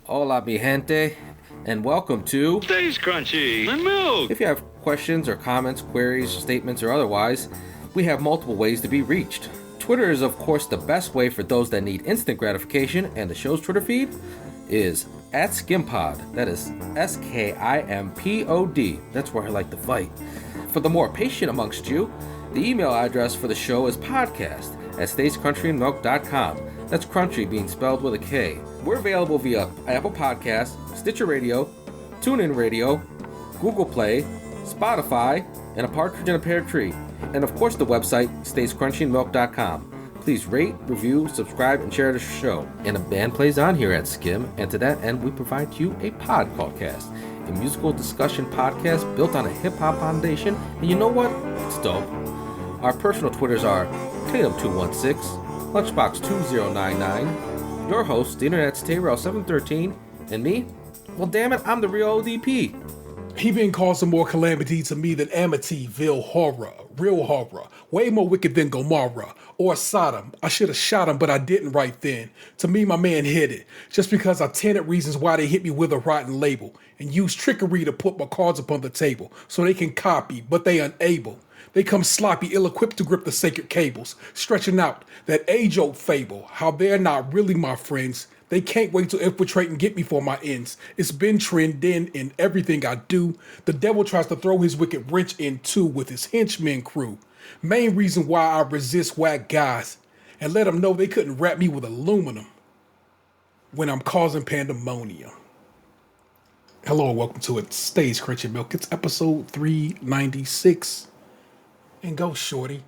Hola, mi gente, and welcome to Stays crunchy and milk. If you have questions or comments, queries, statements, or otherwise, we have multiple ways to be reached. Twitter is, of course, the best way for those that need instant gratification, and the show's Twitter feed is at SKiMPod. That is SKiMPod. That's where I like to fight. For the more patient amongst you, the email address for the show is podcast@stayscrunchyandmilk.com. That's crunchy being spelled with a K. We're available via Apple Podcasts, Stitcher Radio, TuneIn Radio, Google Play, Spotify, and a partridge in a pear tree. And of course the website, stayscrunchyandmilk.com. Please rate, review, subscribe, and share the show. And a band plays on here at SKiM, and to that end, we provide you a Podcast, a musical discussion podcast built on a hip-hop foundation, and you know what? It's dope. Our personal Twitters are Tatum216, Lunchbox2099, your host, the Internet's Tayrell713, and me? Well, damn it, I'm the real ODP. He been causing more calamity to me than Amityville horror, real horror, way more wicked than Gomorrah or Sodom. I should have shot him, but I didn't right then. To me, my man hit it, just because I tented reasons why they hit me with a rotten label and use trickery to put my cards upon the table so they can copy, but they unable. They come sloppy, ill-equipped to grip the sacred cables, stretching out that age-old fable, how they're not really my friends. They can't wait to infiltrate and get me for my ends. It's been trending in everything I do. The devil tries to throw his wicked wrench in too with his henchmen crew. Main reason why I resist whack guys and let them know they couldn't wrap me with aluminum when I'm causing pandemonium. Hello and welcome to It Stays Crunchy Milk. It's episode 396. And go, shorty.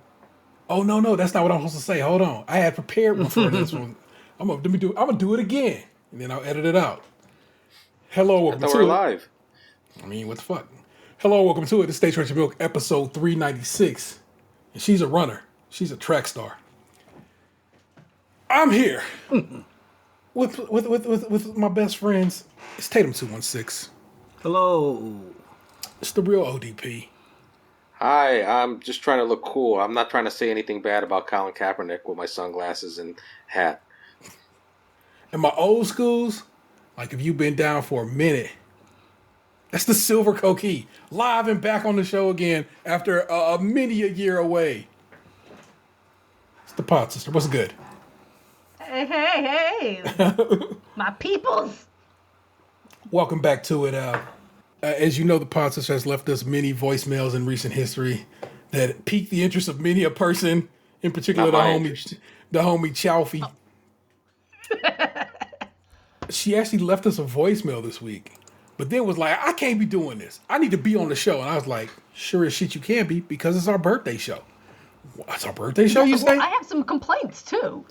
Oh, no, that's not what I'm supposed to say. Hold on. I had prepared one for this one. I'm gonna do it again, and then I'll edit it out. Hello, welcome to we're it. Live. I mean, what the fuck? Hello, welcome to it. The Stage Crunchy Milk, episode 396. And she's a runner. She's a track star. I'm here with my best friends. It's Tatum216. Hello. It's the real ODP. Hi, I'm just trying to look cool. I'm not trying to say anything bad about Colin Kaepernick with my sunglasses and hat. And my old schools, like if you've been down for a minute, that's the Silver Coqui, live and back on the show again after many a year away. It's the Podsister. What's good? Hey. My peoples. Welcome back to it. As you know, the Podsister has left us many voicemails in recent history that piqued the interest of many a person, in particular the homie Chowfie. Oh. She actually left us a voicemail this week, but then was like, I can't be doing this. I need to be on the show. And I was like, sure as shit you can be, because it's our birthday show. It's our birthday show, you say? Well, I have some complaints, too.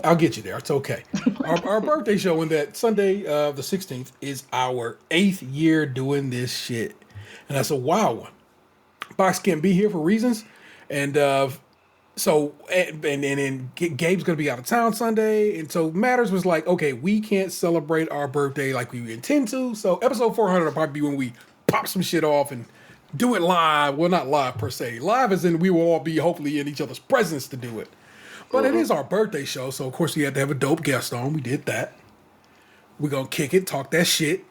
I'll get you there. It's okay. Our birthday show on that Sunday, the 16th, is our 8th year doing this shit. And that's a wild one. Box can't be here for reasons. And so Gabe's going to be out of town Sunday. And so Matters was like, okay, we can't celebrate our birthday like we intend to. So episode 400 will probably be when we pop some shit off and do it live. Well, not live per se. Live as in we will all be hopefully in each other's presence to do it. But it is our birthday show, so of course we had to have a dope guest on. We did that. We're going to kick it, talk that shit,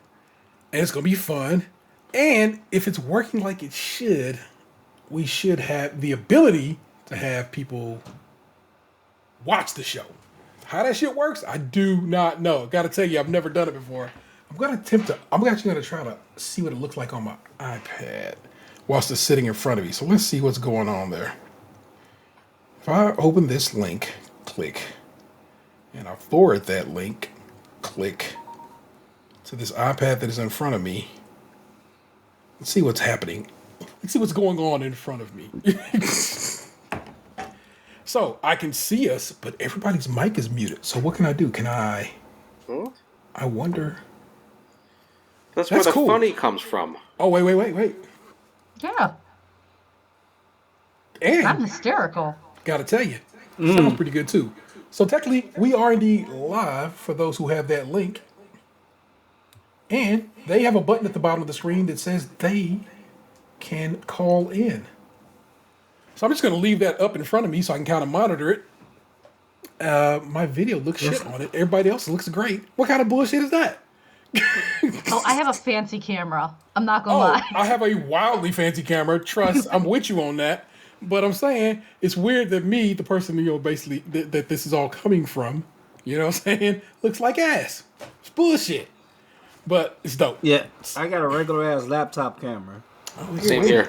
and it's going to be fun. And if it's working like it should, we should have the ability to have people watch the show. How that shit works, I do not know. Got to tell you, I've never done it before. I'm actually going to try to see what it looks like on my iPad whilst it's sitting in front of me. So let's see what's going on there. If I open this link, click, and I forward that link, click, to this iPad that is in front of me, let's see what's happening. Let's see what's going on in front of me. So I can see us, but everybody's mic is muted. So what can I do? Can I... I wonder... That's where the cool. Funny comes from. Oh, wait. Yeah. And I'm hysterical. Gotta tell you, sounds pretty good too. So technically, we are indeed live for those who have that link. And they have a button at the bottom of the screen that says they can call in. So I'm just going to leave that up in front of me so I can kind of monitor it. My video looks shit on it. Everybody else looks great. What kind of bullshit is that? Oh, I have a fancy camera. I'm not gonna Oh, lie. I have a wildly fancy camera. Trust, I'm with you on that. But I'm saying it's weird that me, the person basically that this is all coming from, you know what I'm saying, looks like ass. It's bullshit. But it's dope. Yeah, I got a regular ass laptop camera. Oh, Same here.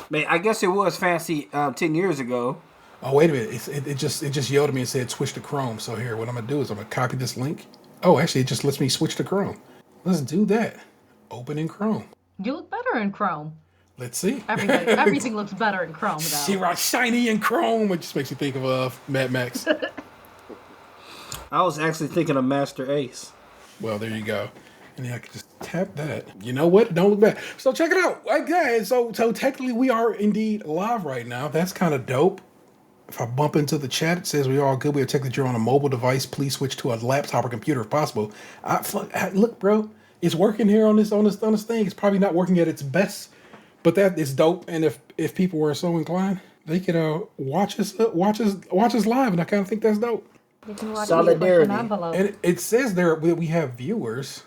Man, I guess it was fancy 10 years ago. Oh, wait a minute. It just yelled at me and said switch to Chrome. So here, what I'm gonna do is I'm gonna copy this link. Oh, actually, it just lets me switch to Chrome. Let's do that. Open in Chrome. You look better in Chrome. Let's see. Everything looks better in Chrome, though. See, right, shiny in Chrome. It just makes you think of Mad Max. I was actually thinking of Master Ace. Well, there you go. And then I can just tap that. You know what? Don't look back. So check it out. Okay, so technically we are indeed live right now. That's kind of dope. If I bump into the chat, it says we are all good. We are technically you're on a mobile device. Please switch to a laptop or computer if possible. Look, bro, it's working here on this thing. It's probably not working at its best, but that is dope. And if people were so inclined, they could watch us live, and I kind of think that's dope. You can watch Solidarity. an envelope. And it says there that we have viewers.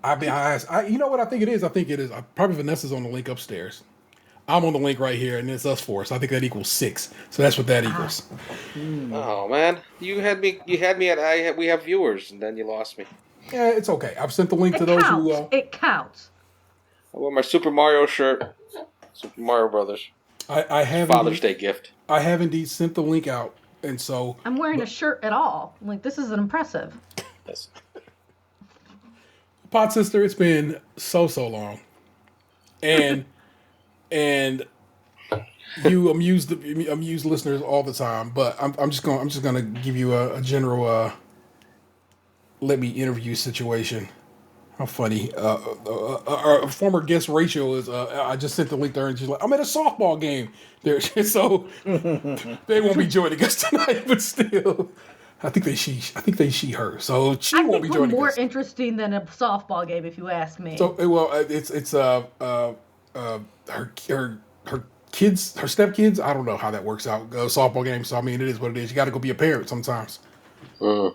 You know what I think it is? I think it is. Probably Vanessa's on the link upstairs. I'm on the link right here, and it's us four. So I think that equals 6. So that's what that equals. Oh man, you had me at we have viewers, and then you lost me. Yeah, it's okay. I've sent the link to It those counts. who. It counts. I wore my Super Mario shirt. Super Mario Brothers. I have Father's Day gift. I have indeed sent the link out, and so I'm wearing a shirt at all. Like, this is impressive. Yes. Podsister, it's been so long, and you amuse listeners all the time. But I'm just gonna give you a general let me interview situation. How funny! Our former guest Rachel is. I just sent the link to her, and she's like, "I'm at a softball game." There, so they won't be joining us tonight, but still. I think they she her. So she won't be joining us. More interesting than a softball game, if you ask me. So well, it's her kids, her stepkids. I don't know how that works out. Softball game. So I mean, it is what it is. You got to go be a parent sometimes. So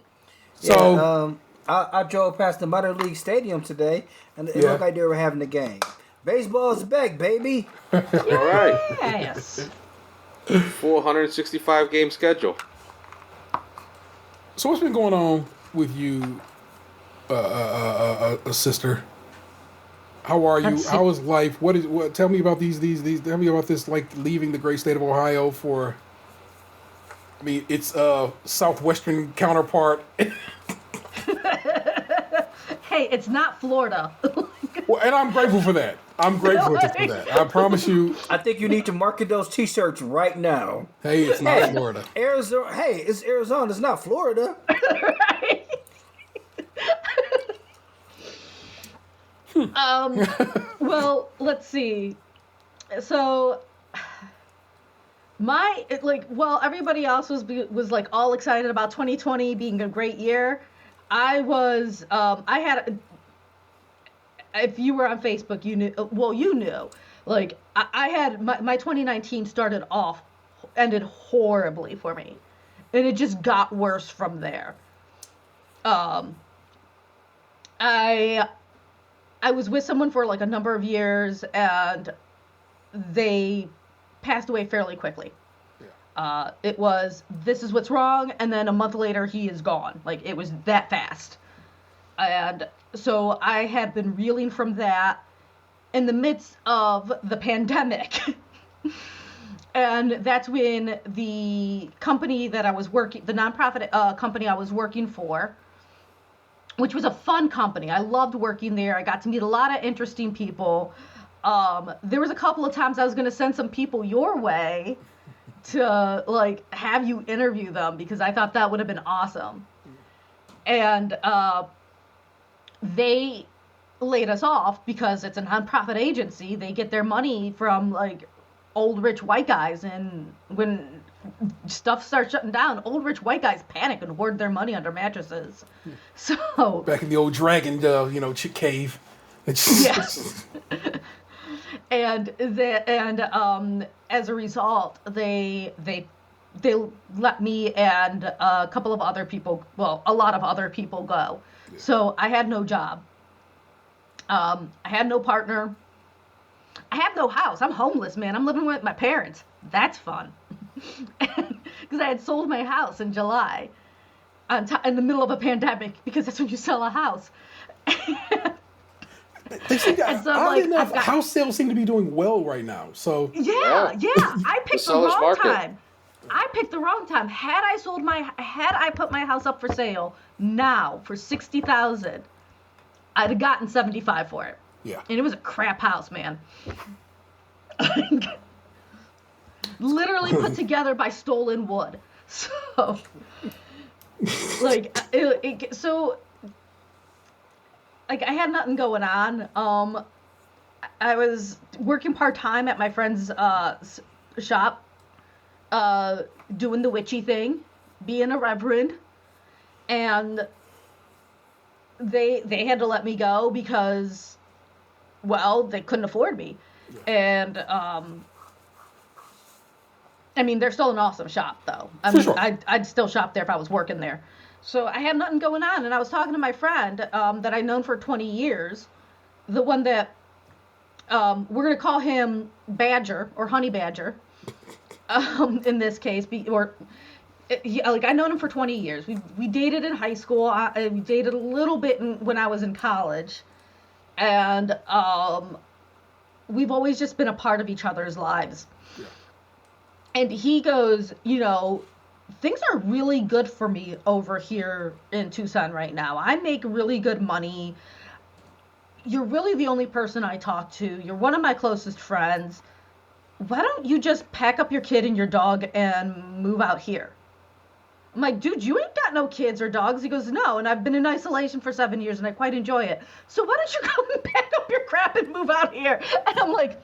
Yeah, I drove past the minor league stadium today, and it looked like they were having a game. Baseball's back, baby. All right. Yes. Full 165 game schedule. So what's been going on with you, sister? How are you? How is life? What? Tell me about these. Tell me about this. Like leaving the great state of Ohio for. I mean, it's southwestern counterpart. Hey, it's not Florida. Well, and I'm grateful for that. I'm grateful for that. I promise you. I think you need to market those T-shirts right now. Hey, it's not Florida. Arizona. Hey, it's Arizona. It's not Florida. Right? Well, let's see. So, everybody else was like all excited about 2020 being a great year. I was, if you were on Facebook, you knew, like, I had, my 2019 ended horribly for me. And it just got worse from there. I was with someone for like a number of years, and they passed away fairly quickly. It was, this is what's wrong, and then a month later he is gone. Like, it was that fast. And so I had been reeling from that in the midst of the pandemic. And that's when the company that I was working, the nonprofit company I was working for, which was a fun company. I loved working there. I got to meet a lot of interesting people. There was a couple of times I was going to send some people your way to like have you interview them, because I thought that would have been awesome. And they laid us off because it's a nonprofit agency. They get their money from like old rich white guys, and when stuff starts shutting down, old rich white guys panic and hoard their money under mattresses. So Back in the old dragon, chick cave. yes. And as a result, they let me and a lot of other people go. So I had no job. I had no partner. I have no house. I'm homeless, man. I'm living with my parents. That's fun. Because I had sold my house in July in the middle of a pandemic, because that's when you sell a house. Oddly enough, house sales seem to be doing well right now. So yeah. I picked the wrong market. time. Had I put my house up for sale now for $60,000, I'd have gotten $75,000 for it. Yeah. And it was a crap house, man. Literally put together by stolen wood. So, like, I had nothing going on. I was working part-time at my friend's shop, doing the witchy thing, being a reverend, and they had to let me go because, well, they couldn't afford me. And I mean, they're still an awesome shop, though. Sure. I'd still shop there if I was working there. So I had nothing going on, and I was talking to my friend that I'd known for 20 years, the one that we're gonna call him Badger or Honey Badger, in this case, I've known him for 20 years. We dated in high school. We dated a little bit when I was in college, and we've always just been a part of each other's lives. Yeah. And he goes, things are really good for me over here in Tucson right now. I make really good money. You're really the only person I talk to. You're one of my closest friends. Why don't you just pack up your kid and your dog and move out here? I'm like, dude, you ain't got no kids or dogs. He goes, no, and I've been in isolation for 7 years and I quite enjoy it. So why don't you come and pack up your crap and move out here? And I'm like,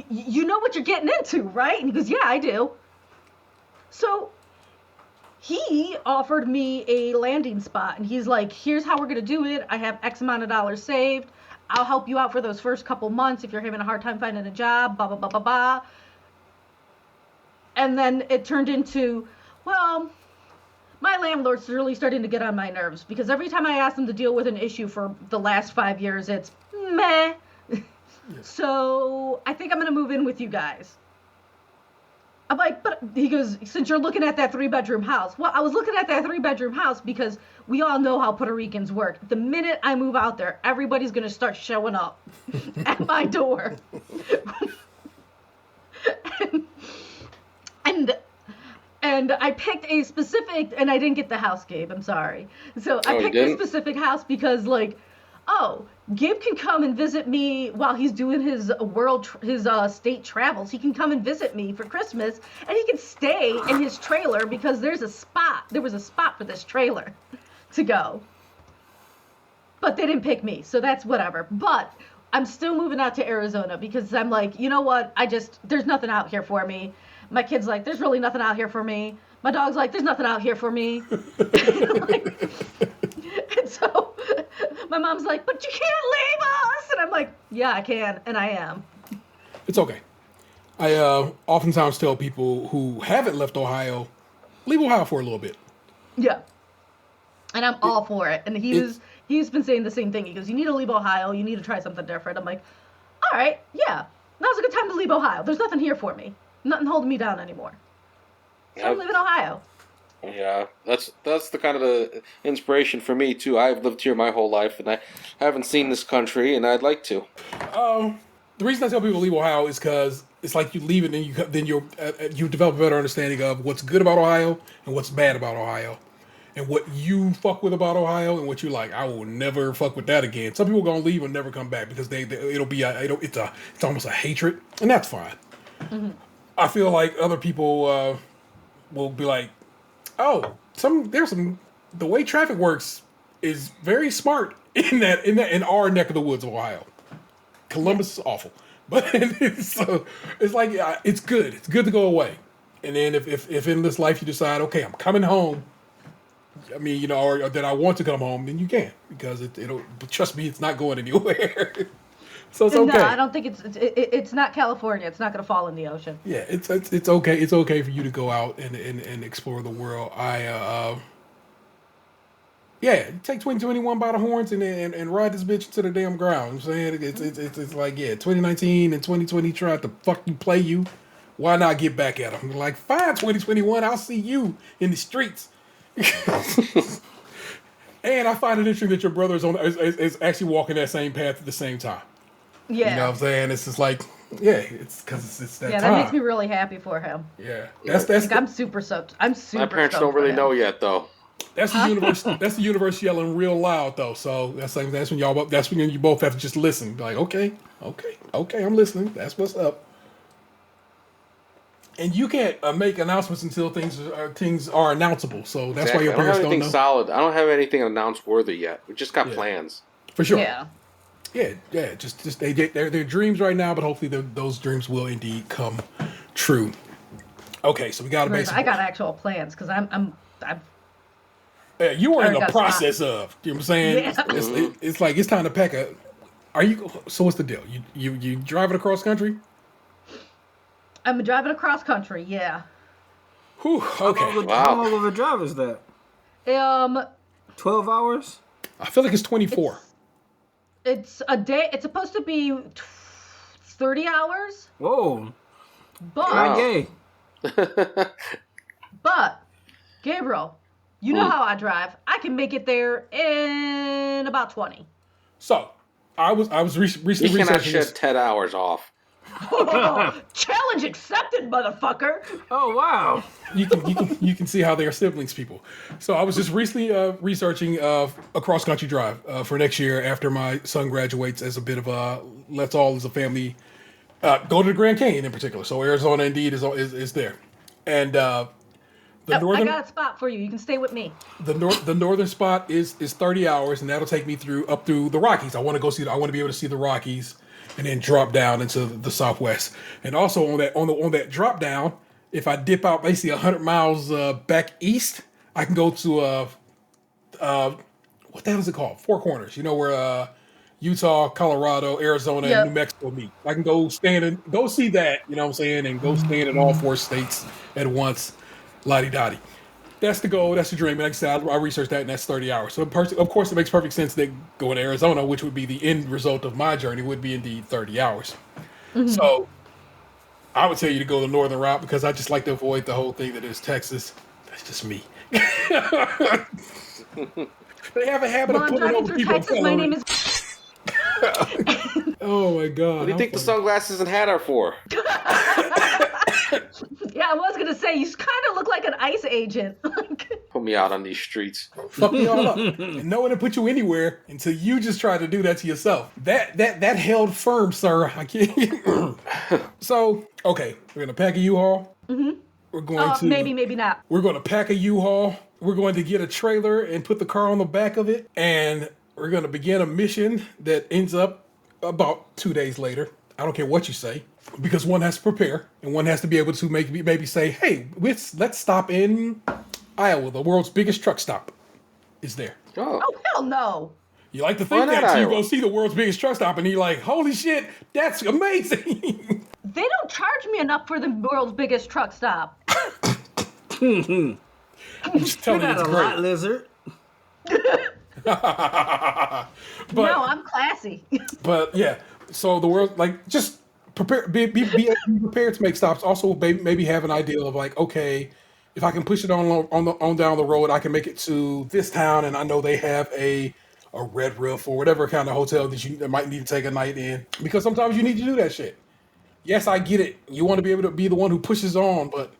you know what you're getting into, right? And he goes, yeah, I do. So he offered me a landing spot, and he's like, here's how we're going to do it. I have X amount of dollars saved. I'll help you out for those first couple months if you're having a hard time finding a job, blah, blah, blah, blah, blah. And then it turned into, well, my landlord's really starting to get on my nerves, because every time I ask him to deal with an issue for the last 5 years, it's meh. So I think I'm going to move in with you guys. I'm like, but he goes, since you're looking at that 3-bedroom house. Well, I was looking at that 3-bedroom house because we all know how Puerto Ricans work. The minute I move out there, everybody's going to start showing up at my door. And I picked a specific, and I didn't get the house, Gabe, I'm sorry. So I picked a specific house because, like, Gabe can come and visit me while he's doing his state travels. He can come and visit me for Christmas, and he can stay in his trailer because there was a spot for this trailer to go. But they didn't pick me, so that's whatever. But I'm still moving out to Arizona because I'm like, you know what? There's nothing out here for me. My kid's like, there's really nothing out here for me. My dog's like, there's nothing out here for me. And so my mom's like, but you can't leave us. And I'm like, yeah, I can. And I am. It's okay. I oftentimes tell people who haven't left Ohio, leave Ohio for a little bit. Yeah. And I'm all for it. And he's been saying the same thing. He goes, you need to leave Ohio. You need to try something different. I'm like, all right, yeah. Now's a good time to leave Ohio. There's nothing here for me. Nothing holding me down anymore. So I'm leaving Ohio. Yeah, that's the kind of the inspiration for me too. I've lived here my whole life, and I haven't seen this country, and I'd like to. The reason I tell people to leave Ohio is because it's like you leave it, and then you develop a better understanding of what's good about Ohio and what's bad about Ohio, and what you fuck with about Ohio and what you like. I will never fuck with that again. Some people are gonna leave and never come back because it's almost a hatred, and that's fine. Mm-hmm. I feel like other people will be like, oh, the way traffic works is very smart in our neck of the woods of Ohio. Columbus is awful, but so it's like it's good. It's good to go away, and then if in this life you decide, okay, I'm coming home. I mean, or that I want to come home, then you can, because it'll. But trust me, it's not going anywhere. So it's okay. No, I don't think it's not California. It's not going to fall in the ocean. Yeah, it's okay. It's okay for you to go out and explore the world. Yeah, take 2021 by the horns and ride this bitch to the damn ground. I'm saying it's like 2019 and 2020 tried to fucking play you. Why not get back at them? Like, fine, 2021, I'll see you in the streets. And I find it interesting that your brother is actually walking that same path at the same time. Yeah. You know what I'm saying? It's just like, it's because it's that time. Yeah, that makes me really happy for him. Yeah, I'm super stoked. I'm super. My parents stoked don't really for him. know yet, though. That's the universe. That's the universe yelling real loud, though. So that's when you both have to just listen. Be like, okay, I'm listening. That's what's up. And you can't make announcements until things are announceable. So that's why your parents don't know. I don't have anything solid. I don't have anything announced worthy yet. We just got plans. For sure. Yeah. Yeah. Just they're dreams right now, but hopefully those dreams will indeed come true. Okay, so we got a basic. I got actual plans because I'm. Yeah, you were in the process of. You know what I'm saying? Yeah. It's like it's time to pack a. Are you? So what's the deal? You driving across country? I'm driving across country. Yeah. Whew, okay. How long of a drive is that? 12 hours. I feel like it's 24. It's a day. It's supposed to be 30 hours. Whoa. But gay. But Gabriel, you know how I drive. I can make it there in about 20. So I was recently You cannot researching shed 10 hours off. Challenge accepted, motherfucker. Oh wow. You can see how they are siblings, people. So I was just recently researching a cross country drive for next year after my son graduates as a bit of a let's all as a family go to the Grand Canyon in particular. So Arizona indeed is there, and the northern. I got a spot for you. You can stay with me. The northern spot is 30 hours, and that'll take me up through the Rockies. I want to be able to see the Rockies. And then drop down into the Southwest, and also on that drop down, if I dip out basically 100 miles back east, I can go to what the hell is it called? Four Corners. You know where Utah, Colorado, Arizona, and New Mexico meet. I can go see that. You know what I'm saying, and go stand in all four states at once. La-di-da-di. That's the goal. That's the dream. And like I said, I researched that, and that's 30 hours. So, of course, it makes perfect sense that going to Arizona, which would be the end result of my journey, would be indeed 30 hours. Mm-hmm. So, I would tell you to go the northern route because I just like to avoid the whole thing that is Texas. That's just me. They have a habit of pulling over people. Texas, my name is. Oh my God! What do you think the sunglasses and hat are for? Yeah, I was gonna say you kind of look like an ICE agent. Put me out on these streets. Fuck me all up. And no one to put you anywhere until you just try to do that to yourself. That held firm, sir. I can't. So, okay, we're gonna pack a U-Haul. Mm-hmm. We're going to maybe not. We're going to pack a U-Haul. We're going to get a trailer and put the car on the back of it, and we're going to begin a mission that ends up about 2 days later. I don't care what you say. Because one has to prepare, and one has to be able to maybe say, hey, let's stop in Iowa. The world's biggest truck stop is there. Oh, hell no. You like to think that until you go see the world's biggest truck stop, and you're like, holy shit, that's amazing. They don't charge me enough for the world's biggest truck stop. I'm just telling you, it's great. Lot, lizard. But, no, I'm classy. But yeah, so the world, like, just prepare, be prepared to make stops. Also, maybe have an idea of like, okay, if I can push it on down the road, I can make it to this town, and I know they have a red roof or whatever kind of hotel that might need to take a night in, because sometimes you need to do that shit. Yes, I get it. You want to be able to be the one who pushes on, but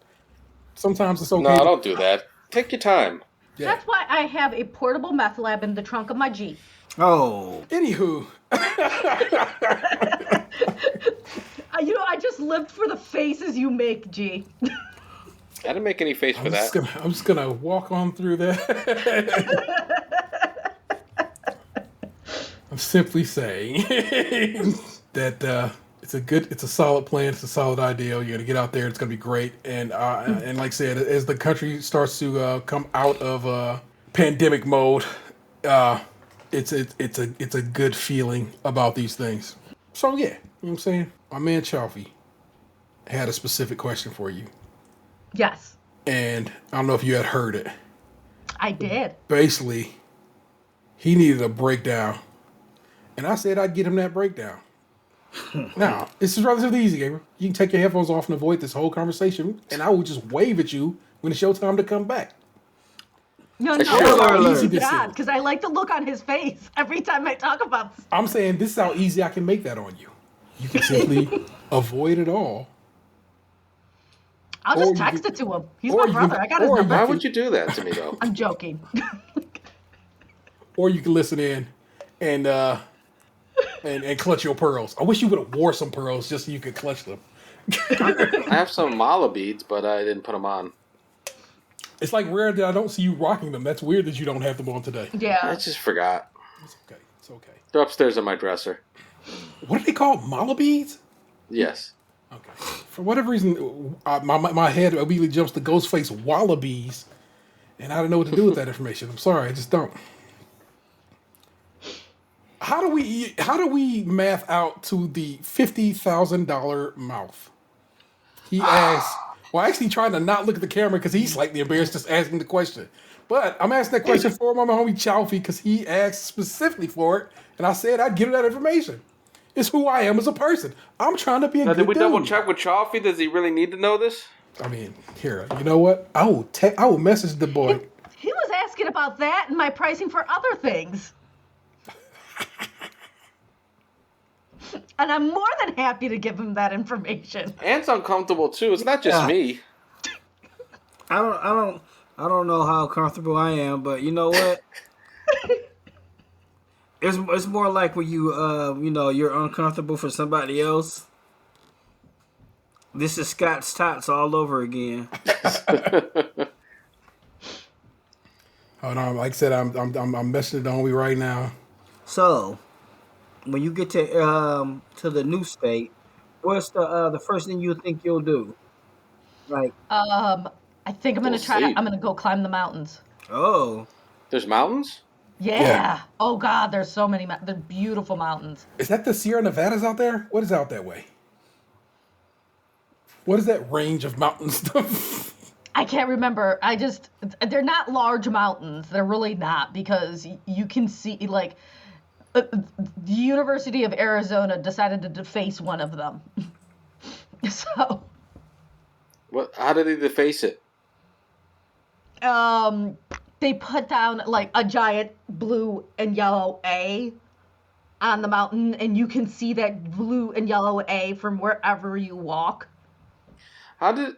sometimes it's okay. No, don't do that. Take your time. Yeah. That's why I have a portable meth lab in the trunk of my Jeep. Oh. Anywho. I just lived for the faces you make, G. I didn't make any face for that. I'm just gonna walk on through that. I'm simply saying that it's a solid plan, it's a solid idea. You're gonna get out there, it's gonna be great, and like I said, as the country starts to come out of pandemic mode, it's a good feeling about these things. So yeah, you know what I'm saying? My man Chalfie had a specific question for you. Yes. And I don't know if you had heard it. I did. Basically, he needed a breakdown. And I said I'd get him that breakdown. Now, this is relatively easy, Gabriel. You can take your headphones off and avoid this whole conversation, and I will just wave at you when it's your time to come back. No, because I like the look on his face every time I talk about this. I'm saying this is how easy I can make that on you. You can simply avoid it all. I'll just text it to him. He's my brother. I got his number. Why would you do that to me, though? I'm joking. Or you can listen in and clutch your pearls. I wish you would have wore some pearls just so you could clutch them. I have some mala beads, but I didn't put them on. It's like rare that I don't see you rocking them. That's weird that you don't have them on today. Yeah. I just forgot. It's okay. It's okay. They're upstairs on my dresser. What are they called? Mala beads? Yes. Okay. For whatever reason, my head immediately jumps to Ghostface Wallabies, and I don't know what to do with that information. I'm sorry, I just don't. How do we math out to the $50,000 mouth? He asked. Well, actually trying to not look at the camera because he's slightly embarrassed just asking the question. But I'm asking that question for my homie Chalfie because he asked specifically for it, and I said I'd give him that information. It's who I am as a person. I'm trying to be a good dude. Did we double check with Chalfie? Does he really need to know this? I mean, here, you know what? I will message the boy. He was asking about that and my pricing for other things. And I'm more than happy to give him that information. And it's uncomfortable too. It's not just me. I don't know how comfortable I am, but you know what? It's more like when you're uncomfortable for somebody else. This is Scott's Tots all over again. Hold on, like I said, I'm messaging the homie right now. So, when you get to the new state, what's the first thing you think you'll do? Like, I think I'm gonna go climb the mountains. Oh, there's mountains? Yeah. Oh God, there's so many. They're beautiful mountains. Is that the Sierra Nevadas out there? What is out that way? What is that range of mountains? I can't remember. They're not large mountains. They're really not, because you can see, like, the University of Arizona decided to deface one of them. So. What? How did they deface it? They put down like a giant blue and yellow A on the mountain, and you can see that blue and yellow A from wherever you walk. How did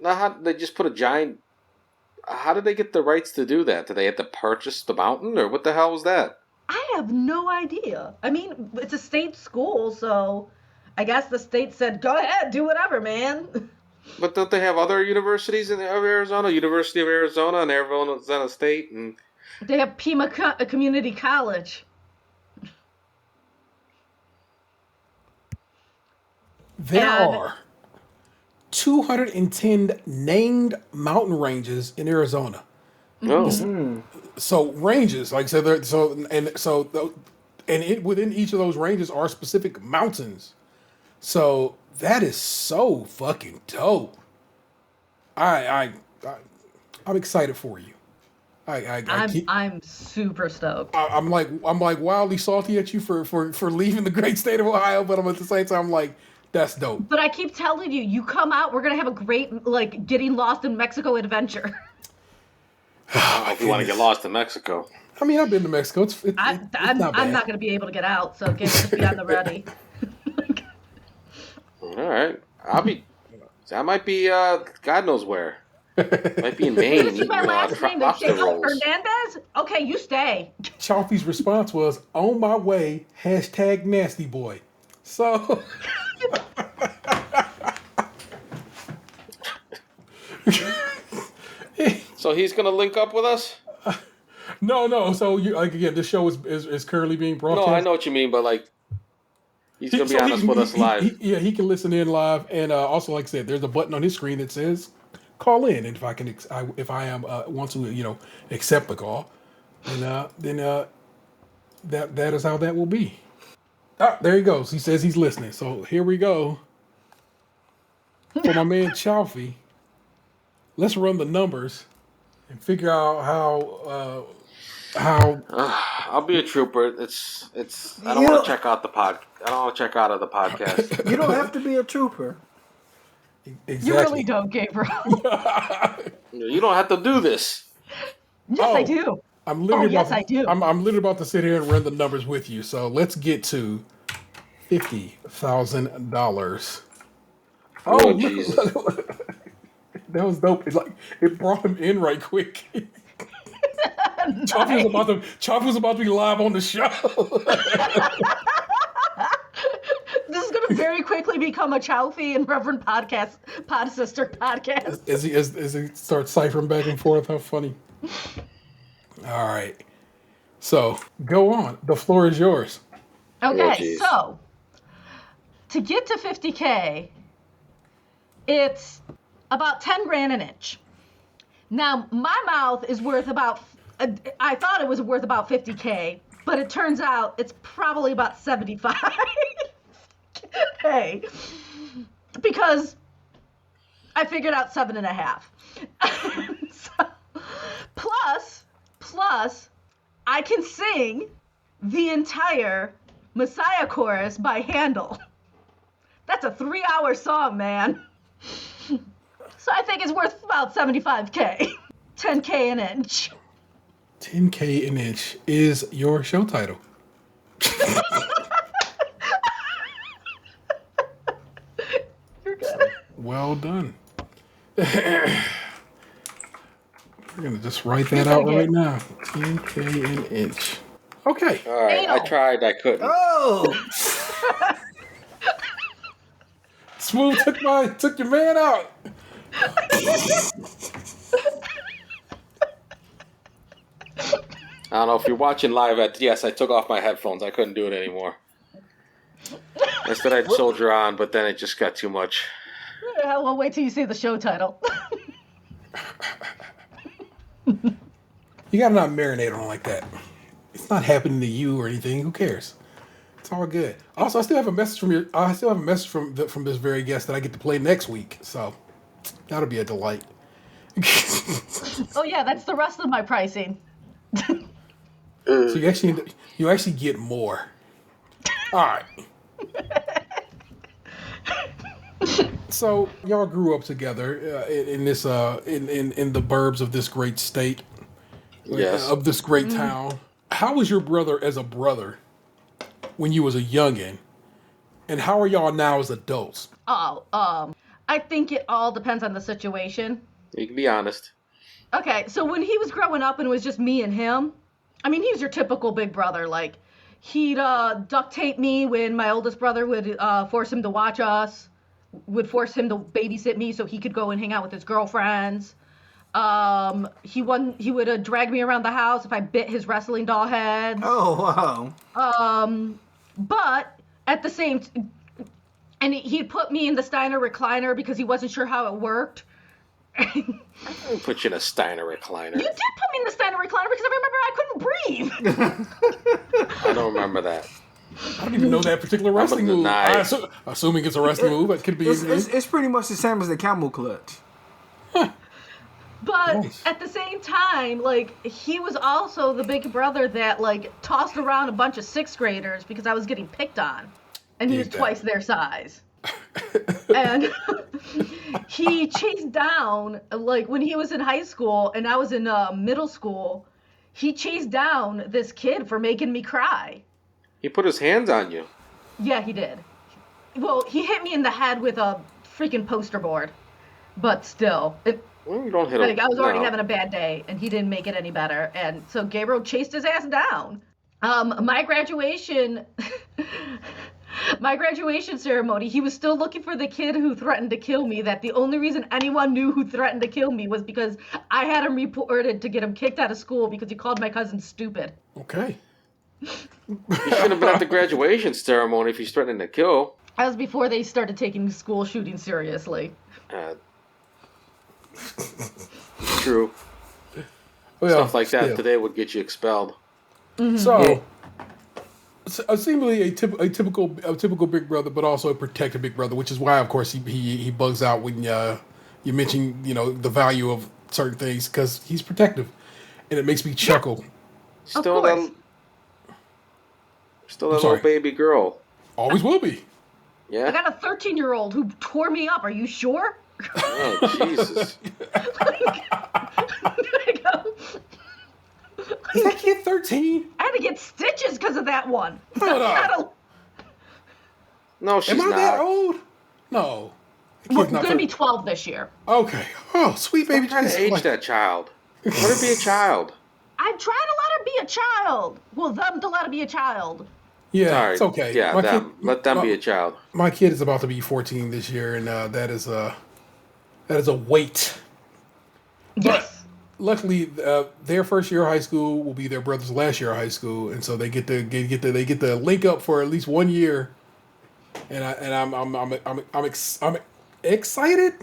they just put a giant? How did they get the rights to do that? Did they have to purchase the mountain, or what the hell was that? I have no idea. I mean, it's a state school, so I guess the state said, "Go ahead, do whatever, man." But don't they have other universities of Arizona? University of Arizona and Arizona State, and they have Pima Community College. There are 210 named mountain ranges in Arizona. Oh. So ranges, like within each of those ranges are specific mountains. So that is so fucking dope. I'm excited for you. I'm super stoked. I'm like wildly salty at you for leaving the great state of Ohio, but I'm at the same time like, that's dope. But I keep telling you, you come out, we're gonna have a great like getting lost in Mexico adventure. If you want to get lost in Mexico. I mean, I've been to Mexico. I'm not going to be able to get out, so just be on the ready. All right. I might be, God knows where. Might be in Maine. This is my last name. They say, Hernandez? Okay, you stay. Chalfie's response was, on my way, #nastyboy. So... So he's going to link up with us? No. So again, this show is currently being broadcast. No, I know what you mean, but like, he's going to be honest with us live. He can listen in live, and also, like I said, there's a button on his screen that says "call in," and if I want to accept the call, and then that is how that will be. Ah, there he goes. He says he's listening. So here we go. For my man Chalfie, let's run the numbers and figure out how How? I'll be a trooper. It's. I don't want to check out the pod. I don't want to check out of the podcast. You don't have to be a trooper. Exactly. You really don't, Gabriel. You don't have to do this. Yes, I do. I'm literally I do. I'm literally about to sit here and run the numbers with you. So let's get to $50,000. Oh, Jesus. That was dope. It's like it brought him in right quick. Choppy was about to be live on the show. This is going to very quickly become a Chowfie and Reverend Podsister podcast. As he starts ciphering back and forth, how funny. All right. So, go on. The floor is yours. Okay, so to get to 50K, it's about 10 grand an inch. Now, my mouth is worth about, I thought it was worth about 50K, but it turns out it's probably about 75K because I figured out 7.5. So, plus, I can sing the entire Messiah chorus by Handel. That's a 3-hour song, man. So I think it's worth about 75K. 10K an inch. 10K an inch is your show title. You're good. Well done. We're going to just write that out right now. 10K an inch. Okay. All right. Anal. I tried. I couldn't. Oh! Smooth took your man out. I don't know if you're watching live yes, I took off my headphones. I couldn't do it anymore. I said I'd soldier on, but then it just got too much. Well, wait till you see the show title. You gotta not marinate on like that. It's not happening to you or anything. Who cares? It's all good. Also, I still have a message from from this very guest that I get to play next week. So that'll be a delight. Oh yeah, that's the rest of my pricing. So you actually get more. All right. So y'all grew up together in this in the burbs of this great state, Yes. of this great town. How was your brother as a brother when you was a youngin', and how are y'all now as adults? I think it all depends on the situation. You can be honest. Okay, so when he was growing up and it was just me and him, I mean, he was your typical big brother. Like, he'd duct tape me when my oldest brother would force him to watch us, would force him to babysit me so he could go and hang out with his girlfriends. He would drag me around the house if I bit his wrestling doll head. Oh, wow. But at the same and he'd put me in the Steiner recliner because he wasn't sure how it worked. I didn't put you in a Steiner recliner. You did put me in the Steiner recliner because I remember I couldn't breathe. I don't remember that. I don't even know that particular wrestling move. Assuming it's a wrestling move, it could be. It's pretty much the same as the camel clutch. But Nice. at the same time, like, he was also the big brother that, like, tossed around a bunch of 6th graders because I was getting picked on. And he was twice their size. And he chased down, like, when he was in high school and I was in middle school, he chased down this kid for making me cry. He put his hands on you. Yeah, he did. Well, he hit me in the head with a freaking poster board. But still, Well, you don't hit him. like, I was already No. having a bad day, and he didn't make it any better. And so Gabriel chased his ass down. My graduation ceremony, he was still looking for the kid who threatened to kill me. That the only reason anyone knew who threatened to kill me was because I had him reported to get him kicked out of school because he called my cousin stupid. Okay. You shouldn't have been at the graduation ceremony if he's threatening to kill. That was before they started taking school shooting seriously. True. Well, Stuff like that still. today would get you expelled. So, seemingly a typical big brother, but also a protective big brother, which is why, of course, he bugs out when you mention the value of certain things because he's protective, and it makes me chuckle Still Of course. Still that sorry. little baby girl. Always will be. I Yeah. got a 13-year-old who tore me up. Are you sure? Oh Jesus. Is that kid 13? I had to get stitches because of that one. Hold on. No, she's Am I not. that old? No. The We're kid's not going to be 13. 12 this year. Okay. Oh, sweet baby. I'm trying to Jesus. age Like- that child. Let her be a child. I'm trying to let her be a child. Well, them to let her be a child. Yeah, Sorry. it's okay. Yeah, My them. kid- Let them my- be a child. My kid is about to be 14 this year, and that is a weight. Yes. Luckily, their first year of high school will be their brother's last year of high school, and so they get to link up for at least 1 year. And I'm excited.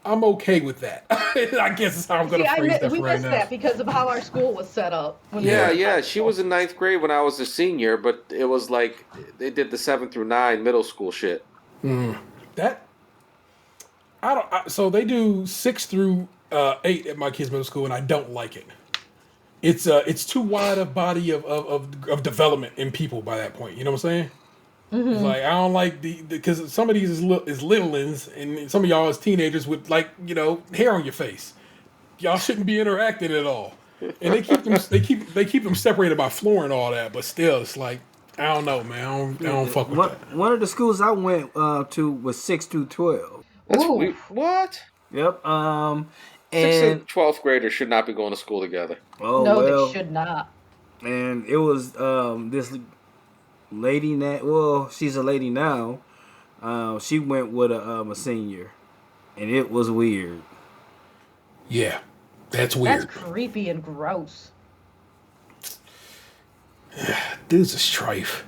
I'm okay with that. I guess is how I'm going to phrase that we for right missed now. that because of how our school was set up. when we Yeah, were- yeah. She was in 9th grade when I was a senior, but it was like they did the 7 through 9 middle school shit. That so they do 6 through 8 at my kids' middle school, and I don't like it. It's too wide a body of development in people by that point. You know what I'm saying? It's like I don't like because some of these is littlins, and some of y'all is teenagers with hair on your face. Y'all shouldn't be interacting at all, and they keep them separated by floor and all that. But still, it's like I don't know, man. I don't fuck with that. One of the schools I went to was 6 through 12. That's Ooh. weird. What? Yep. 6th And and 12th graders should not be going to school together. oh No, well. they should not. And it was this lady well, she's a lady now. She went with a senior, and it was weird. Yeah, that's weird. That's creepy and gross. Dude's a strife.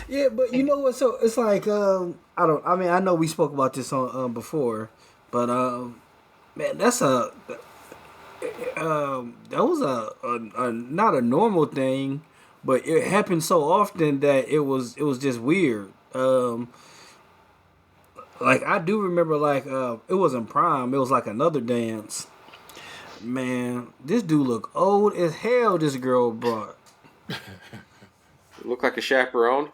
Yeah, but you know what? So it's like I know we spoke about this on before, but man, that's that was a not a normal thing, but it happened so often that it was just weird. Like I do remember, like it wasn't prom. It was like another dance. Man, this dude look old as hell. This girl brought. Look like a chaperone.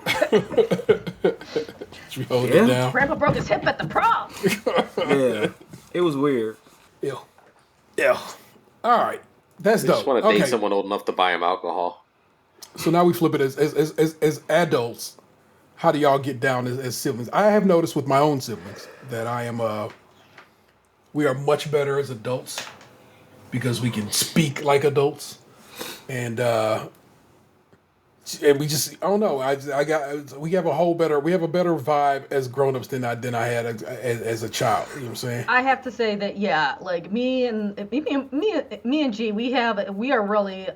Should we hold Yeah. it down? Grandpa broke his hip at the prom. Yeah, it was weird. Ew. Ew. All right. That's I dope. just want to Okay. date someone old enough to buy him alcohol. So now we flip it as adults. How do y'all get down as siblings? I have noticed with my own siblings that we are much better as adults because we can speak like adults, and we just I don't know. We have a better vibe as grown-ups than I had as a child. You know what I'm saying? I have to say that like me and G, we are really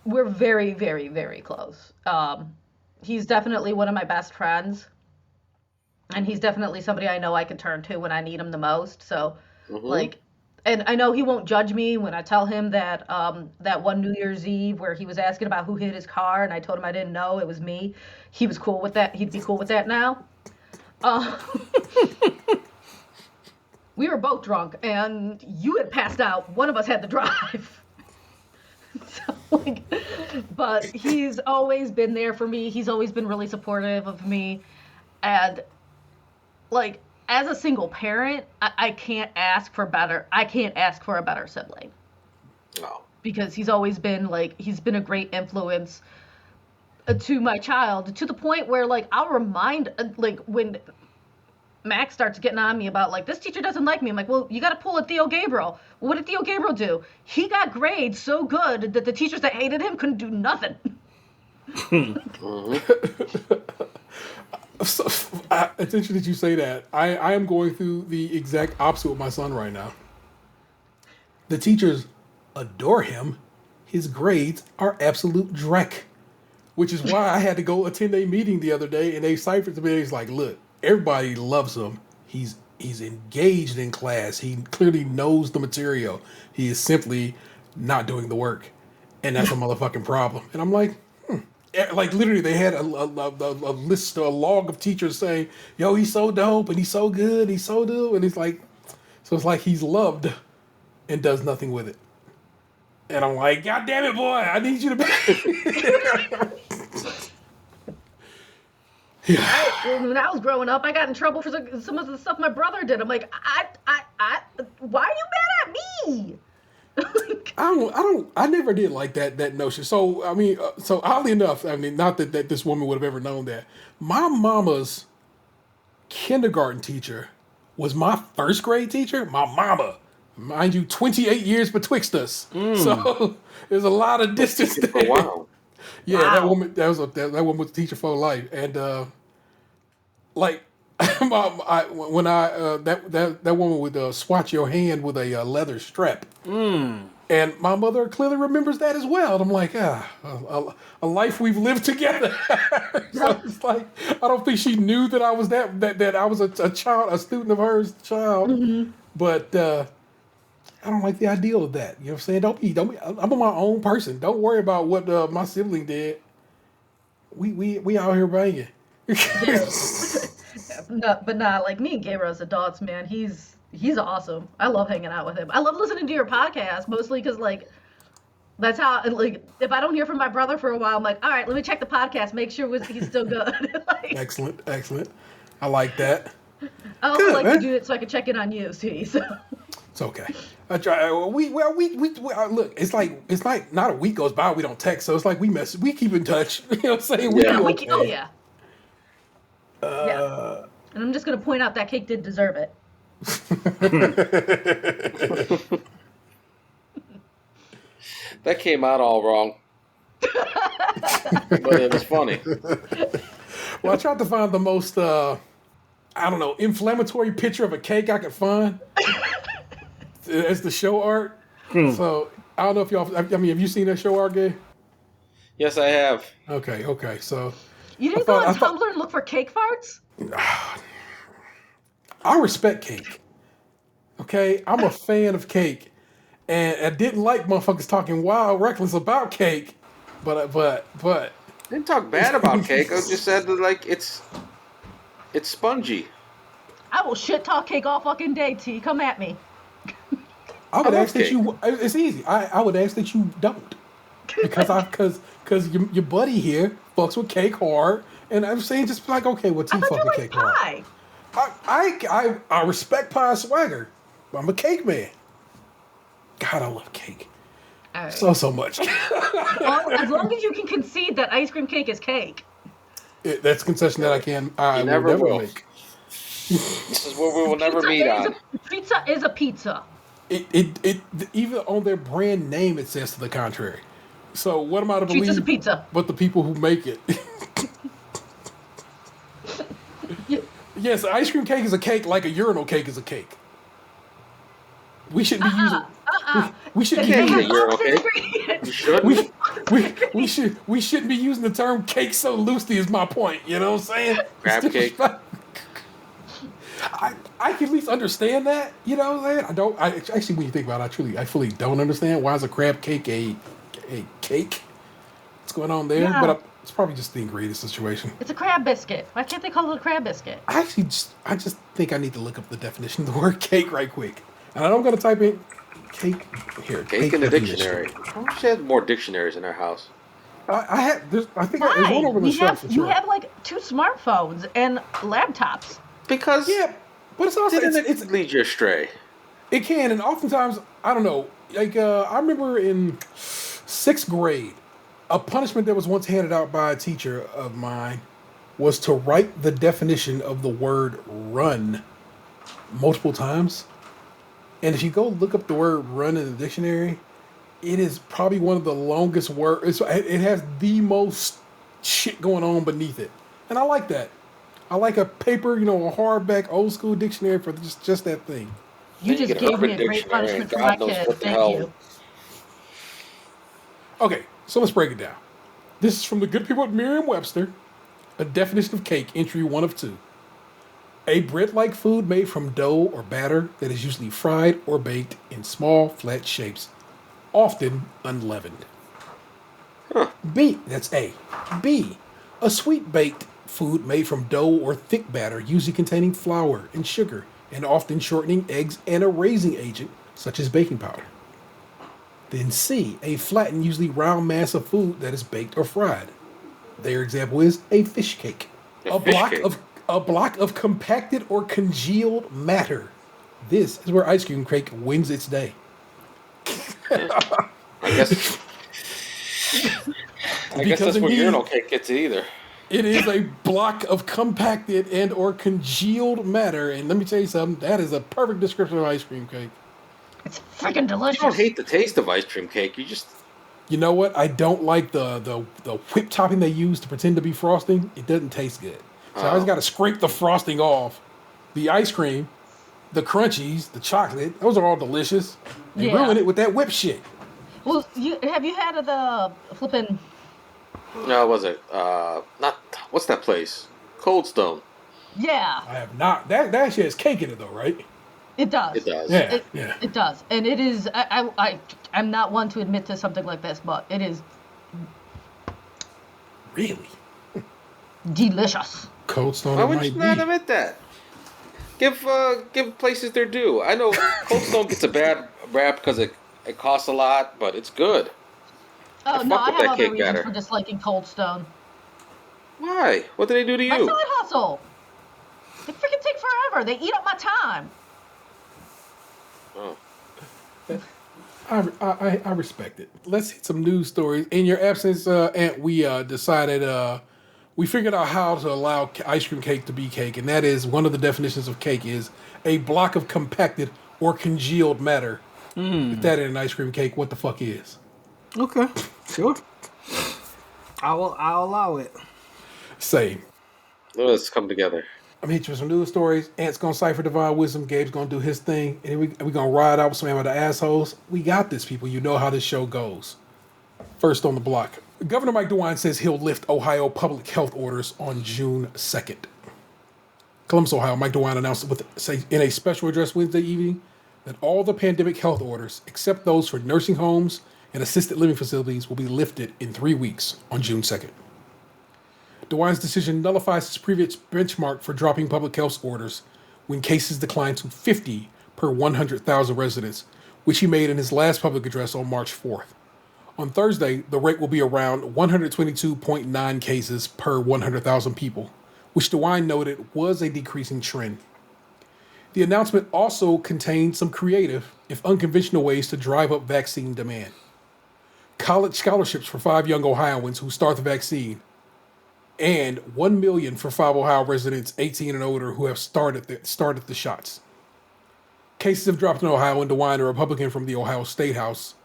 we're very, very, very close. He's definitely one of my best friends, and he's definitely somebody I know I can turn to when I need him the most. So like, and I know he won't judge me when I tell him that that one New Year's Eve where he was asking about who hit his car, and I told him I didn't know, it was me. He was cool with that. He'd be cool with that now. We were both drunk, and you had passed out. One of us had to drive. So, like, but he's always been there for me. He's always been really supportive of me. And, like, as a single parent, I can't ask for better. I can't ask for a better sibling. No. Because he's always been, like, he's been a great influence to my child, to the point where, like, I'll remind, like, when Max starts getting on me about, like, this teacher doesn't like me. I'm like, well, you got to pull a Theo Gabriel. Well, what did Theo Gabriel do? He got grades so good that the teachers that hated him couldn't do nothing. So, it's interesting that you say that. I am going through the exact opposite with my son right now. The teachers adore him. His grades are absolute dreck, which is why I had to go attend a meeting the other day, and they ciphered to me. He's like, look, everybody loves him. He's engaged in class. He clearly knows the material. He is simply not doing the work, and that's a motherfucking problem. And I'm like, like literally, they had a list, a log of teachers saying, "Yo, he's so dope, and he's so good, he's so dope," and it's like, so it's like he's loved and does nothing with it. And I'm like, God damn it, boy, I need you to be. When I was growing up, I got in trouble for some of the stuff my brother did. I'm like, why are you mad at me? I never did like that notion. So, I mean, so oddly enough, I mean, not that this woman would have ever known that. My mama's kindergarten teacher was my first grade teacher. My mama, mind you, 28 years betwixt us. So there's a lot of distance there. For a while. Yeah, Wow. that woman, that woman was a teacher for life. And, like, that woman would swatch your hand with a leather strap. And my mother clearly remembers that as well. And I'm like, a life we've lived together. So it's like, I don't think she knew that I was that I was a child, a student of hers, child. Mm-hmm. But I don't like the ideal of that. You know what I'm saying? Don't be. I'm my own person. Don't worry about what my sibling did. We out here banging. No, but nah, like me and Gabriel as adults, man, he's awesome. I love hanging out with him. I love listening to your podcast, mostly because, like, that's how, like, if I don't hear from my brother for a while, I'm like, all right, let me check the podcast, make sure he's still good. Like, Excellent. I like that. I also like to do it so I can check in on you, see. So. It's okay. I try. We look. It's like not a week goes by we don't text. So it's like we keep in touch. You know what I'm saying? Yeah. Oh yeah. Yeah. And I'm just gonna point out that cake did deserve it. That came out all wrong. But it was funny. Well, I tried to find the most inflammatory picture of a cake I could find as the show art. So I don't know if y'all. I mean, have you seen that show art, Gabe? Yes, I have. Okay. So You didn't go on Tumblr and look for cake farts? I respect cake. Okay, I'm a fan of cake, and I didn't like motherfuckers talking wild, reckless about cake. But Didn't talk bad about cake. I just said that, like, it's spongy. I will shit talk cake all fucking day, T. Come at me. I would love ask that cake. you. It's easy. I would ask that you don't, because your buddy here fucks with cake hard, and I'm saying just like, okay, well, T I thought fuck you with liked cake hard. pie. I respect pie swagger. I'm a cake man. God, I love cake All right. so much. Well, as long as you can concede that ice cream cake is cake. That's a concession that I will never never will. make. This is what we will never meet on. Pizza is a pizza. It even on their brand name it says to the contrary. So what am I to believe? Pizza's a pizza. But the people who make it. Yes, ice cream cake is a cake like a urinal cake is a cake. We shouldn't be using. We shouldn't be Can't using. say you're okay. You should. We shouldn't be using the term cake so loosely. Is my point. You know what I'm saying? Crab It's cake. I can at least understand that. You know what I'm saying? I actually, when you think about it, I fully don't understand why is a crab cake a cake. What's going on there? Yeah. But it's probably just the ingredient situation. It's a crab biscuit. Why can't they call it a crab biscuit? I just think I need to look up the definition of the word cake right quick. And I'm going to type in cake here. Cake in the definition. dictionary. I wish I had more dictionaries in our house. I think there's Why? one over the shelf. for You sure. have like 2 smartphones and laptops. Because Yeah, but it's also it leads you astray. it can, and oftentimes I don't know. Like I remember in 6th grade, a punishment that was once handed out by a teacher of mine was to write the definition of the word "run" multiple times. And if you go look up the word "run" in the dictionary, it is probably one of the longest words. It has the most shit going on beneath it, and I like that. I like a paper, a hardback, old school dictionary for just that thing. You Then just get gave me Urban a great Dictionary, punishment for God my knows kid. what the Thank hell. you. Okay, so let's break it down. This is from the good people at Merriam-Webster. A definition of cake, entry 1 of 2. A bread-like food made from dough or batter that is usually fried or baked in small, flat shapes, often unleavened. B, that's A. B, a sweet-baked food made from dough or thick batter, usually containing flour and sugar, and often shortening eggs and a raising agent, such as baking powder. Then C, a flattened, usually round mass of food that is baked or fried. Their example is a fish cake. A fish cake. A block of compacted or congealed matter. This is where ice cream cake wins its day. I guess that's where urinal cake gets it either. It is a block of compacted and or congealed matter, and let me tell you something. That is a perfect description of ice cream cake. It's freaking delicious. You don't hate the taste of ice cream cake. You know what? I don't like the whip topping they use to pretend to be frosting. It doesn't taste good. So I always got to scrape the frosting off. The ice cream, the crunchies, the chocolate, those are all delicious. They ruin it with that whip shit. Well, have you had the flipping... No, was it? Not... What's that place? Cold Stone. Yeah. I have not. That shit has cake in it, though, right? It does. It does. Yeah. It does. And it is... I'm not one to admit to something like this, but it is... Really? Delicious. Cold Stone. Why would you not admit that? Give places their due. I know Cold Stone gets a bad rap because it costs a lot, but it's good. Oh, no, I have other reasons for disliking Cold Stone. Why? What did they do to you? My side hustle. They freaking take forever. They eat up my time. Oh. I respect it. Let's hit some news stories. In your absence, Aunt, we decided we figured out how to allow ice cream cake to be cake, and that is one of the definitions of cake is a block of compacted or congealed matter. If that ain't an ice cream cake, what the fuck is? Okay, sure. I'll allow it. Same. Let's come together. I'm gonna hit you with some news stories. Ant's gonna cipher divine wisdom. Gabe's gonna do his thing, and then we gonna ride out with some of the assholes. We got this, people. You know how this show goes. First on the block, Governor Mike DeWine says he'll lift Ohio public health orders on June 2nd. Columbus, Ohio, Mike DeWine announced in a special address Wednesday evening that all the pandemic health orders, except those for nursing homes and assisted living facilities, will be lifted in 3 weeks on June 2nd. DeWine's decision nullifies his previous benchmark for dropping public health orders when cases declined to 50 per 100,000 residents, which he made in his last public address on March 4th. On Thursday, the rate will be around 122.9 cases per 100,000 people, which DeWine noted was a decreasing trend. The announcement also contained some creative, if unconventional, ways to drive up vaccine demand. College scholarships for 5 young Ohioans who start the vaccine, and $1 million for 5 Ohio residents 18 and older who have started the shots. Cases have dropped in Ohio, and DeWine, a Republican from the Ohio State House,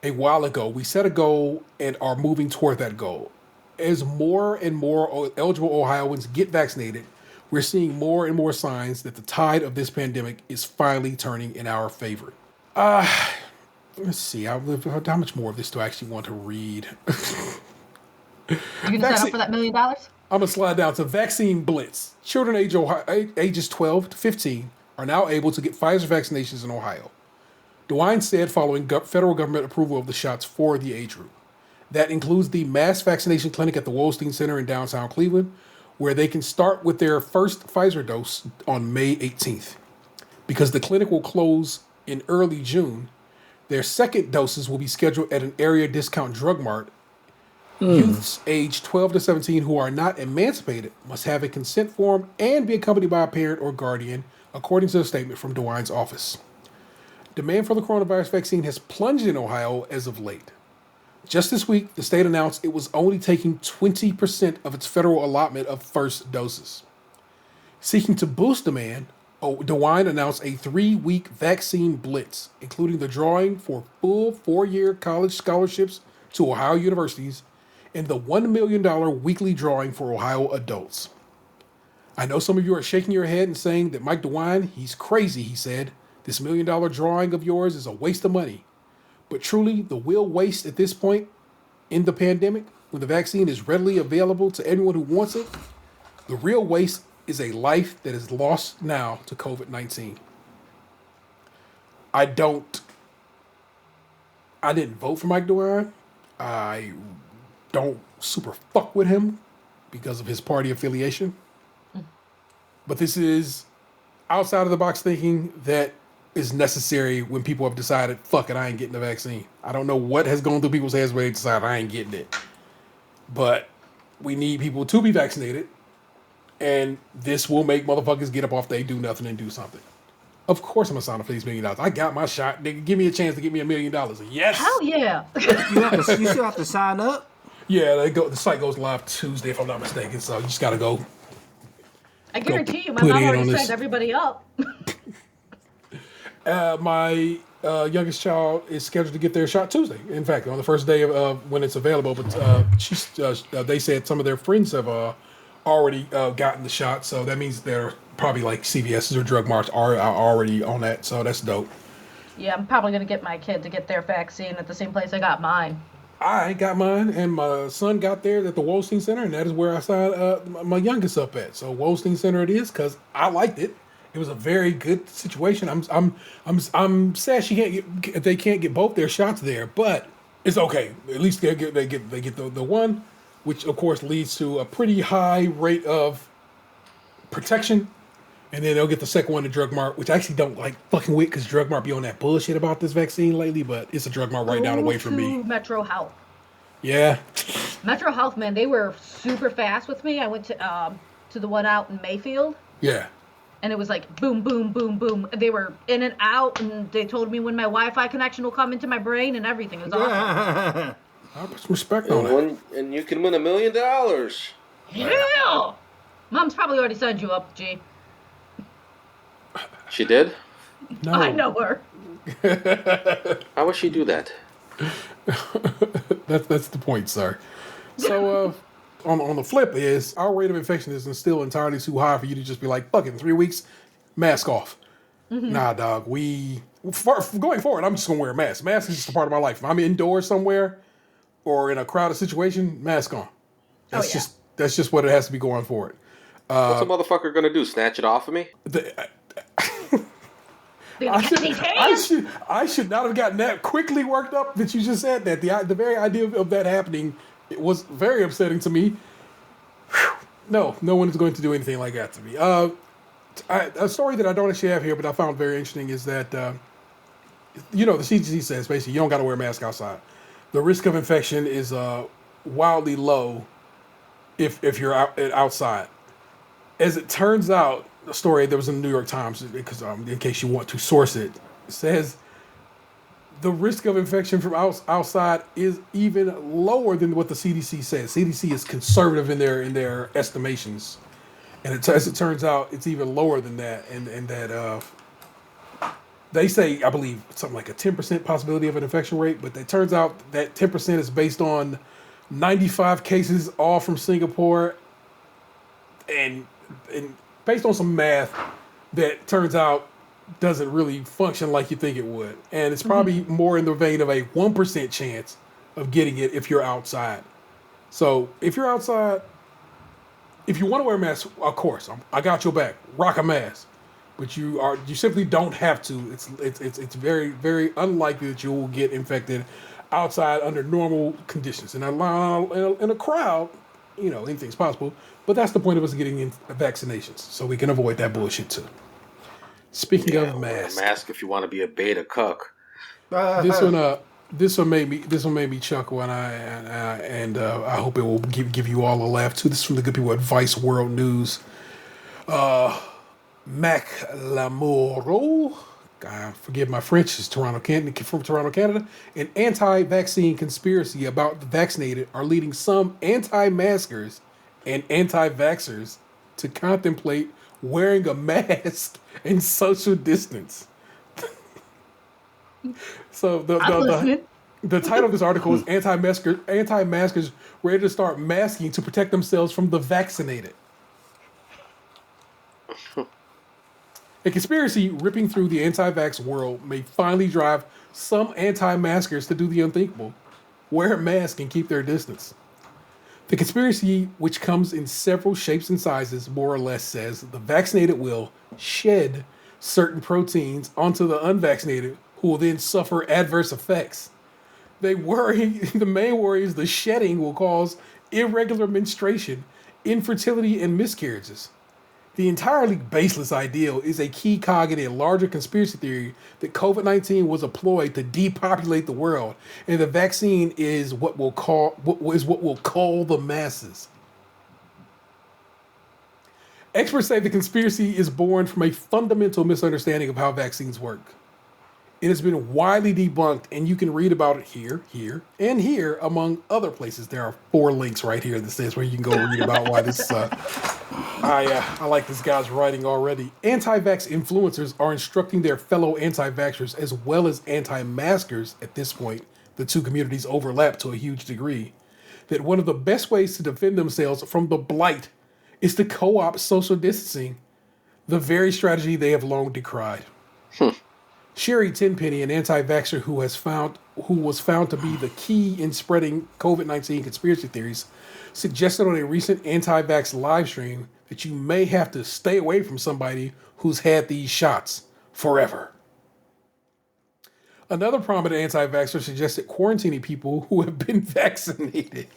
a while ago. We set a goal and are moving toward that goal. As more and more eligible Ohioans get vaccinated, we're seeing more and more signs that the tide of this pandemic is finally turning in our favor. Let's see. How much more of this do I actually want to read? You gonna sign up for that $1 million? I'm gonna slide down to vaccine blitz. Children ages 12 to 15 are now able to get Pfizer vaccinations in Ohio. DeWine said following federal government approval of the shots for the age group. That includes the mass vaccination clinic at the Wolstein Center in downtown Cleveland, where they can start with their first Pfizer dose on May 18th. Because the clinic will close in early June, their second doses will be scheduled at an area discount drug mart. Youths aged 12 to 17 who are not emancipated must have a consent form and be accompanied by a parent or guardian, according to a statement from DeWine's office. Demand for the coronavirus vaccine has plunged in Ohio as of late. Just this week, the state announced it was only taking 20% of its federal allotment of first doses. Seeking to boost demand, DeWine announced a 3-week vaccine blitz, including the drawing for full 4-year college scholarships to Ohio universities and the $1 million weekly drawing for Ohio adults. I know some of you are shaking your head and saying that Mike DeWine, he's crazy, he said. This $1 million drawing of yours is a waste of money. But truly, the real waste at this point in the pandemic, when the vaccine is readily available to anyone who wants it, the real waste is a life that is lost now to COVID-19. I didn't vote for Mike DeWine. I don't super fuck with him because of his party affiliation. But this is outside of the box thinking that is necessary when people have decided, fuck it, I ain't getting the vaccine. I don't know what has gone through people's heads where they decide I ain't getting it. But we need people to be vaccinated, and this will make motherfuckers get up off they do nothing and do something. Of course I'm gonna sign up for these $1 million. I got my shot. Nigga, give me a chance to get me $1 million. Yes. Hell yeah. You still have to sign up. Yeah, the site goes live Tuesday if I'm not mistaken. So you just gotta go. I guarantee you, my put mom in on already this. signed everybody up. My youngest child is scheduled to get their shot Tuesday. In fact, on the first day of when it's available. But they said some of their friends have already gotten the shot. So that means they're probably like CVS's or drug marts are already on that. So that's dope. Yeah, I'm probably going to get my kid to get their vaccine at the same place I got mine. I got mine, and my son got theirs at the Wolstein Center, and that is where I signed my youngest up at. So Wolstein Center it is, because I liked it. It was a very good situation. I'm sad they can't get both their shots there, but it's okay. At least they get the one, which of course leads to a pretty high rate of protection. And then they'll get the second one to Drug Mart, which I actually don't like fucking with because Drug Mart be on that bullshit about this vaccine lately, but it's a Drug Mart right down the way from me. Metro Health. Yeah. Metro Health, man, they were super fast with me. I went to the one out in Mayfield. Yeah. And it was like boom, boom, boom, boom. They were in and out, and they told me when my Wi-Fi connection will come into my brain and everything. It was awesome. I put some respect on it. And you can win $1 million. Yeah! Mom's probably already signed you up, G. She did? No. I know her. How would she do that? That's the point, sir. So, on the flip is, our rate of infection is still entirely too high for you to just be like, fuck it, in 3 weeks, mask off. Mm-hmm. Nah, dog. Going forward, I'm just going to wear a mask. Mask is just a part of my life. If I'm indoors somewhere or in a crowded situation, mask on. That's just what it has to be going forward. What's a motherfucker going to do? Snatch it off of me? I should not have gotten that quickly worked up that you just said that. The very idea of that happening, it was very upsetting to me. No one is going to do anything like that to me. A story that I don't actually have here, but I found very interesting is that, the CDC says basically you don't got to wear a mask outside. The risk of infection is wildly low if you're outside. As it turns out, the story that was in the New York Times, because in case you want to source it, says the risk of infection from outside is even lower than what the CDC says. CDC is conservative in their estimations, and as it turns out, it's even lower than that. And that they say, I believe, something like a 10% possibility of an infection rate, but it turns out that 10% is based on 95 cases all from Singapore, and based on some math that turns out doesn't really function like you think it would. And it's probably more in the vein of a 1% chance of getting it if you're outside. So if you're outside, if you want to wear a mask, of course, I got your back. Rock a mask. But you simply don't have to. It's very, very unlikely that you will get infected outside under normal conditions. In a crowd, anything's possible. But that's the point of us getting in vaccinations, so we can avoid that bullshit too. Speaking of masks, wear a mask if you want to be a beta cuck. This one made me chuckle, and I hope it will give you all a laugh too. This is from the good people at Vice World News. Mac Lamoro, forgive my French, is from Toronto, Canada. An anti-vaccine conspiracy about the vaccinated are leading some anti-maskers and anti-vaxxers to contemplate wearing a mask and social distance. So the title of this article is anti-maskers ready to start masking to protect themselves from the vaccinated. A conspiracy ripping through the anti-vax world may finally drive some anti-maskers to do the unthinkable: wear a mask and keep their distance. The conspiracy, which comes in several shapes and sizes, more or less says the vaccinated will shed certain proteins onto the unvaccinated, who will then suffer adverse effects. The main worry is the shedding will cause irregular menstruation, infertility, and miscarriages. The entirely baseless ideal is a key cog in a larger conspiracy theory that COVID-19 was a ploy to depopulate the world, and the vaccine is what will cull the masses. Experts say the conspiracy is born from a fundamental misunderstanding of how vaccines work. It has been widely debunked, and you can read about it here, and here, among other places. There are 4 links right here that says where you can go read about why this. I like this guy's writing already. Anti-vax influencers are instructing their fellow anti-vaxxers as well as anti-maskers at this point. The two communities overlap to a huge degree. That one of the best ways to defend themselves from the blight is to co-opt social distancing, the very strategy they have long decried. Sherry Tenpenny, an anti-vaxxer who was found to be the key in spreading COVID-19 conspiracy theories, suggested on a recent anti-vax live stream that you may have to stay away from somebody who's had these shots forever. Another prominent anti-vaxxer suggested quarantining people who have been vaccinated.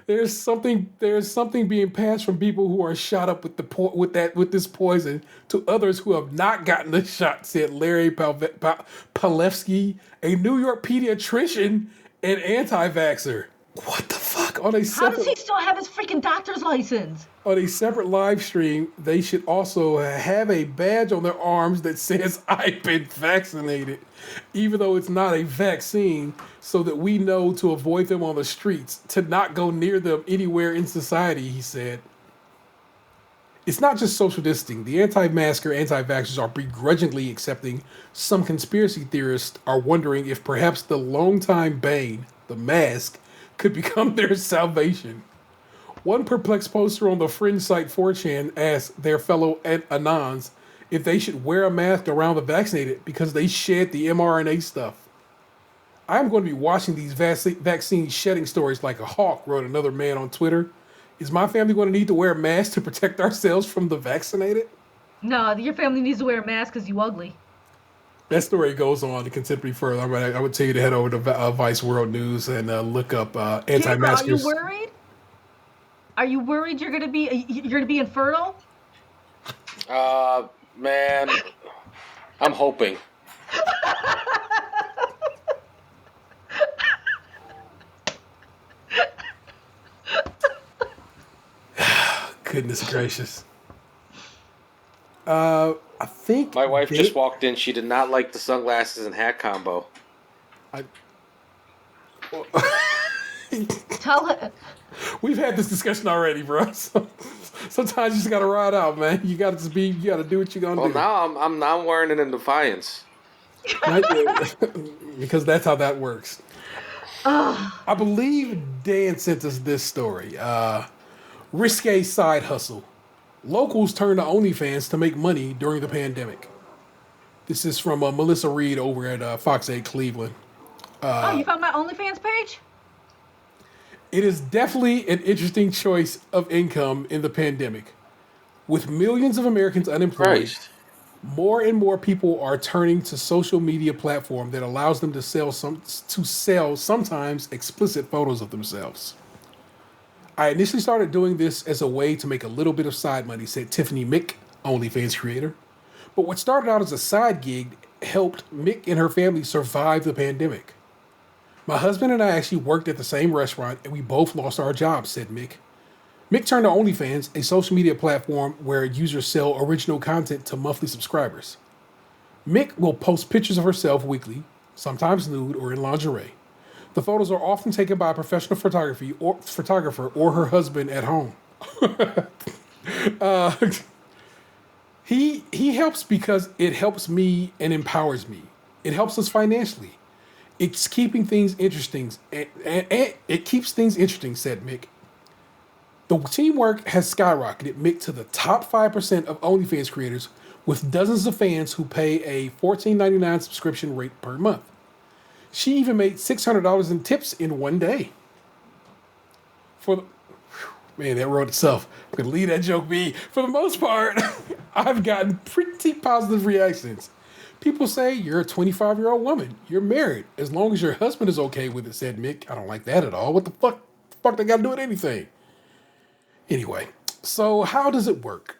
There's something being passed from people who are shot up with this poison to others who have not gotten the shot, said Larry Palevsky, a New York pediatrician and anti-vaxxer. What the fuck? How does he still have his freaking doctor's license? On a separate live stream, they should also have a badge on their arms that says, "I've been vaccinated," even though it's not a vaccine, so that we know to avoid them on the streets, to not go near them anywhere in society, he said. It's not just social distancing. The anti-masker anti-vaxxers are begrudgingly accepting. Some conspiracy theorists are wondering if perhaps the longtime bane, the mask, could become their salvation. One perplexed poster on the fringe site 4chan asked their fellow Anons if they should wear a mask around the vaccinated because they shed the mRNA stuff. I'm going to be watching these vaccine shedding stories like a hawk, wrote another man on Twitter. Is my family going to need to wear a mask to protect ourselves from the vaccinated? No, your family needs to wear a mask because you ugly. That story goes on to considerably further. I would tell you to head over to Vice World News and look up anti-maskers. Are you worried? Are you worried you're gonna be infertile? Man, I'm hoping. Goodness gracious. I think my wife just walked in. She did not like the sunglasses and hat combo. Tell her. We've had this discussion already, bro. So, sometimes you just gotta ride out, man. You gotta do what you're gonna do. Well, now I'm wearing it in defiance. Because that's how that works. I believe Dan sent us this story. Risque side hustle. Locals turn to OnlyFans to make money during the pandemic. This is from Melissa Reed over at Fox 8 Cleveland. You found my OnlyFans page? It is definitely an interesting choice of income in the pandemic. With millions of Americans unemployed, more and more people are turning to social media platform that allows them to sell sometimes explicit photos of themselves. I initially started doing this as a way to make a little bit of side money, said Tiffany Mick, OnlyFans creator. But what started out as a side gig helped Mick and her family survive the pandemic. My husband and I actually worked at the same restaurant and we both lost our jobs, said Mick. Mick turned to OnlyFans, a social media platform where users sell original content to monthly subscribers. Mick will post pictures of herself weekly, sometimes nude or in lingerie. The photos are often taken by a professional photographer or her husband at home. He helps because it helps me and empowers me. It helps us financially. It's keeping things interesting, and it keeps things interesting, said Mick. The teamwork has skyrocketed Mick to the top 5% of OnlyFans creators, with dozens of fans who pay a $14.99 subscription rate per month. She even made $600 in tips in one day. Man, that wrote itself. I'm going to leave that joke be. For the most part, I've gotten pretty positive reactions. People say, you're a 25-year-old woman. You're married. As long as your husband is okay with it, said Mick. I don't like that at all. What the fuck? They got to do with anything? Anyway, So how does it work?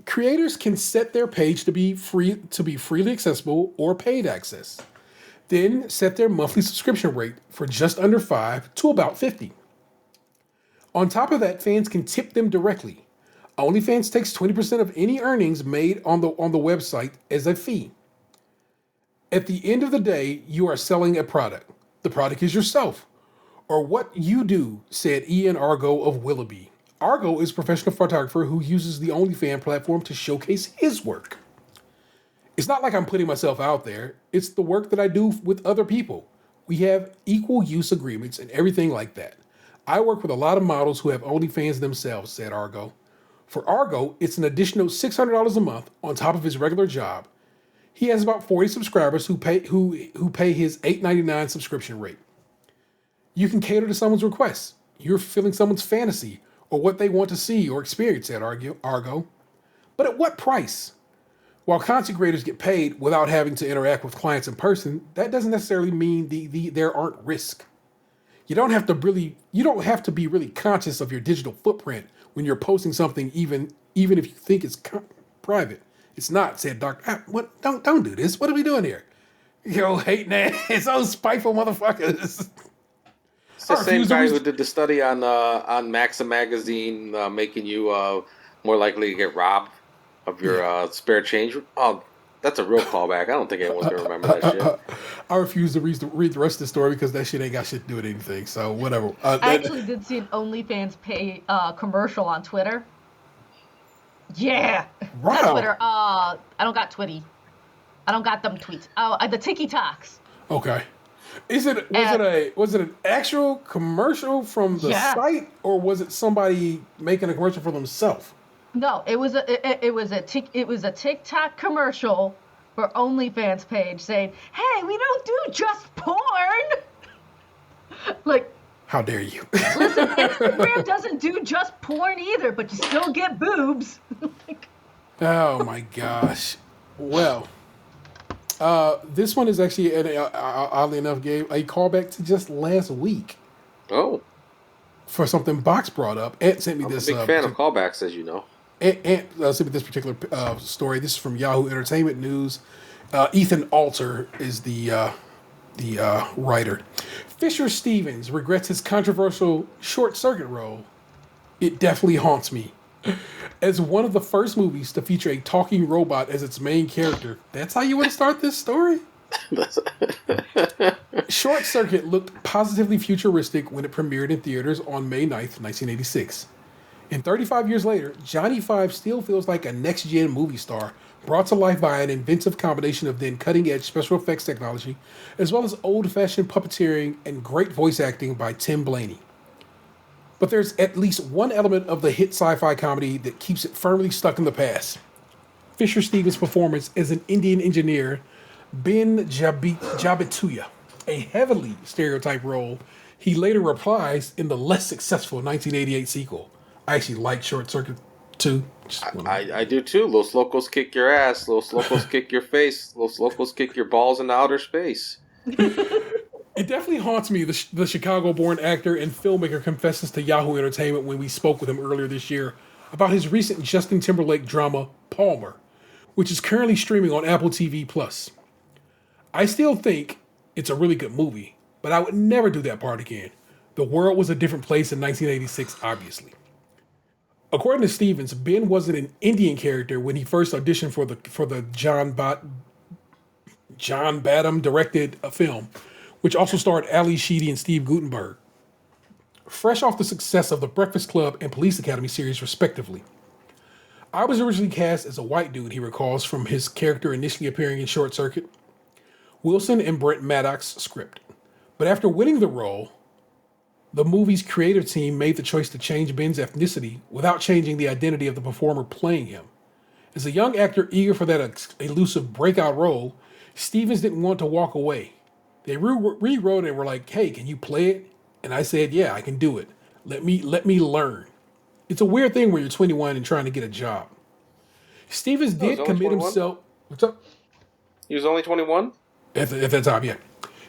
Creators can set their page to be freely accessible or paid access. Then set their monthly subscription rate for just under $5 to about $50. On top of that, fans can tip them directly. OnlyFans takes 20% of any earnings made on the website as a fee. At the end of the day, you are selling a product. The product is yourself, or what you do, said Ian Argo of Willoughby. Argo is a professional photographer who uses the OnlyFans platform to showcase his work. It's not like I'm putting myself out there. It's the work that I do with other people. We have equal use agreements and everything like that. I work with a lot of models who have OnlyFans themselves, said Argo. For Argo, it's an additional $600 a month on top of his regular job. He has about 40 subscribers who pay his $8.99 subscription rate. You can cater to someone's requests. You're fulfilling someone's fantasy or what they want to see or experience, said Argo. But at what price? While content creators get paid without having to interact with clients in person, that doesn't necessarily mean there aren't risks. You don't have to be really conscious of your digital footprint when you're posting something, even if you think it's private. It's not, said Doctor. What? Don't do this. What are we doing here? Yo, hating ass, those spiteful motherfuckers. It's the same guy who did the study on Maxim magazine, making you more likely to get robbed of your spare change. Oh, that's a real callback. I don't think anyone's gonna remember that shit. I refuse to read the rest of the story because that shit ain't got shit to do with anything. So whatever. I actually did see an OnlyFans pay commercial on Twitter. Yeah. Wow. Not Twitter. I don't got Twitty. I don't got them tweets. The TikToks. Okay. Was it an actual commercial from the site, or was it somebody making a commercial for themselves? No, it was a TikTok commercial for OnlyFans page saying, "Hey, we don't do just porn." Like, how dare you? Listen, Instagram doesn't do just porn either, but you still get boobs. Oh my gosh. Well, this one is actually, oddly enough, Gabe, a callback to just last week. Oh. For something Box brought up. Ant sent me this. I'm a big fan of callbacks, as you know. Ant sent me this particular story. This is from Yahoo Entertainment News. Ethan Alter is the writer. Fisher Stevens regrets his controversial Short Circuit role. It definitely haunts me. As one of the first movies to feature a talking robot as its main character. That's how you want to start this story? Short Circuit looked positively futuristic when it premiered in theaters on May 9th, 1986. And 35 years later, Johnny Five still feels like a next-gen movie star, brought to life by an inventive combination of then cutting-edge special effects technology, as well as old-fashioned puppeteering and great voice acting by Tim Blaney. But there's at least one element of the hit sci-fi comedy that keeps it firmly stuck in the past. Fisher Stevens' performance as an Indian engineer, Ben Jabituya, a heavily stereotyped role he later reprised in the less successful 1988 sequel. I actually like Short Circuit 2. I do too. Los Locos kick your ass. Los Locos kick your face. Los Locos kick your balls into outer space. It definitely haunts me. The Chicago-born actor and filmmaker confesses to Yahoo Entertainment when we spoke with him earlier this year about his recent Justin Timberlake drama, Palmer, which is currently streaming on Apple TV+. I still think it's a really good movie, but I would never do that part again. The world was a different place in 1986, obviously. According to Stevens, Ben wasn't an Indian character when he first auditioned for the John Badham directed a film, which also starred Ali Sheedy and Steve Guttenberg. Fresh off the success of The Breakfast Club and Police Academy series, respectively. I was originally cast as a white dude, he recalls, from his character initially appearing in Short Circuit. Wilson and Brent Maddox script. But after winning the role, the movie's creative team made the choice to change Ben's ethnicity without changing the identity of the performer playing him. As a young actor eager for that elusive breakout role, Stevens didn't want to walk away. They rewrote it and were like, "Hey, can you play it?" And I said, "Yeah, I can do it. Let me learn." It's a weird thing where you're 21 and trying to get a job. Stevens did commit 21? himself. What's up? He was only 21? At that time, yeah.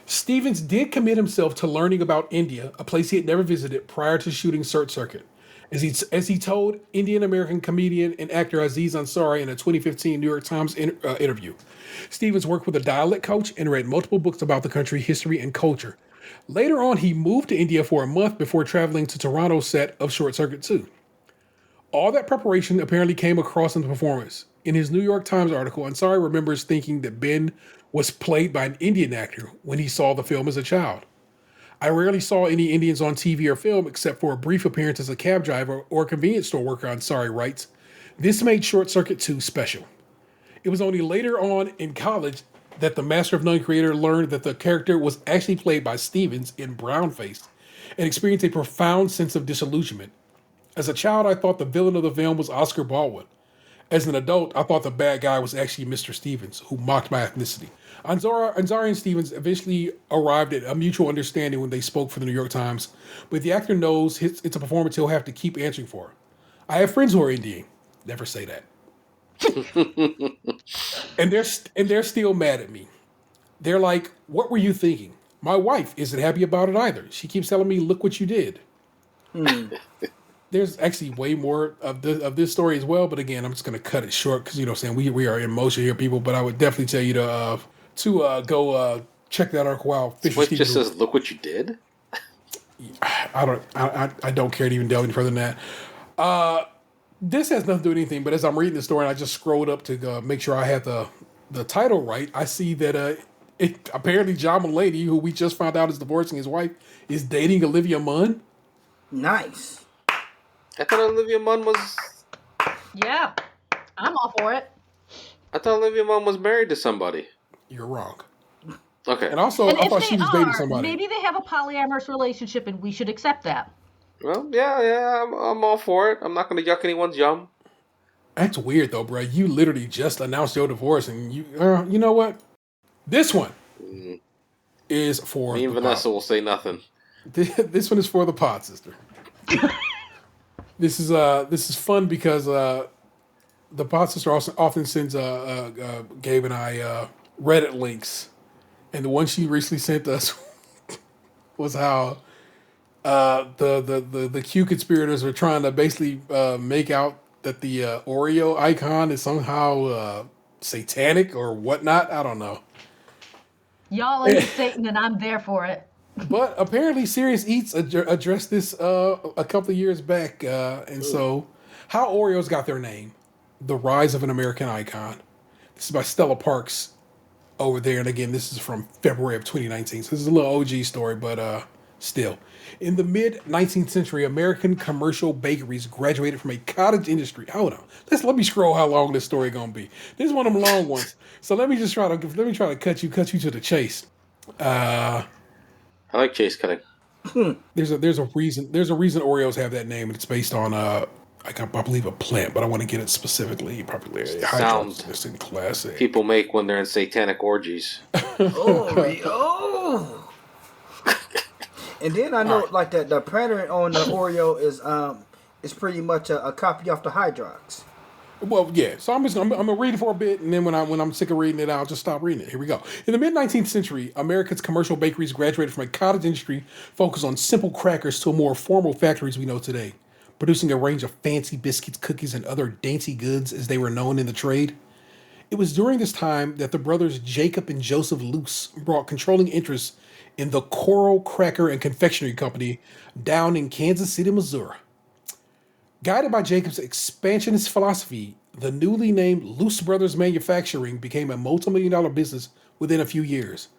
Stevens did commit himself to learning about India, a place he had never visited prior to shooting Short Circuit. As he told Indian American comedian and actor Aziz Ansari in a 2015 New York Times interview. Stevens worked with a dialect coach and read multiple books about the country, history, and culture. Later on, he moved to India for a month before traveling to Toronto's set of Short Circuit 2. All that preparation apparently came across in the performance. In his New York Times article, Ansari remembers thinking that Ben was played by an Indian actor when he saw the film as a child. I rarely saw any Indians on TV or film except for a brief appearance as a cab driver or convenience store worker, Ansari writes. This made Short Circuit 2 special. It was only later on in college that the Master of None creator learned that the character was actually played by Stevens in brownface and experienced a profound sense of disillusionment. As a child, I thought the villain of the film was Oscar Baldwin. As an adult, I thought the bad guy was actually Mr. Stevens, who mocked my ethnicity. Ansari and Stevens eventually arrived at a mutual understanding when they spoke for the New York Times, but the actor knows it's a performance he'll have to keep answering for. I have friends who are Indian. Never say that. and they're still mad at me. They're like, "What were you thinking?" My wife isn't happy about it either. She keeps telling me, "Look what you did." There's actually way more of this story as well, but again, I'm just going to cut it short because, we are in motion here, people. But I would definitely tell you to go check that article out. What just says, "Look what you did"? I don't care to even delve any further than that. This has nothing to do with anything, but as I'm reading the story and I just scrolled up to make sure I had the title right, I see that apparently John Mulaney, who we just found out is divorcing his wife, is dating Olivia Munn. Nice. I thought Olivia Munn was... Yeah, I'm all for it. I thought Olivia Munn was married to somebody. You're wrong. Okay. And also, And I if thought they she was dating are, somebody. maybe they have a polyamorous relationship and we should accept that. Well, yeah, I'm all for it. I'm not going to yuck anyone's yum. That's weird, though, bro. You literally just announced your divorce, and you know what? This one is for Me and Vanessa will say nothing. This one is for the Podsister. This is fun because the Podsister also often sends Gabe and I Reddit links, and the one she recently sent us was how the Q conspirators are trying to basically make out that the Oreo icon is somehow satanic or whatnot. I don't know. Y'all ain't Satan and I'm there for it. But apparently Serious Eats addressed this a couple of years back. And so how Oreos got their name, The Rise of an American Icon. This is by Stella Parks over there. And again, this is from February of 2019. So this is a little OG story, but still. In the mid-19th century, American commercial bakeries graduated from a cottage industry. Hold on. Let me scroll how long this story gonna be. This is one of them long ones. So let me try to cut you to the chase. I like chase cutting. There's a reason Oreos have that name, and it's based on I believe a plant, but I want to get it specifically. Popularity, Sound in classic. People make when they're in satanic orgies. Oreo. And then I know like the pattern on the Oreo is pretty much a copy of the Hydrox. Well, yeah. So I'm gonna read it for a bit, and then when I'm sick of reading it, I'll just stop reading it. Here we go. In the mid-19th century, America's commercial bakeries graduated from a cottage industry focused on simple crackers to more formal factories we know today, producing a range of fancy biscuits, cookies, and other dainty goods as they were known in the trade. It was during this time that the brothers Jacob and Joseph Luce brought controlling interests in the Coral Cracker and Confectionery Company down in Kansas City, Missouri. Guided by Jacob's expansionist philosophy, the newly named Luce Brothers Manufacturing became a multi-million-dollar business within a few years.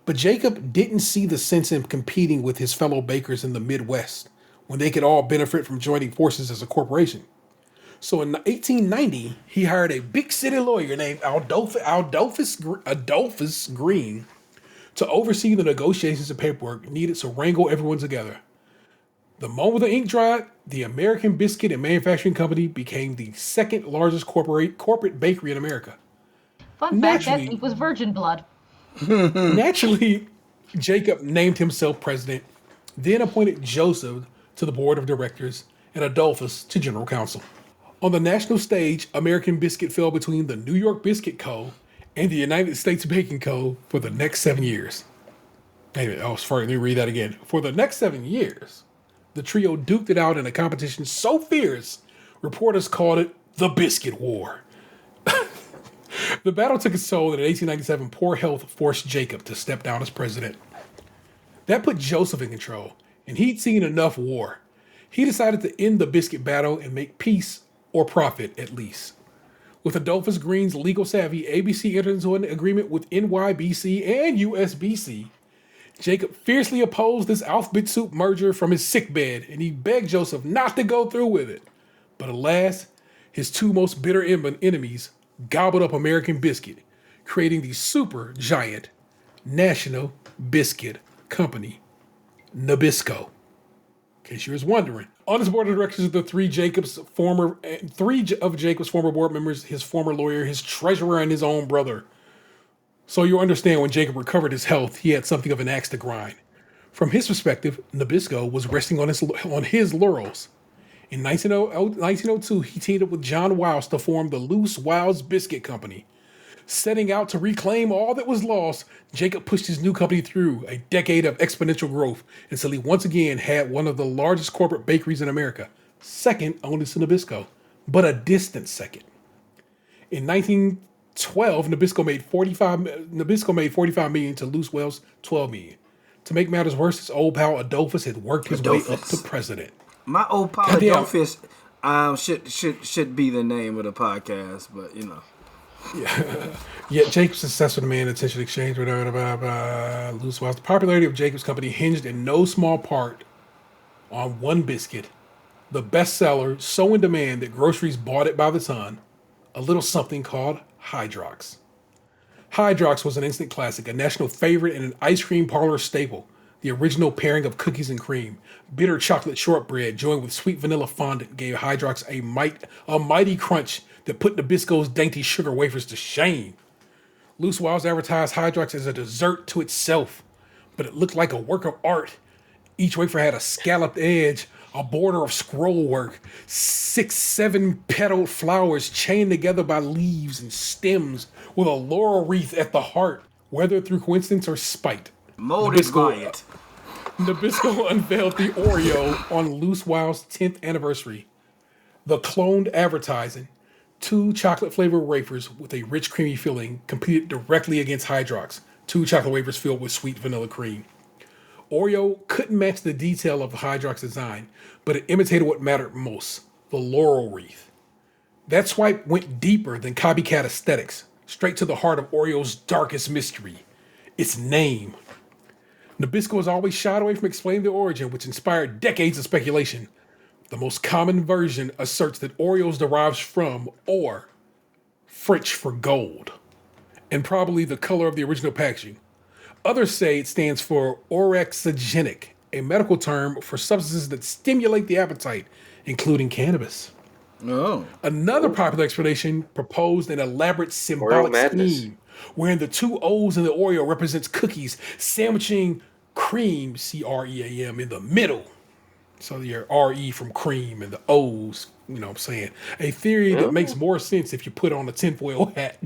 But Jacob didn't see the sense in competing with his fellow bakers in the Midwest when they could all benefit from joining forces as a corporation. So in 1890, he hired a big city lawyer named Adolphus Green to oversee the negotiations and paperwork needed to wrangle everyone together. The moment the ink dried, the American Biscuit and Manufacturing Company became the second largest corporate bakery in America. Fun fact, that ink was virgin blood. Naturally, Jacob named himself president, then appointed Joseph to the board of directors and Adolphus to general counsel. On the national stage, American Biscuit fell between the New York Biscuit Co. and the United States Baking Co. for the next 7 years. Let me read that again. For the next 7 years, the trio duked it out in a competition so fierce, reporters called it the Biscuit War. The battle took its toll, and in 1897, poor health forced Jacob to step down as president. That put Joseph in control, and he'd seen enough war. He decided to end the biscuit battle and make peace, or profit at least. With Adolphus Green's legal savvy, ABC entered into an agreement with NYBC and USBC. Jacob fiercely opposed this alphabet soup merger from his sickbed, and he begged Joseph not to go through with it. But alas, his two most bitter enemies gobbled up American biscuit, creating the super giant National Biscuit Company, Nabisco. In case you was wondering. On his board of directors are the three of Jacob's former board members, his former lawyer, his treasurer, and his own brother. So you'll understand when Jacob recovered his health, he had something of an axe to grind. From his perspective, Nabisco was resting on his laurels. In 1902, he teamed up with John Wiles to form the Loose Wiles Biscuit Company. Setting out to reclaim all that was lost, Jacob pushed his new company through a decade of exponential growth until he once again had one of the largest corporate bakeries in America, second only to Nabisco, but a distant second. In 1912, Nabisco made $45 million to Loose Wiles $12 million. To make matters worse, his old pal Adolphus had worked his way up to president. My old pal Adolphus should be the name of the podcast, but you know. Yeah. Yet Jacob's successful demand attention exchange, Loose Wiles. The popularity of Jacob's company hinged in no small part on one biscuit, the bestseller, so in demand that groceries bought it by the ton, a little something called Hydrox. Hydrox was an instant classic, a national favorite and an ice cream parlor staple. The original pairing of cookies and cream, bitter chocolate shortbread joined with sweet vanilla fondant gave Hydrox a mighty crunch that put Nabisco's dainty sugar wafers to shame. Loose Wiles advertised Hydrox as a dessert to itself, but it looked like a work of art. Each wafer had a scalloped edge, a border of scroll work, 6-7 petaled flowers chained together by leaves and stems with a laurel wreath at the heart, whether through coincidence or spite. Molded by it. Nabisco unveiled the Oreo on Loose Wiles' 10th anniversary. The cloned advertising, 2 chocolate-flavored wafers with a rich, creamy filling, competed directly against Hydrox, 2 chocolate wafers filled with sweet vanilla cream. Oreo couldn't match the detail of the Hydrox design, but it imitated what mattered most, the laurel wreath. That swipe went deeper than copycat aesthetics, straight to the heart of Oreo's darkest mystery, its name. Nabisco has always shied away from explaining the origin, which inspired decades of speculation. The most common version asserts that Oreos derives from, or, French for gold, and probably the color of the original packaging. Others say it stands for orexigenic, a medical term for substances that stimulate the appetite, including cannabis. Oh. Another popular explanation proposed an elaborate symbolic scheme, wherein the 2 O's in the Oreo represents cookies, sandwiching cream, C-R-E-A-M, in the middle. So your R-E from cream and the O's, you know what I'm saying? A theory that makes more sense if you put on a tinfoil hat.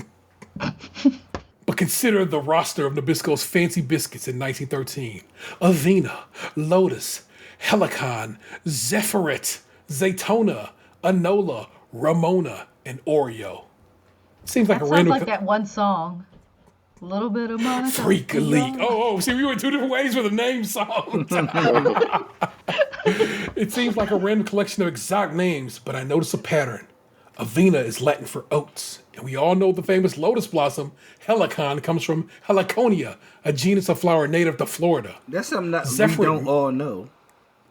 But consider the roster of Nabisco's fancy biscuits in 1913. Avena, Lotus, Helicon, Zephyret, Zaytona, Anola, Ramona, and Oreo. Seems like that a sounds random... like that one song. A little bit of Monica. Freak Elite. Oh, see, we went 2 different ways with the name song. It seems like a random collection of exotic names, but I notice a pattern. Avena is Latin for oats, and we all know the famous lotus blossom, Helicon, comes from Heliconia, a genus of flower native to Florida. That's something that we don't all know.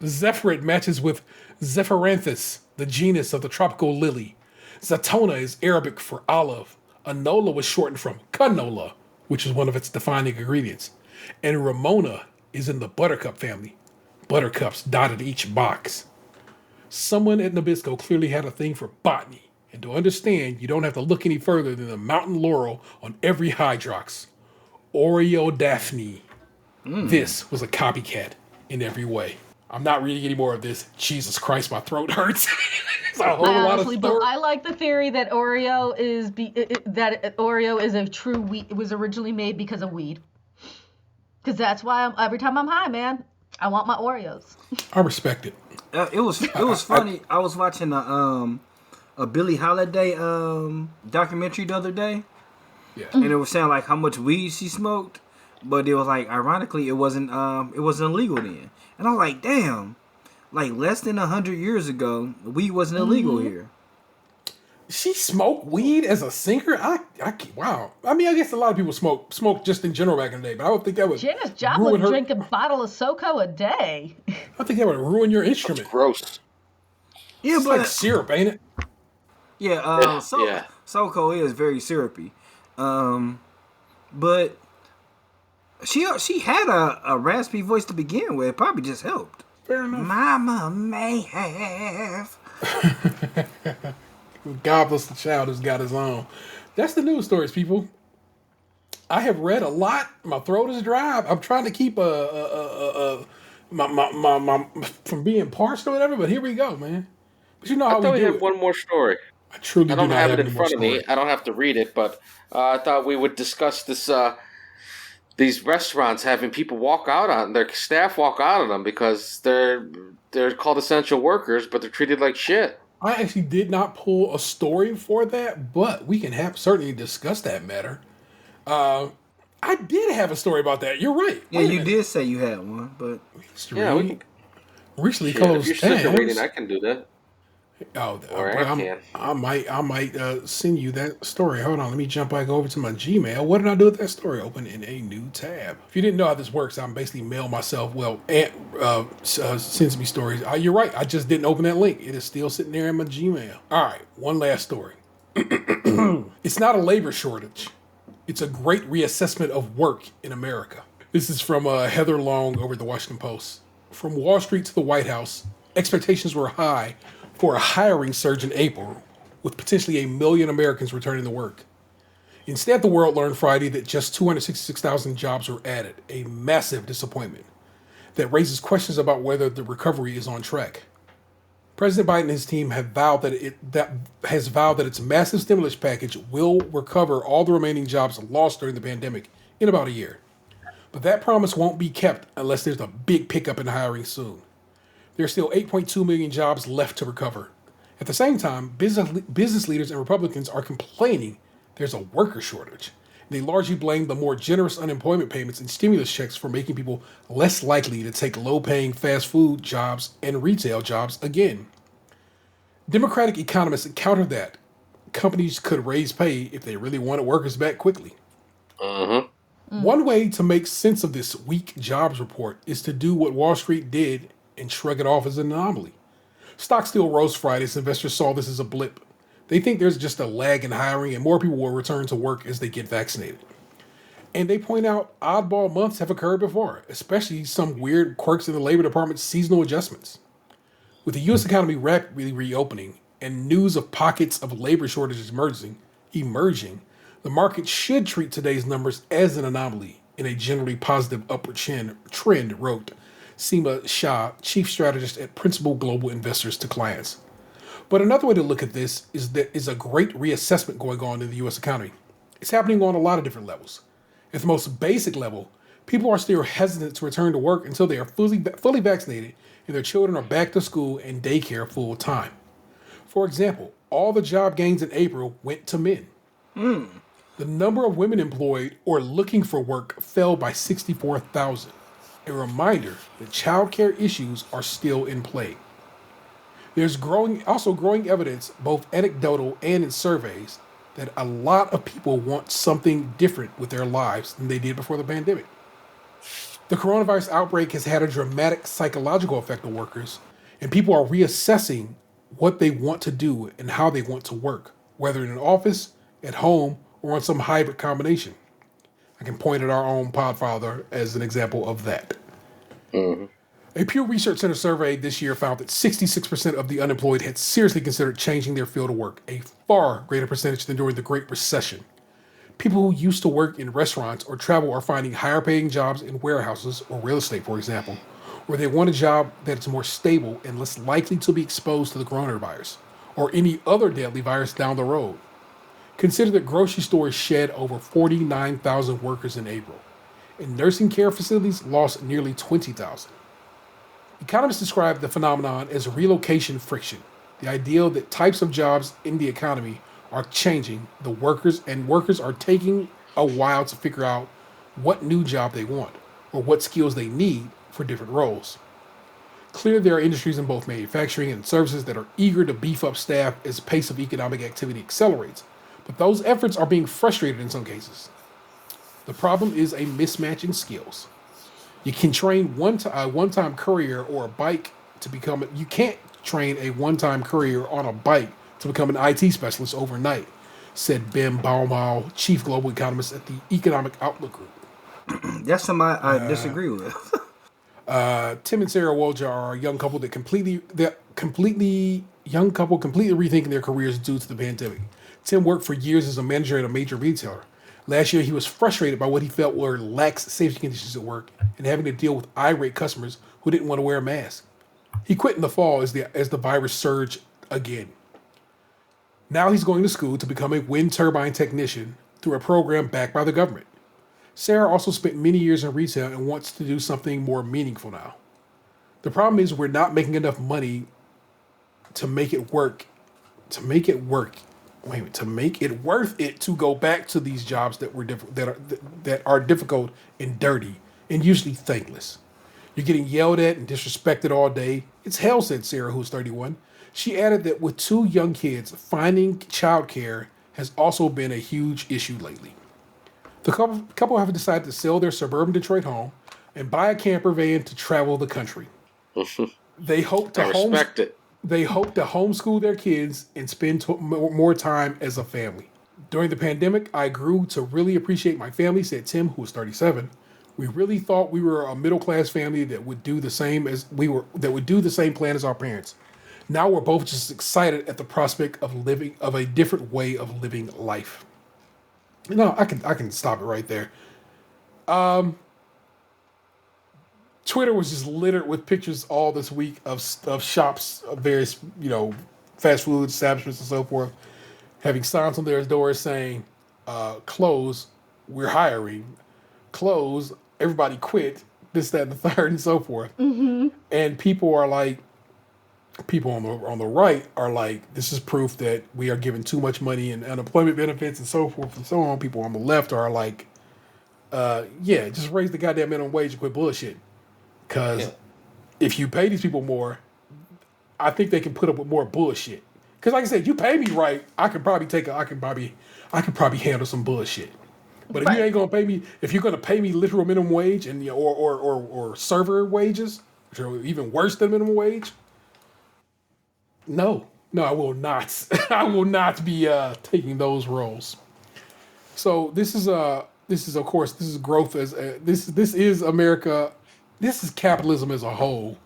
Zephyret matches with Zephyranthus, the genus of the tropical lily. Zatona is Arabic for olive. Anola was shortened from canola, which is one of its defining ingredients. And Ramona is in the buttercup family. Buttercups dotted each box. Someone at Nabisco clearly had a thing for botany. And to understand, you don't have to look any further than the mountain laurel on every Hydrox. Oreo Daphne. This was a copycat in every way. I'm not reading any more of this. Jesus Christ, my throat hurts. It's a whole lot of But I like the theory that Oreo is a true weed. It was originally made because of weed. Because that's why every time I'm high, man, I want my Oreos. I respect it. It was funny. I was watching a Billie Holiday documentary the other day. Yeah. And it was saying like how much weed she smoked, but it was like ironically it wasn't illegal then. And I was like, damn, like less than 100 years ago, weed wasn't illegal here. She smoked weed as a singer? Wow. I mean, I guess a lot of people smoke just in general back in the day, but I don't think that would Janis Joplin drank a bottle of SoCo a day. I think that would ruin your instrument. Gross. Yeah, It's but like syrup, ain't it? yeah, Yeah. SoCo is very syrupy. But she had a raspy voice to begin with. It probably just helped. Fair enough. Mama may have. God bless the child who's got his own. That's the news stories, people. I have read a lot. My throat is dry. I'm trying to keep my from being parched or whatever. But here we go, man. But you know how I thought we we do had it. one more story. I truly I don't do not have it in any front of more me. story. I don't have to read it, but I thought we would discuss this. These restaurants having people walk out on their staff walk out on them because they're called essential workers, but they're treated like shit. I actually did not pull a story for that, but we can certainly discuss that matter. I did have a story about that. You're right. Yeah, you did say you had one, but Yeah, we can. Recently Shit, closed. if you're sick of tabs. reading, I can do that. Oh, Or I can. I might send you that story. Hold on, let me jump back over to my Gmail. What did I do with that story? Open in a new tab. If you didn't know how this works, I'm basically mail myself. Aunt sends me stories. You're right. I just didn't open that link. It is still sitting there in my Gmail. All right, one last story. It's not a labor shortage. It's a great reassessment of work in America. This is from Heather Long over at the Washington Post. From Wall Street to the White House, expectations were high for a hiring surge in April, with potentially 1 million Americans returning to work. Instead, the world learned Friday that just 266,000 jobs were added, a massive disappointment that raises questions about whether the recovery is on track. President Biden and his team have vowed that its massive stimulus package will recover all the remaining jobs lost during the pandemic in about a year. But that promise won't be kept unless there's a big pickup in hiring soon. There are still 8.2 million jobs left to recover. At the same time, business leaders and Republicans are complaining there's a worker shortage. They largely blame the more generous unemployment payments and stimulus checks for making people less likely to take low-paying fast food jobs and retail jobs again. Democratic economists counter that companies could raise pay if they really wanted workers back quickly. One way to make sense of this weak jobs report is to do what Wall Street did and shrug it off as an anomaly. Stocks still rose Friday as investors saw this as a blip. They think there's just a lag in hiring and more people will return to work as they get vaccinated. And they point out oddball months have occurred before, especially some weird quirks in the Labor Department's seasonal adjustments. With the U.S. economy rapidly reopening and news of pockets of labor shortages emerging, the market should treat today's numbers as an anomaly in a generally positive upward trend, wrote Seema Shah, chief strategist at Principal Global Investors, to clients. But another way to look at this is that is a great reassessment going on in the U.S. economy. It's happening on a lot of different levels. At the most basic level, people are still hesitant to return to work until they are fully vaccinated and their children are back to school and daycare full time. For example, all the job gains in April went to men. The number of women employed or looking for work fell by 64,000. A reminder that childcare issues are still in play. There's also growing evidence, both anecdotal and in surveys, that a lot of people want something different with their lives than they did before the pandemic. The coronavirus outbreak has had a dramatic psychological effect on workers, and people are reassessing what they want to do and how they want to work, whether in an office, at home, or on some hybrid combination. I can point at our own Podfather as an example of that. A Pew Research Center survey this year found that 66% of the unemployed had seriously considered changing their field of work, a far greater percentage than during the Great Recession. People who used to work in restaurants or travel are finding higher paying jobs in warehouses or real estate, for example, or they want a job that is more stable and less likely to be exposed to the coronavirus or any other deadly virus down the road. Consider that grocery stores shed over 49,000 workers in April, and nursing care facilities lost nearly 20,000. Economists describe the phenomenon as relocation friction, the ideal that types of jobs in the economy are changing. Workers are taking a while to figure out what new job they want or what skills they need for different roles. Clearly, there are industries in both manufacturing and services that are eager to beef up staff as the pace of economic activity accelerates, but those efforts are being frustrated in some cases. The problem is a mismatch in skills. You can train a one-time courier or a bike to become. You can't train a one-time courier on a bike to become an IT specialist overnight, said Ben Baumau, chief global economist at the Economic Outlook Group. That's something I disagree with. Tim and Sarah Wojcik are a young couple completely rethinking their careers due to the pandemic. Tim worked for years as a manager at a major retailer. Last year, he was frustrated by what he felt were lax safety conditions at work and having to deal with irate customers who didn't want to wear a mask. He quit in the fall as the virus surged again. Now he's going to school to become a wind turbine technician through a program backed by the government. Sarah also spent many years in retail and wants to do something more meaningful now. The problem is we're not making enough money to make it work. To make it worth it to go back to these jobs that are difficult and dirty and usually thankless. You're getting yelled at and disrespected all day. It's hell, said Sarah, who's 31. She added that with 2 young kids, finding childcare has also been a huge issue lately. The couple have decided to sell their suburban Detroit home and buy a camper van to travel the country. They hope to homeschool their kids and spend more time as a family. During the pandemic, I grew to really appreciate my family, said Tim, who was 37. We really thought we were a middle-class family that would do the same plan as our parents. Now we're both just excited at the prospect of a different way of living life. No, I can stop it right there. Twitter was just littered with pictures all this week of shops, of various, fast food establishments and so forth, having signs on their doors saying, close, we're hiring, close, everybody quit, this, that, and the third, and so forth. Mm-hmm. And people on the right are like, this is proof that we are giving too much money in unemployment benefits and so forth and so on. People on the left are like, just raise the goddamn minimum wage and quit bullshit. Because if you pay these people more, I think they can put up with more bullshit. Because like I said, you pay me right, I could probably handle some bullshit. But if you ain't gonna pay me, if you're gonna pay me literal minimum wage and or server wages, which are even worse than minimum wage, no, I will not. I will not be taking those roles. So this is growth as this is America. This is capitalism as a whole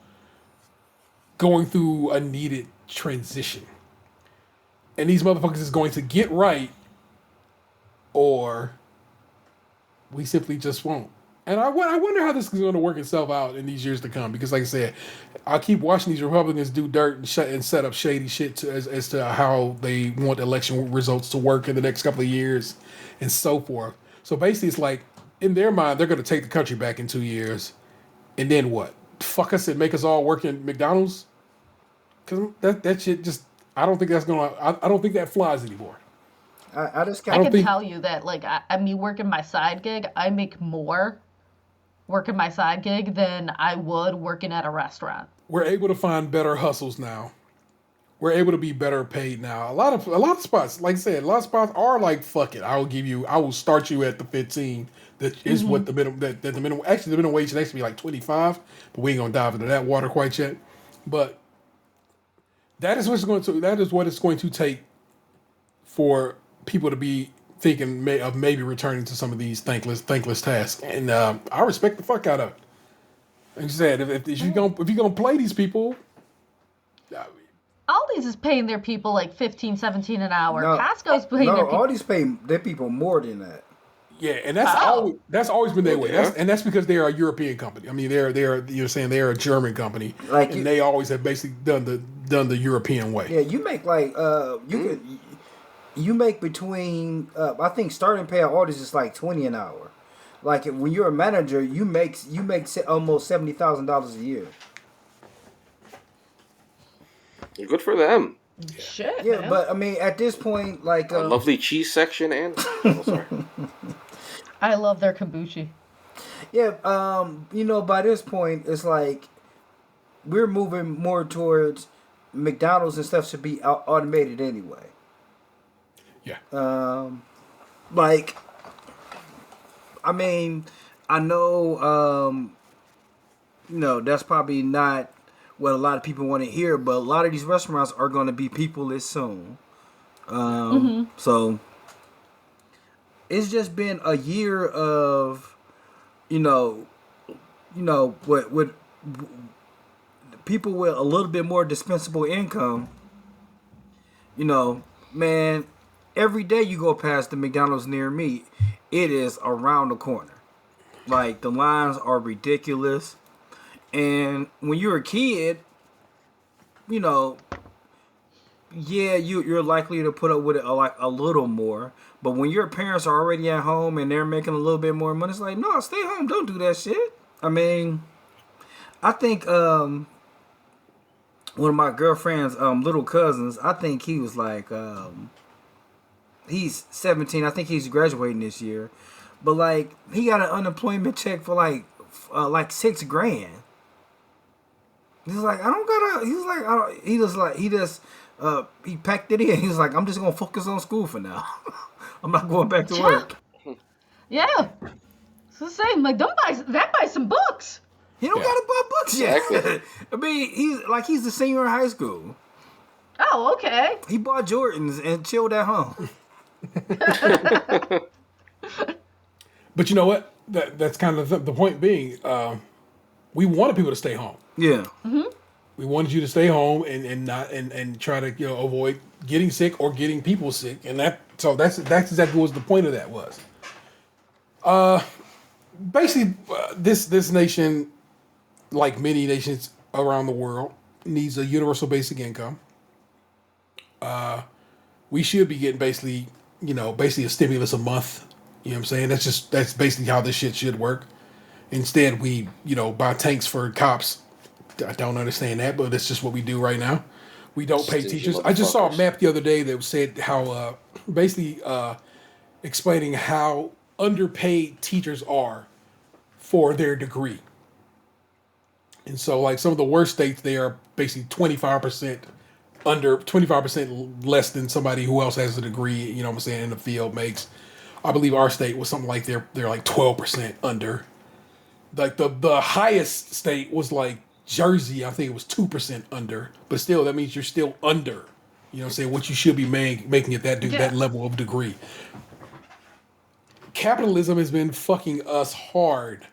going through a needed transition. And these motherfuckers is going to get right, or we simply just won't. And I wonder how this is going to work itself out in these years to come. Because like I said, I keep watching these Republicans do dirt and set up shady shit as to how they want election results to work in the next couple of years and so forth. So basically it's like, in their mind, they're going to take the country back in 2 years. And then what? Fuck us and make us all work in McDonald's? Because that shit just, I don't think that's going to, I don't think that flies anymore. I can tell you that, like, I mean, working my side gig, I make more working my side gig than I would working at a restaurant. We're able to find better hustles now. We're able to be better paid now. A lot of spots, like I said, a lot of spots are like, fuck it, I will start you at the 15. That is what the minimum, the minimum, actually the minimum wage should actually be like 25, but we ain't gonna dive into that water quite yet. But that is what it's going to take for people to be thinking of maybe returning to some of these thankless tasks. And I respect the fuck out of it. Like you said, if you're gonna play these people, Aldi's is paying their people like $15, $17 an hour. Costco's paying their people. Aldi's paying their people more than that. Yeah, and that's always been their way. That's because they are a European company. I mean, they're they're a German company, and they always have basically done the European way. Yeah, you make like you make between I think starting pay at Aldi's is like $20 an hour. Like when you're a manager, you make almost $70,000 a year. Good for them. Shit, Yeah, man. but I mean, at this point, like, A lovely cheese section and. Oh, sorry. I love their kombucha. yeah, by this point, it's like we're moving more towards McDonald's and stuff should be automated anyway. Yeah. Like, I mean, I know, that's probably not what a lot of people want to hear, but a lot of these restaurants are going to be peopleless soon. So it's just been a year of, with people with a little bit more dispensable income. Man, every day you go past the McDonald's near me, it is around the corner. Like, the lines are ridiculous. And when you're a kid, you're likely to put up with it a little more. But when your parents are already at home and they're making a little bit more money, it's like, no, stay home. Don't do that shit. I mean, I think one of my girlfriend's little cousins, I think he was like, he's 17. I think he's graduating this year. But, like, he got an unemployment check for, like $6,000. He's like, he packed it in. He's like, I'm just going to focus on school for now. I'm not going back to work. Yeah. It's the same. Like, buy some books. He don't got to buy books yet. Exactly. I mean, he's the senior in high school. Oh, okay. He bought Jordans and chilled at home. But you know what? That's kind of the point being, we wanted people to stay home. Yeah. We wanted you to stay home and try to avoid getting sick or getting people sick, and that's exactly what the point of that was. Basically, this nation, like many nations around the world, needs a universal basic income. We should be getting basically a stimulus a month. You know what I'm saying? That's basically how this shit should work. Instead, we buy tanks for cops. I don't understand that, but that's just what we do right now. We don't pay teachers. I just saw a map the other day that said how basically explaining how underpaid teachers are for their degree. And so, like, some of the worst states, they are basically 25% under, 25% less than somebody who else has a degree, you know what I'm saying, in the field makes. I believe our state was something like they're like 12% under. Like the highest state was like Jersey, I think it was 2% under. But still, that means you're still under, you know what I'm saying, what you should be making at that level of degree. Capitalism has been fucking us hard.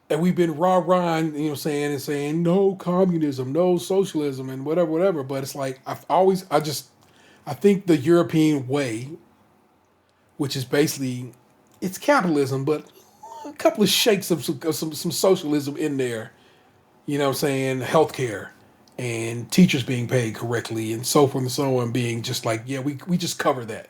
And we've been rah-rahing, you know what I'm saying, and saying no communism, no socialism, and whatever. But it's like, I think the European way, which is basically, it's capitalism, but a couple of shakes of some socialism in there. You know what I'm saying? Healthcare and teachers being paid correctly and so forth and so on, being just like, yeah, we just cover that.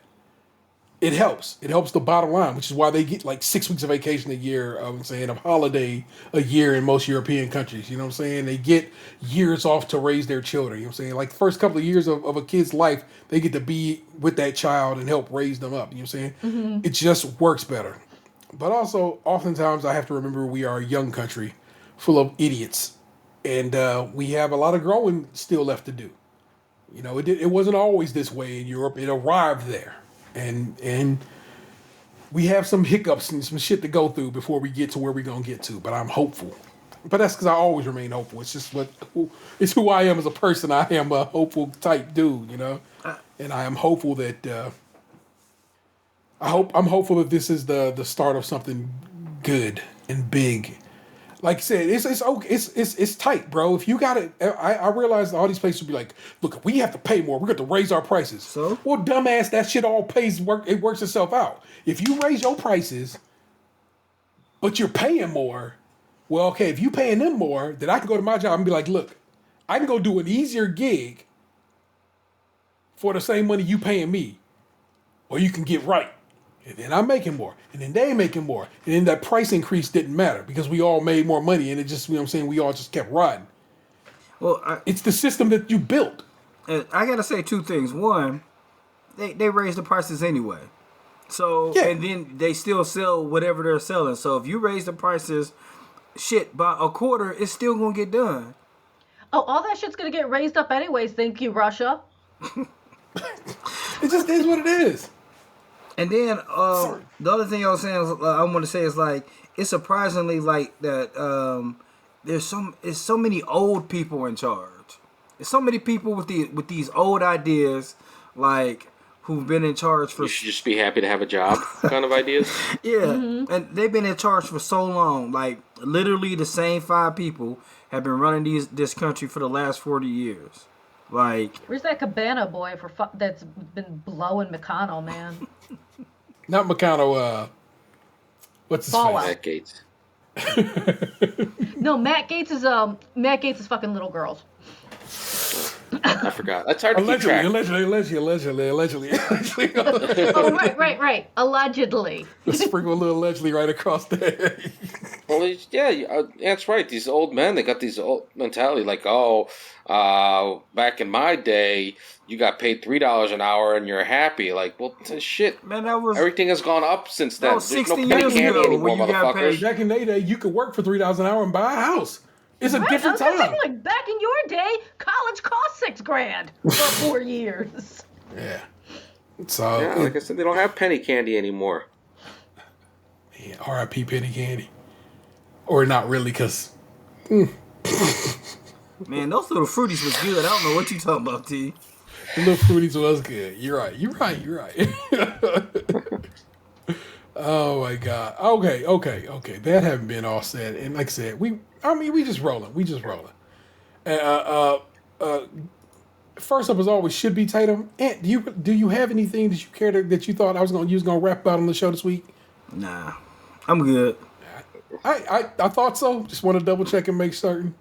It helps. It helps the bottom line, which is why they get like 6 weeks of vacation a year, I'm saying, of holiday a year in most European countries. You know what I'm saying? They get years off to raise their children. You know what I'm saying? Like the first couple of years of a kid's life, they get to be with that child and help raise them up. You know what I'm saying? Mm-hmm. It just works better. But also, oftentimes, I have to remember we are a young country full of idiots. And we have a lot of growing still left to do. You know, it wasn't always this way in Europe. It arrived there. And we have some hiccups and some shit to go through before we get to where we're going to get to. But I'm hopeful. But that's because I always remain hopeful. It's just it's who I am as a person. I am a hopeful type dude, you know. And I am hopeful that I'm hopeful that this is the start of something good and big. Like I said, it's tight, bro. If you got it, I realize all these places will be like, look, we have to pay more. We're going to raise our prices. So, well, dumbass, that shit all it works itself out. If you raise your prices, but you're paying more, well, okay, if you paying them more, then I can go to my job and be like, look, I can go do an easier gig for the same money you paying me, or you can get right. And then I'm making more. And then they making more. And then that price increase didn't matter because we all made more money and it just, you know what I'm saying, we all just kept riding. Well, It's the system that you built. I gotta say two things. One, they raise the prices anyway. So Yeah. and then they still sell whatever they're selling. So if you raise the prices, shit, by a quarter, it's still gonna get done. Oh, all that shit's gonna get raised up anyways. Thank you, Russia. It just is what it is. And then the other thing I was saying, I want to say is like it's surprisingly like that. There's so many old people in charge. There's so many people with these old ideas, like who've been in charge for. You should just be happy to have a job, kind of ideas. Yeah, and they've been in charge for so long. Like literally, the same 5 people have been running this country for the last 40 years. Like, Where's that Cabana boy that's been blowing McConnell, man? Not McConnell. What's his Fallout. face? Matt Gates. No, Matt Gates is fucking little girls. I forgot. That's hard to keep track. Allegedly. Oh, right. Allegedly. Just sprinkle a little allegedly right across there. Well, yeah, that's right. These old men, they got these old mentality like, back in my day, you got paid $3 an hour and you're happy. Like, well, shit. man, that was Everything has gone up since then. That was There's no 60 penny years candy ago anymore, when you got motherfuckers. paid. Back in the day, you could work for $3 an hour and buy a house. It's a Right? different I was gonna time. say, like, back in your day, college cost $6,000 for 4 years. Yeah. So, Yeah, like I said, they don't have penny candy anymore. man, R.I.P. Penny Candy. Or not really, because man, those little fruities was good. I don't know what you talking about, T. the little fruities was good. You're right. Oh my God. Okay. That haven't been all said. And like I said, we just rolling. First up, as always, should be Tatum. And do you have anything that you that you thought you was gonna rap about on the show this week? Nah, I'm good. I thought so. Just want to double check and make certain.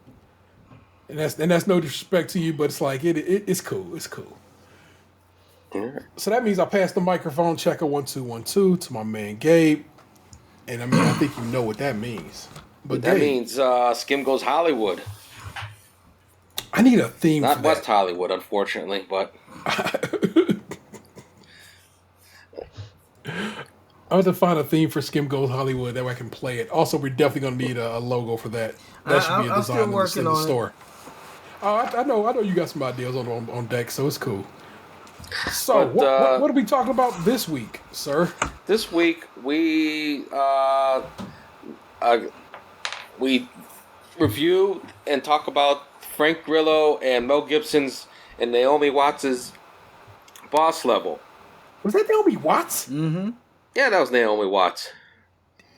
And that's no disrespect to you, but it's like it's cool. It's cool. So that means I passed the microphone checker 1 2 1 2 to my man Gabe, and I think you know what that means. But That Gabe, means SKiM goes Hollywood. I need a theme Not for West that. Hollywood, unfortunately, but I have to find a theme for SKiM Goes Hollywood that way I can play it. Also, we're definitely going to need a logo for that. That should be a I'm design still in the working on it. store. Oh, I know you got some ideas on deck, so it's cool. So, But, what are we talking about this week, sir? this week we review and talk about Frank Grillo and Mel Gibson's and Naomi Watts' Boss Level. Was that Naomi Watts? Yeah, that was Naomi Watts.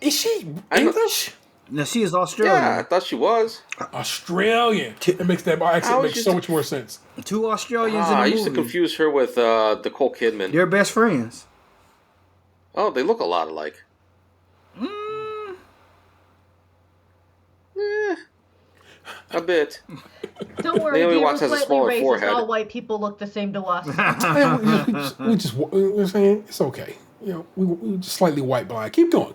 Is she I know- English? Now she is Yeah, I Australian. thought she was. Australian. It makes that accent was makes just so a- much more sense. 2 Australians I in the used to movie. confuse her with Nicole Kidman. They're best friends. Oh, they look a lot alike. A bit. Don't worry, Naomi Gabe Watts was has a slightly smaller racist. forehead. All white people look the same to us. We're saying it's okay. We just slightly white blind. Keep going.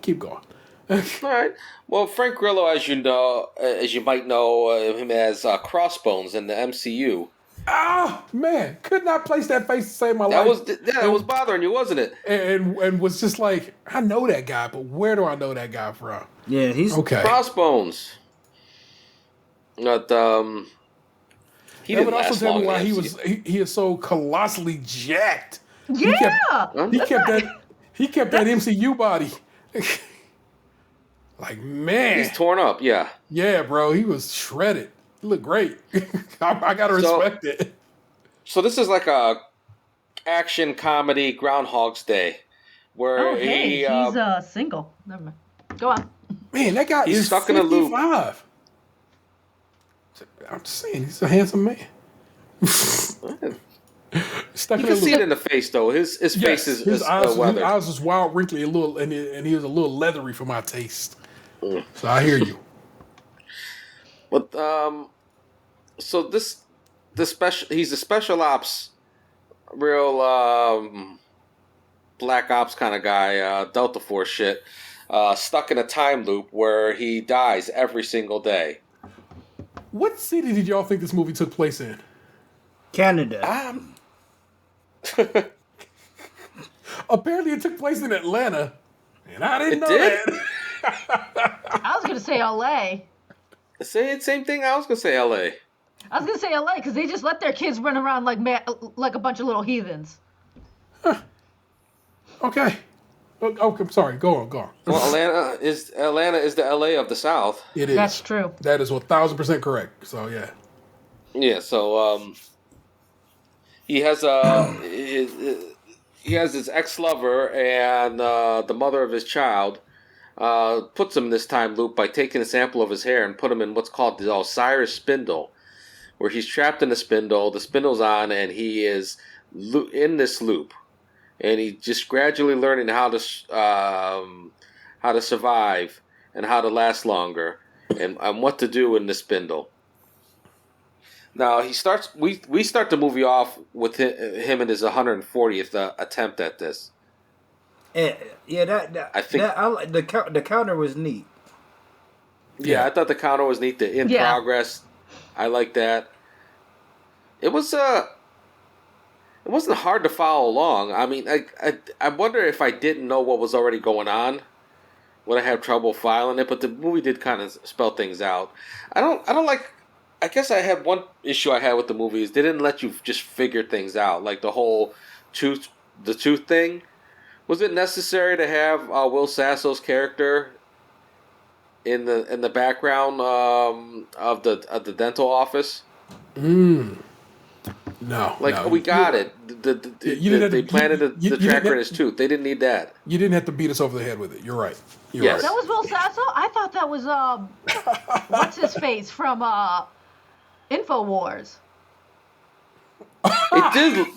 All right. Well, Frank Grillo, as you might know him as Crossbones in the MCU. Oh man, could not place that face to save my That life. was bothering you, wasn't it? and was just like, I know that guy, but where do I know that guy from? Yeah, he's Okay. Crossbones. Not he That didn't would also last tell long me in why the he MCU. he is so colossally jacked. Yeah! He kept that MCU body. Like, man. He's torn up. Yeah. Yeah, bro, he was shredded. He looked great. I gotta respect it. So this is like a action comedy Groundhog's Day, where Oh, hey, he's single. Never mind. Go on. Man, that guy He's is stuck in a loop. 55. I'm just saying, he's a handsome man. Stuck you in a can see loop. it in the face though. His face is his eyes weathered. was wild, wrinkly, and he was a little leathery for my taste. So I hear you. But so this he's a special ops, real black ops kind of guy, Delta Force shit, stuck in a time loop where he dies every single day. What city did y'all think this movie took place in? Canada. Apparently, it took place in Atlanta, and I didn't know did? that. I was gonna say L.A. Same thing. I was gonna say L.A. I was gonna say LA because they just let their kids run around like a bunch of little heathens. Okay. Okay, I'm sorry. Go on. Well, Atlanta is the L.A. of the South. It is. That's true. That is 1,000% correct. So yeah. Yeah. So he has his ex-lover and the mother of his child. Puts him in this time loop by taking a sample of his hair and put him in what's called the Osiris spindle, where he's trapped in a spindle. The spindle's on, and he is in this loop, and he's just gradually learning how to survive and how to last longer, and what to do in the spindle. Now he starts. We start the movie off with him and his 140th attempt at this. Yeah, I think the counter was neat. Yeah, I thought the counter was neat. The in progress, I like that. It wasn't hard to follow along. I mean, I wonder if I didn't know what was already going on, would I have trouble filing it? But the movie did kind of spell things out. I don't like. I guess I had one issue I had with the movie is they didn't let you just figure things out, like the whole tooth thing. Was it necessary to have Will Sasso's character in the background of the dental office? No. We got it. They planted the tracker in his tooth. They didn't need that. You didn't have to beat us over the head with it. You're right. Yes. That was Will Sasso? I thought that was what's his face from InfoWars. It did.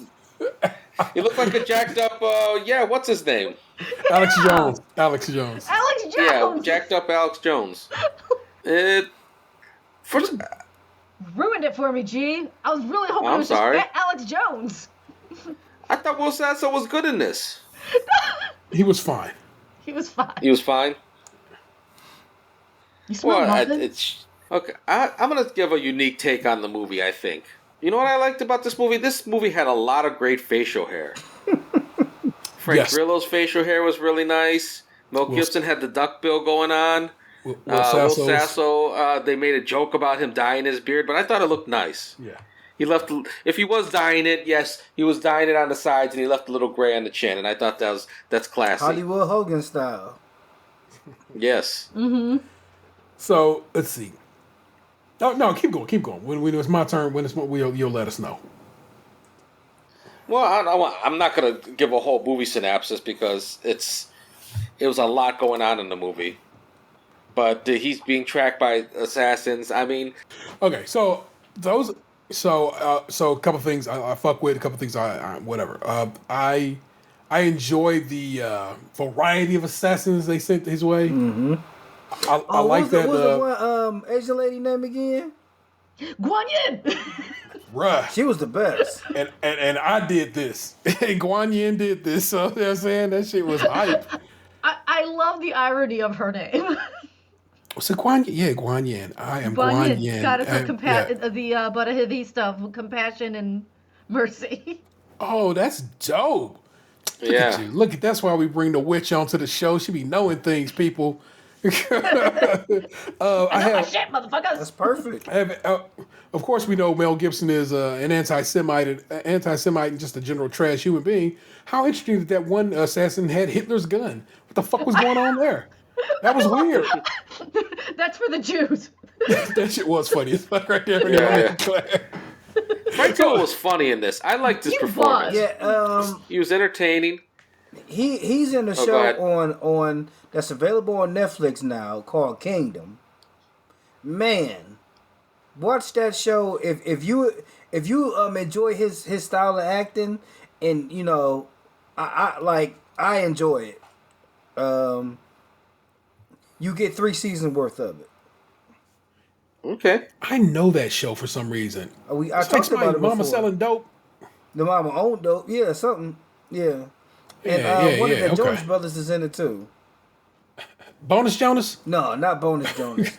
He looked like a jacked up. What's his name? Alex Jones. Alex Jones. Yeah, jacked up Alex Jones. Ruined it for me, G. I was really hoping it was sorry. just Alex Jones. I thought Will Sasso was good in this. He was fine. He was fine. He was fine. You smell nothing? Okay. I'm gonna give a unique take on the movie. I think. You know what I liked about this movie? This movie had a lot of great facial hair. Frank Grillo's facial hair was really nice. Mel Gibson had the duckbill going on. Will Sasso, they made a joke about him dyeing his beard, but I thought it looked nice. Yeah. He left, if he was dyeing it, yes, he was dyeing it on the sides, and he left a little gray on the chin, and I thought that's classy. Hollywood Hogan style. Yes. Mm-hmm. So let's see. No, keep going. When it's my turn, you'll let us know. Well, I'm not going to give a whole movie synopsis because it was a lot going on in the movie. But he's being tracked by assassins. I mean, okay. So a couple things I fuck with, a couple things I whatever. I enjoy the variety of assassins they sent his way. Mm-hmm. I like that. What was the one Asian lady name again? Guan Yin. Bruh. She was the best. And I did this. And Guan Yin did this. So you know what I'm saying? That shit was hype. I love the irony of her name. So Guan Yin. Yeah, Guan Yin. I am Guan Yin. Goddess of the Buddha Hivista of compassion and mercy. Oh, that's dope. Look at that's why we bring the witch onto the show. She be knowing things, people. Shit, motherfuckers. That's perfect. Of course, we know Mel Gibson is an anti-Semite and just a general trash human being. How interesting that one assassin had Hitler's gun. What the fuck was going on there? That was weird. That's for the Jews. That shit was funny. It's like right there. Yeah. Frank Grillo was funny in this. I liked his performance. Yeah, he was entertaining. He's in a show on that's available on Netflix now called Kingdom. Man, watch that show if you enjoy his style of acting, and you know, I enjoy it. You get 3 seasons worth of it. Okay. I know that show for some reason. I talked about it before. Mama selling dope. The mama owned dope. Yeah, something. Yeah. And one of the Jonas brothers is in it too. Bonus Jonas? No, not Bonus Jonas.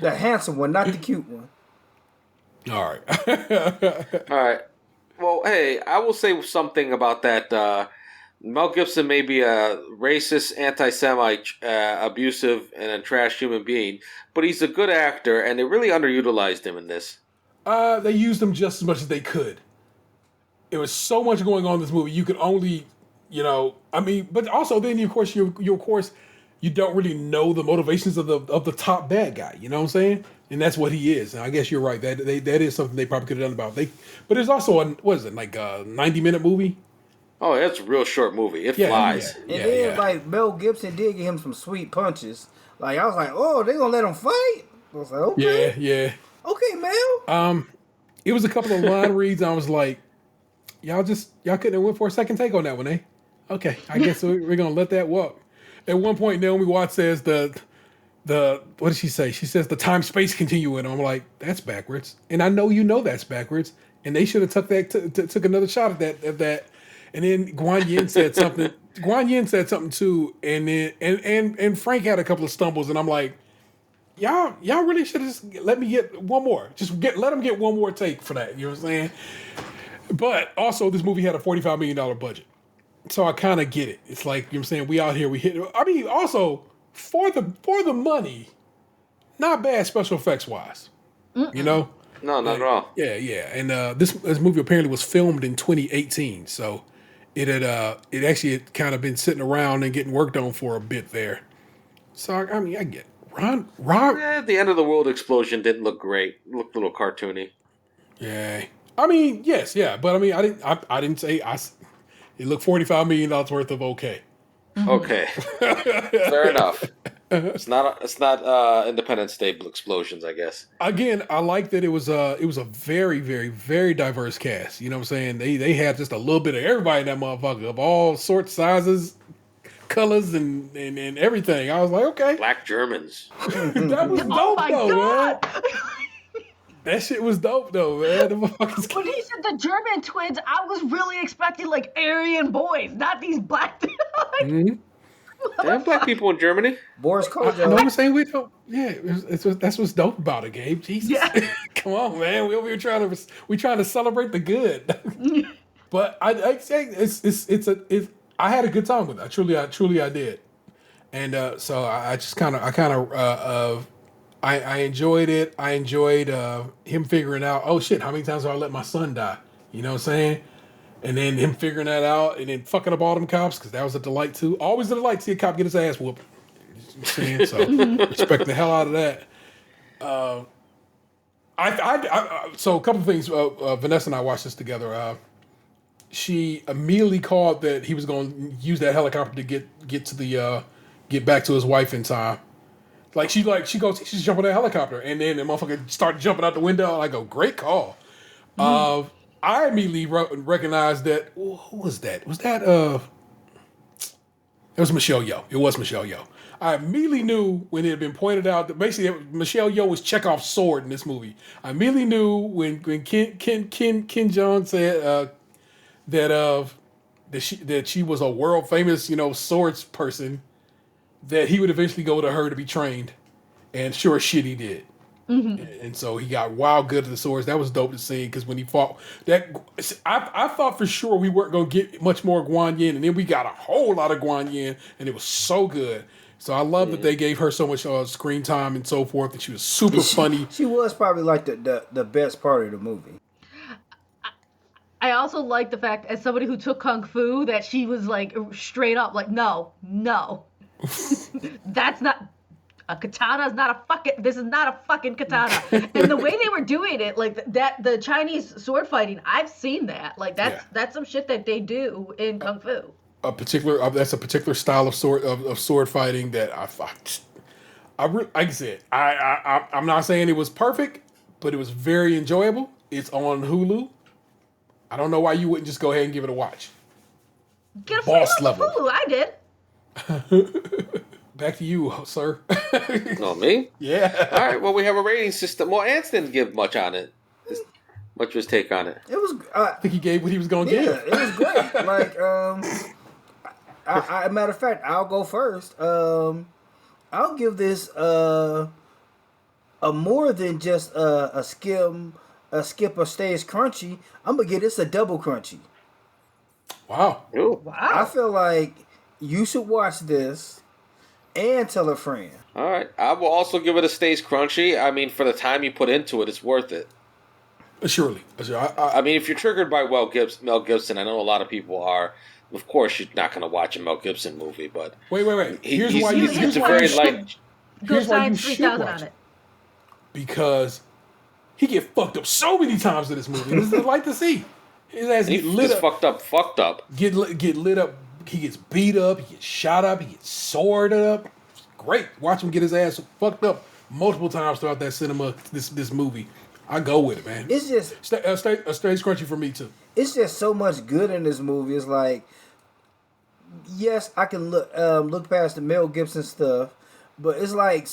The handsome one, not the cute one. All right. All right. Well, hey, I will say something about that. Mel Gibson may be a racist, anti-Semite, abusive, and a trash human being, but he's a good actor, and they really underutilized him in this. They used him just as much as they could. It was so much going on in this movie. You could only, but also then of course you don't really know the motivations of the top bad guy. You know what I'm saying? And that's what he is. And I guess you're right. That is something they probably could have done about. But it's also a 90-minute movie. Oh, it's a real short movie. It flies. And then like Mel Gibson did give him some sweet punches. Like I was like, oh, they gonna let him fight? I was like, okay, yeah. Okay, Mel. It was a couple of line reads. I was like, y'all couldn't have went for a second take on that one, eh? Okay, I guess we're gonna let that walk. At one point, Naomi Watts says the what did she say? She says the time space continuum. I'm like, that's backwards, and I know that's backwards, and they should have took another shot at that. And then Guan Yin said something. Guan Yin said something too, and then and Frank had a couple of stumbles, and I'm like, y'all really should have just let me get one more. Let him get one more take for that. You know what I'm saying? But also, this movie had a $45 million budget, so I kind of get it. It's like, you know what I'm saying, we out here, we hit. I mean, also for the money, not bad special effects wise. You know. No, not at all. Yeah, and this movie apparently was filmed in 2018, so it actually had kind of been sitting around and getting worked on for a bit there. So I mean, I get it. The end of the world explosion didn't look great. It looked a little cartoony. Yeah, I mean, yes, yeah, but I mean, I didn't say it looked $45 million worth of okay. Okay, fair enough. It's not Independence Day explosions, I guess. Again, I like that it was a very, very, very diverse cast. You know what I'm saying? They had just a little bit of everybody in that motherfucker, of all sorts, sizes, colors, and everything. I was like, okay. Black Germans. That was dope, man. That shit was dope, though, man. When he said the German twins, I was really expecting like Aryan boys, not these black. Mm-hmm. They have black people in Germany. Boris Kojo. I know what I'm saying. We don't. Yeah, that's what's dope about it, Gabe. Jesus, yeah. Come on, man. We over here trying to celebrate the good. But I say I had a good time with it. I truly did. And so I enjoyed it. I enjoyed him figuring out, oh shit, how many times have I let my son die? You know what I'm saying? And then him figuring that out and then fucking up all them cops, because that was a delight too. Always a delight to see a cop get his ass whooped. You know what I'm saying? So respect the hell out of that. So a couple of things. Vanessa and I watched this together. She immediately called that he was going to use that helicopter to get back to his wife in time. She goes, he should jump on that helicopter, and then the motherfucker started jumping out the window. And I go, great call. I immediately recognized that. Who was that? Was that it was Michelle Yeoh. It was Michelle Yeoh. I immediately knew when it had been pointed out that basically Michelle Yeoh was Chekhov's sword in this movie. I immediately knew when Ken Jeong said that she was a world famous swords person, that he would eventually go to her to be trained, and sure as shit he did. Mm-hmm. And so he got wild good at the swords. That was dope to see, because when he fought that, I thought for sure we weren't going to get much more Guan Yin, and then we got a whole lot of Guan Yin, and it was so good. So I love that they gave her so much screen time and so forth, and she was super funny. She was probably like the best part of the movie. I also like the fact, as somebody who took Kung Fu, that she was like straight up like, no. That's not... A katana is not a fucking... This is not a fucking katana. And the way they were doing it, like that, the Chinese sword fighting, I've seen that. Like that's some shit that they do in Kung Fu. That's a particular style of sword fighting that like I said, I'm not saying it was perfect, but it was very enjoyable. It's on Hulu. I don't know why you wouldn't just go ahead and give it a watch. Get a boss level. Hulu, I did. Back to you, sir. No, me? Yeah. All right. Well, we have a rating system. Well, Ants didn't give much on it. Much of his take on it. It was. I think he gave what he was going to give. Yeah, it was great. Like, matter of fact, I'll go first. I'll give this. a more than just a skip or stage crunchy. I'm gonna get this a double crunchy. Wow. Ooh. I Wow. feel like you should watch this and tell a friend. All right. I will also give it a Stays Crunchy. I mean, for the time you put into it, it's worth it. Surely. I mean, if you're triggered by Mel Gibson, I know a lot of people are. Of course, you're not going to watch a Mel Gibson movie, but Wait. Here's why he's here's a why very you should, light. Go here's why you Science should 3000 watch on it. it. Because he get fucked up so many times in this movie. This is like to see. His ass He get lit just up. fucked up. Get lit up. He gets beat up. He gets shot up. He gets sworded up. It's great. Watch him get his ass fucked up multiple times throughout that cinema. This movie. I go with it, man. It's just A stage crunchy for me too. it's just so much good in this movie. It's like, yes, I can look past the Mel Gibson stuff, but it's like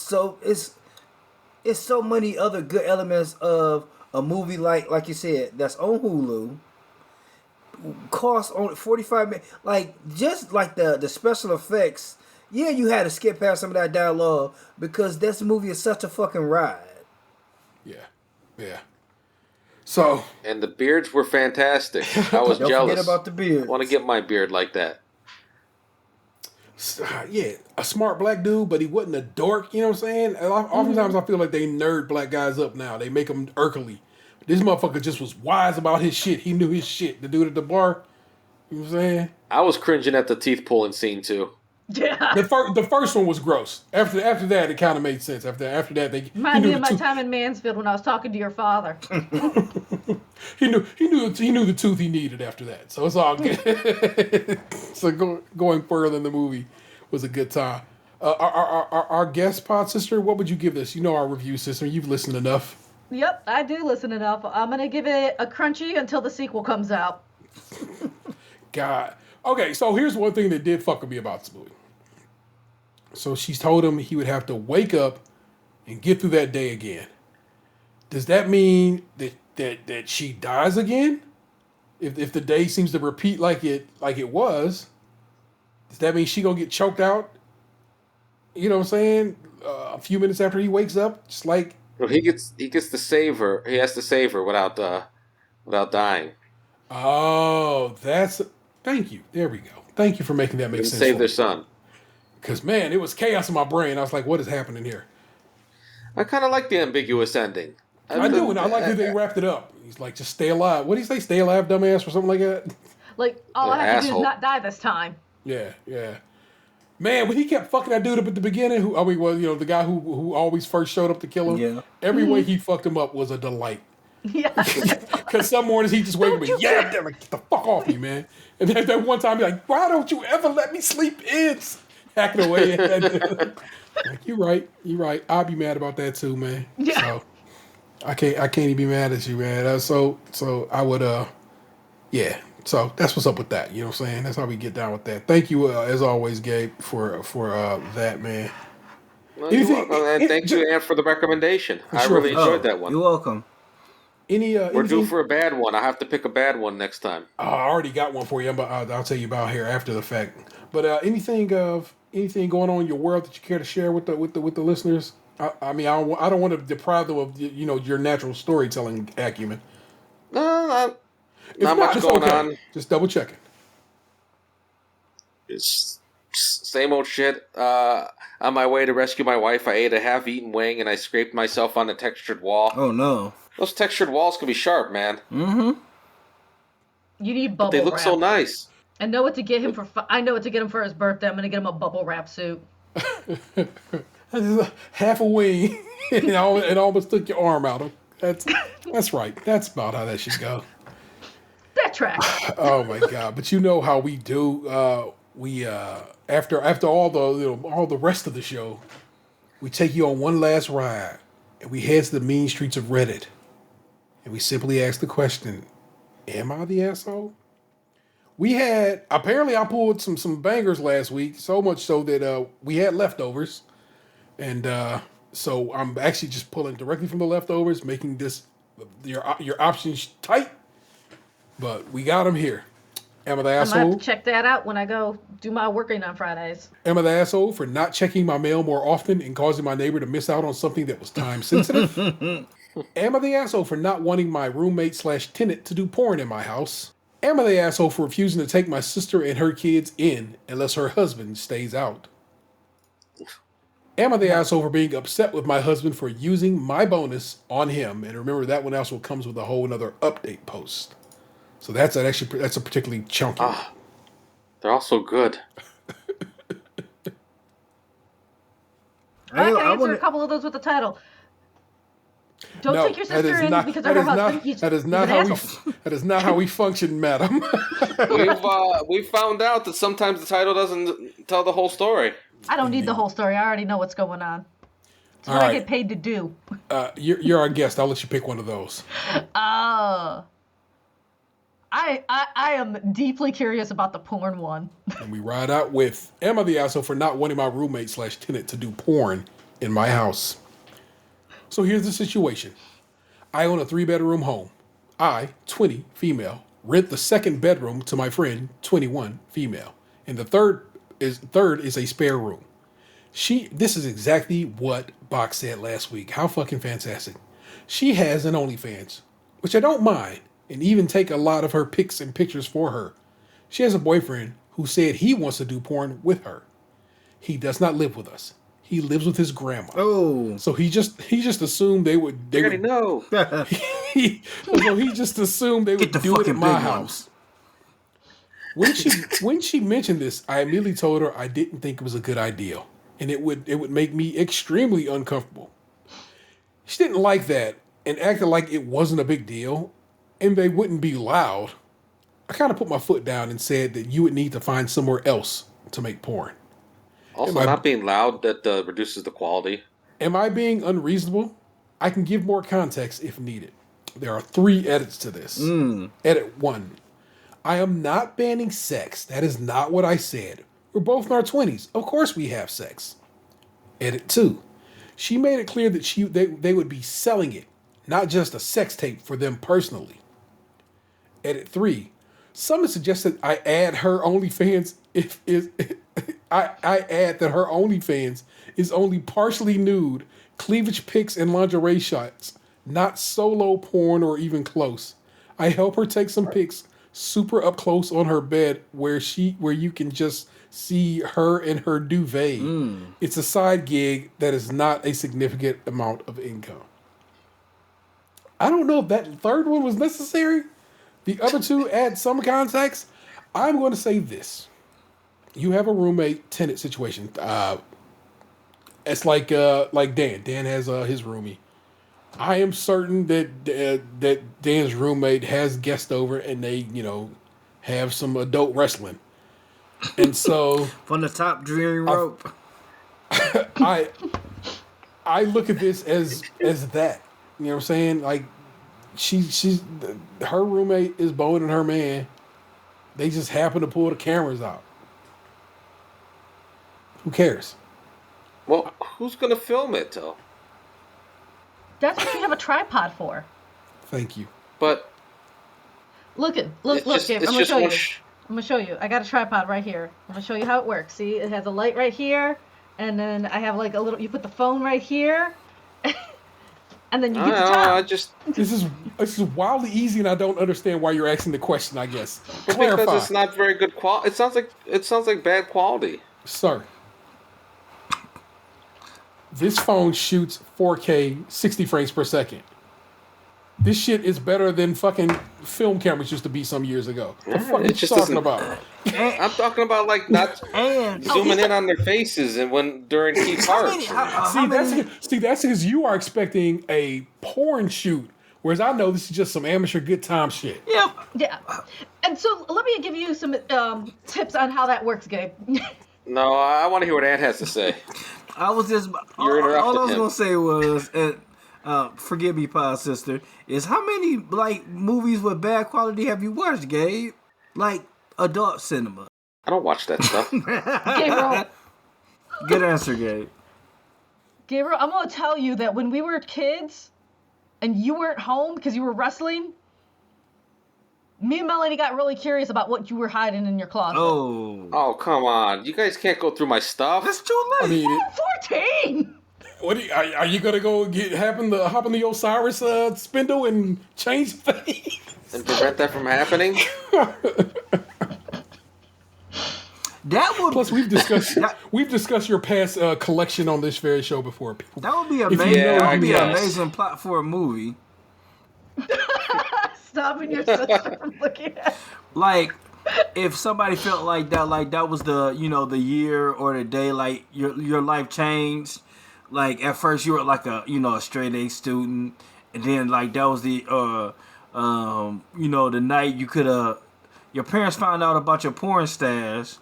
it's so many other good elements of a movie like you said that's on Hulu. Cost only 45 minutes. Like just like the special effects. Yeah, you had to skip past some of that dialogue because this movie is such a fucking ride. Yeah. So And the beards were fantastic. I was Don't jealous. forget about the beard. I want to get my beard like that. yeah, a smart black dude, but he wasn't a dork. You know what I'm saying? Oftentimes I feel like they nerd black guys up now. They make them irkly. This motherfucker just was wise about his shit. He knew his shit. The dude at the bar. You know what I'm saying? I was cringing at the teeth pulling scene too. Yeah. The first one was gross. After that, it kind of made sense. After that, he Remind knew me of my the time in Mansfield when I was talking to your father. he knew the tooth he needed after that. So it's all good. So going further in the movie was a good time. Our guest pod sister, what would you give this? You know our review system. You've listened enough. Yep, I do listen enough. I'm gonna give it a crunchy until the sequel comes out. God. Okay, so here's one thing that did fuck with me about this movie. So she's told him he would have to wake up and get through that day again. Does that mean that she dies again? If the day seems to repeat like it was, does that mean she gonna get choked out? You know what I'm saying? A few minutes after he wakes up, just like Well, he gets to save her. He has to save her without dying. oh, thank you. There we go. Thank you for making that make And sense. save their son. Because man, it was chaos in my brain. I was like, what is happening here? I kind of like the ambiguous ending. I do, and I like how they wrapped it up. He's like, just stay alive. What do you say? Stay alive, dumbass, or something like that? Like, all I They're have to do asshole. is not die this time. Yeah. Man, when he kept fucking that dude up at the beginning, the guy who always first showed up to kill him, Yeah. every way he fucked him up was a delight. Yeah. Because some mornings he just wake up and, yeah, damn it, get the fuck off me, man. And then that one time he's like, why don't you ever let me sleep in? Hacking away at that dude. Like, you're right. I'll be mad about that too, man. Yeah. So I can't even be mad at you, man. So I would yeah. So that's what's up with that. You know what I'm saying? That's how we get down with that. Thank you, as always, Gabe, for that, man. Well, you're welcome. And thank you, Ann, for the recommendation. I sure. really enjoyed that one. You're welcome. We're anything? due for a bad one. I have to pick a bad one next time. Oh, I already got one for you. I'll tell you about here after the fact. But anything going on in your world that you care to share with the listeners? I mean, I don't want to deprive them of your natural storytelling acumen. No, If not much it's going on. Just double checking. It's same old shit. On my way to rescue my wife, I ate a half-eaten wing and I scraped myself on a textured wall. Oh no. Those textured walls can be sharp, man. Mm-hmm. You need bubble They look wrap. so nice. I know what to get him for. I know what to get him for his birthday. I'm gonna get him a bubble wrap suit. Half a wing and it almost took your arm out. That's right. That's about how that should go. That track. Oh my god! But you know how we do. We after all the rest of the show, we take you on one last ride, and we head to the mean streets of Reddit, and we simply ask the question: am I the asshole? Apparently I pulled some bangers last week, so much so that we had leftovers, and so I'm actually just pulling directly from the leftovers, making this your options tight. But we got them here. Am I the I might have asshole? to check that out when I go do my working on Fridays. Am I the asshole for not checking my mail more often and causing my neighbor to miss out on something that was time sensitive? Am I the asshole for not wanting my roommate/tenant to do porn in my house? Am I the asshole for refusing to take my sister and her kids in unless her husband stays out? Am I the asshole for being upset with my husband for using my bonus on him? And remember, that one also comes with a whole another update post. So that's a particularly chunky one. They're all so good. I can answer a couple of those with the title. Don't take your sister in because of her husband. That is not how we function, madam. We've found out that sometimes the title doesn't tell the whole story. I don't need the whole story. I already know what's going on. It's what I get paid to do. You're our guest. I'll let you pick one of those. I am deeply curious about the porn one. And we ride out with, am I the asshole for not wanting my roommate/tenant to do porn in my house? So here's the situation. I own a 3-bedroom home. I, 20, female, rent the second bedroom to my friend, 21, female. And the third is a spare room. This is exactly what Box said last week. How fucking fantastic. She has an OnlyFans, which I don't mind, and even take a lot of her pics and pictures for her. She has a boyfriend who said he wants to do porn with her. He does not live with us. He lives with his grandma. Oh, so he just assumed they would. I already know. So he just assumed they would do it at my house. When she mentioned this, I immediately told her I didn't think it was a good idea, and it would make me extremely uncomfortable. She didn't like that and acted like it wasn't a big deal, and they wouldn't be loud. I kind of put my foot down and said that you would need to find somewhere else to make porn. Also, not being loud that reduces the quality. Am I being unreasonable? I can give more context if needed. There are 3 edits to this. Edit 1. I am not banning sex. That is not what I said. We're both in our 20s. Of course we have sex. Edit 2. She made it clear that they would be selling it, not just a sex tape for them personally. Edit 3. Someone suggested I add her OnlyFans I add that her OnlyFans is only partially nude, cleavage pics and lingerie shots, not solo porn or even close. I help her take some pics super up close on her bed where you can just see her and her duvet. It's a side gig that is not a significant amount of income. I don't know if that third one was necessary. The other 2 add some context. I'm going to say this. You have a roommate-tenant situation. It's like Dan. Dan has his roomie. I am certain that Dan's roommate has guests over and they, have some adult wrestling. And so from the top dreary rope. I look at this as that. You know what I'm saying? Like she's her roommate is boning her man. They just happen to pull the cameras out. Who cares? Well, who's going to film it, though? That's what you have a tripod for. Thank you. But look, Gabe. I'm gonna show you. I'm gonna show you. I got a tripod right here. I'm gonna show you how it works. See, it has a light right here, and then I have like a little. You put the phone right here, and then you get the top. This is wildly easy, and I don't understand why you're asking the question. I guess clarify. Because it's not very good quality. It sounds like bad quality, sir. This phone shoots 4K 60 frames per second. This shit is better than fucking film cameras used to be some years ago. What the fuck are you talking about? I'm talking about like not zooming in on their faces and during key parts. See, that's because you are expecting a porn shoot, whereas I know this is just some amateur good time shit. Yeah. And so let me give you some tips on how that works, Gabe. No, I want to hear what Ann has to say. I was just all I was gonna say was, forgive me, Podsister, is how many like movies with bad quality have you watched, Gabe? Like adult cinema. I don't watch that stuff. Gabriel. Good answer, Gabe. Gabriel, I'm gonna tell you that when we were kids, and you weren't home because you were wrestling, Me and Melanie got really curious about what you were hiding in your closet. Oh, come on. You guys can't go through my stuff. That's too late. I mean, You're 14! what are you gonna go hop in the Osiris spindle and change things And prevent that from happening? That would Plus, we've discussed your past collection on this very show before. People, that would be If you amazing. know, That would be an yes. amazing plot for a movie. Stopping your sister from looking at. Like, if somebody felt like that was the the year or the day, like your life changed. Like at first you were like a straight A student, and then like that was the the night you could your parents found out about your porn stash,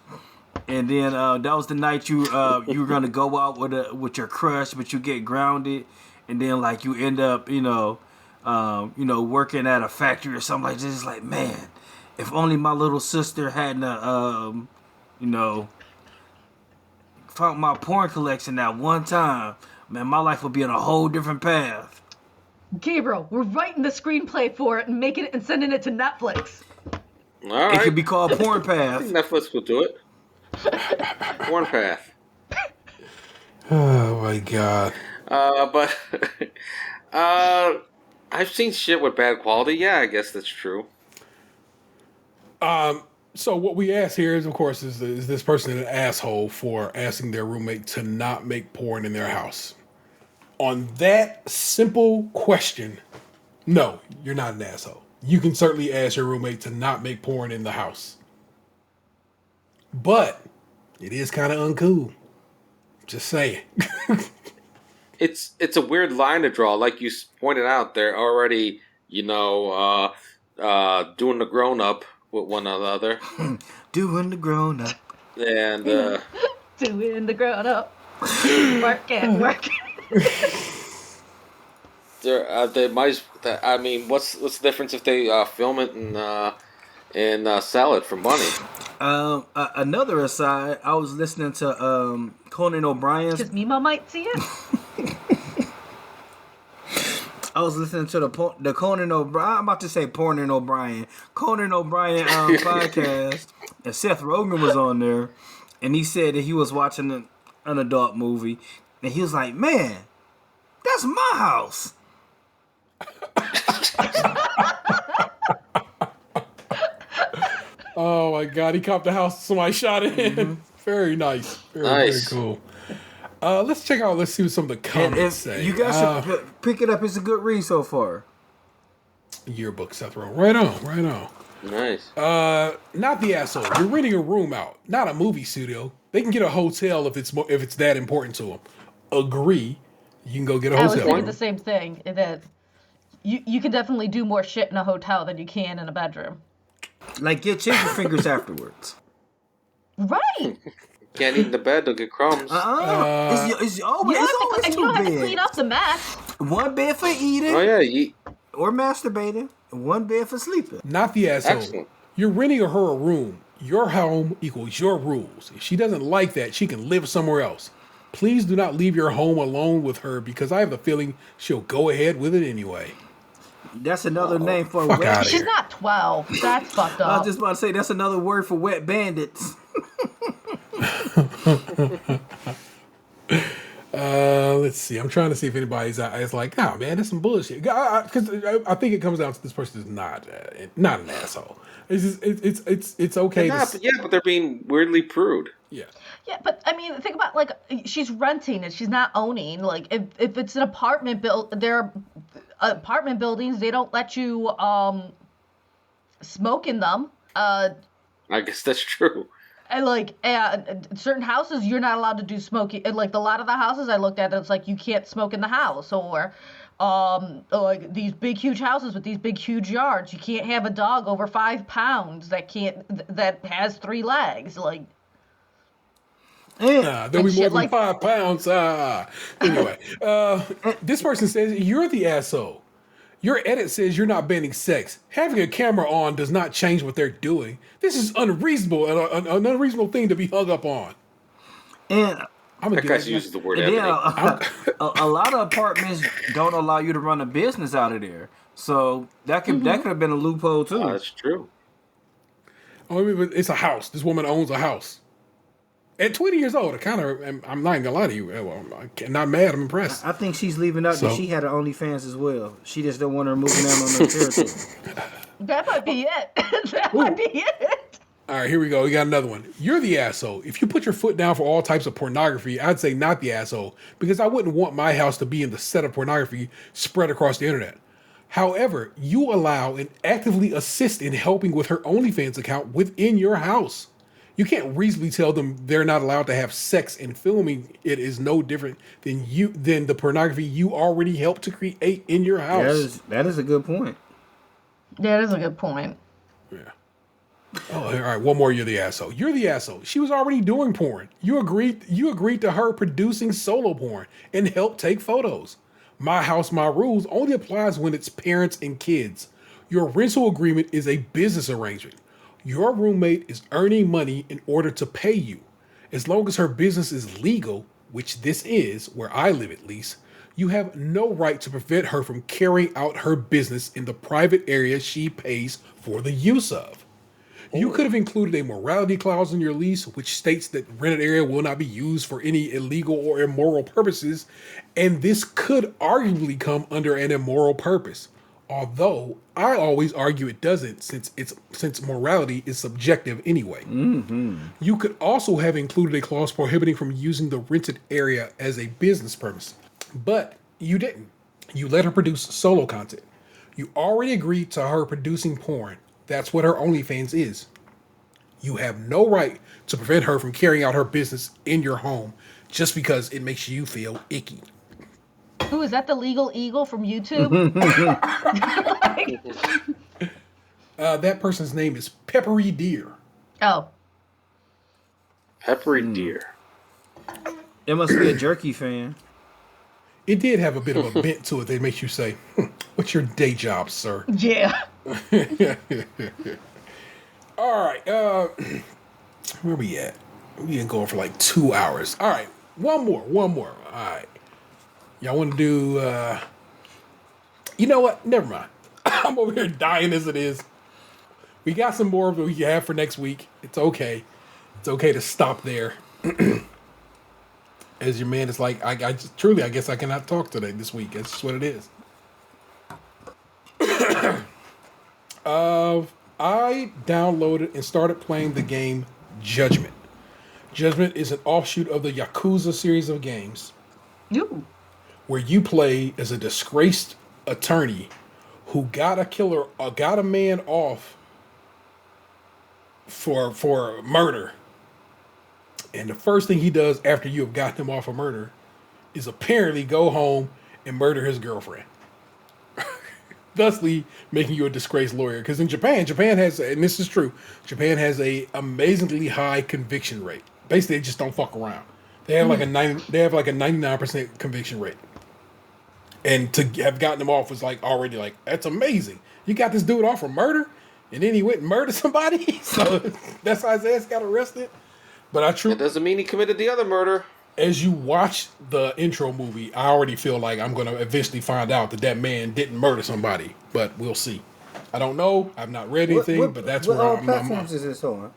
and then that was the night you were gonna go out with your crush, but you get grounded, and then like you end up working at a factory or something like this. It's like, man, if only my little sister hadn't found my porn collection that one time, man, my life would be on a whole different path. Gabriel, we're writing the screenplay for it and making it and sending it to Netflix. All right. It could be called Porn I Path. think Netflix will do it. Porn Path. oh my god! But I've seen shit with bad quality. Yeah, I guess that's true. So what we ask here is, of course, is this person an asshole for asking their roommate to not make porn in their house? On that simple question, no, you're not an asshole. You can certainly ask your roommate to not make porn in the house. But it is kind of uncool. Just saying. It's a weird line to draw. Like you pointed out, they're already, doing the grown up with one another. Doing the grown up. And Doing the grown up. Working. they might. I mean, what's the difference if they film it and sell it for money? Another aside, I was listening to Conan O'Brien's. Because Mimo might see it. I was listening to the Conan O'Brien. I'm about to say Conan O'Brien podcast, and Seth Rogen was on there, and he said that he was watching an adult movie, and he was like, "Man, that's my house." Oh my god, he copped the house, somebody shot it in. Mm-hmm. Very nice. Very Nice. cool. Let's see what some of the And comments if say. you guys should pick it up, it's a good read so far. Yearbook, Seth Rogen. Right on. Nice. Not the asshole. You're renting a room out, not a movie studio. They can get a hotel if it's that important to them. Agree. You can go get a I was hotel thinking room. the same thing. That you can definitely do more shit in a hotel than you can in a bedroom. Like, get chicken fingers afterwards. Right. Can't eat in the bed; they'll get crumbs. It's always You two don't have to clean beds. up the mess. One bed for eating Oh yeah, or masturbating, and one bed for sleeping. Not the asshole. Excellent. You're renting her a room. Your home equals your rules. If she doesn't like that, she can live somewhere else. Please do not leave your home alone with her because I have the feeling she'll go ahead with it anyway. That's another name for fuck wet. outta She's here. not 12. That's fucked I up. was just about to say that's another word for wet bandits. Let's see. I'm trying to see if anybody's like, oh man, that's some bullshit. Because I think it comes down to this person is not an asshole. It's just, it's okay. But they're being weirdly prude. Yeah. Yeah, but I mean, think about like she's renting it. She's not owning. Like if it's an apartment there are apartment buildings. They don't let you smoke in them. I guess that's true. And like certain houses, you're not allowed to do smoking. And like a lot of the houses I looked at, it's like you can't smoke in the house, or like these big huge houses with these big huge yards. You can't have a dog over 5 pounds that has 3 legs. Like There'll be And more shit than like- 5 pounds. Anyway, this person says you're the asshole. Your edit says you're not banning sex. Having a camera on does not change what they're doing. This is unreasonable and an unreasonable thing to be hung up on. And I'm That guy uses the word then evidence. a lot of apartments don't allow you to run a business out of there. So that could have been a loophole too. That's true. Oh, it's a house. This woman owns a house. At 20 years old, I'm not gonna lie to you. I'm not mad. I'm impressed. I think she's leaving out that she had her OnlyFans as well. She just don't want her moving out on her territory. That might be it. That might be it. All right, here we go. We got another one. You're the asshole. If you put your foot down for all types of pornography, I'd say not the asshole, because I wouldn't want my house to be in the set of pornography spread across the internet. However, you allow and actively assist in helping with her OnlyFans account within your house. You can't reasonably tell them they're not allowed to have sex, and filming it is no different than the pornography you already helped to create in your house. That is a good point. That is a good point. Yeah. Oh, all right. One more. You're the asshole. You're the asshole. She was already doing porn. You agreed to her producing solo porn and helped take photos. My house, my rules only applies when it's parents and kids. Your rental agreement is a business arrangement. Your roommate is earning money in order to pay you. As long as her business is legal, which this is, where I live at least, you have no right to prevent her from carrying out her business in the private area she pays for the use of. You could have included a morality clause in your lease, which states that rented area will not be used for any illegal or immoral purposes, and this could arguably come under an immoral purpose. Although I always argue it doesn't, since morality is subjective anyway. Mm-hmm. You could also have included a clause prohibiting from using the rented area as a business premise, but you didn't. You let her produce solo content. You already agreed to her producing porn. That's what her OnlyFans is. You have no right to prevent her from carrying out her business in your home just because it makes you feel icky. Ooh, is that the legal eagle from YouTube? That person's name is Peppery Deer. Oh. Peppery Deer. It must be a jerky fan. It did have a bit of a bent to it that makes you say, what's your day job, sir? Yeah. All right. Where we at? We been going for like 2 hours. All right. One more. All right. Y'all want to do... You know what? Never mind. I'm over here dying as it is. We got some more that we can have for next week. It's okay. It's okay to stop there. As your man is like, I guess I cannot talk today this week. That's just what it is. I downloaded and started playing the game Judgment. Judgment is an offshoot of the Yakuza series of games. Ooh. Where you play as a disgraced attorney who got a man off for murder. And the first thing he does after you have gotten him off of murder is apparently go home and murder his girlfriend. Thusly making you a disgraced lawyer. Because in Japan has, and this is true, Japan has a amazingly high conviction rate. Basically, they just don't fuck around. They have like a 99% conviction rate. And to have gotten him off was like already like, that's amazing. You got this dude off for murder, and then he went and murdered somebody. So that's how his ass got arrested. But That doesn't mean he committed the other murder. As you watch the intro movie, I already feel like I'm going to eventually find out that man didn't murder somebody. But we'll see. I don't know. I've not read anything, but that's where I'm. What platforms is this on?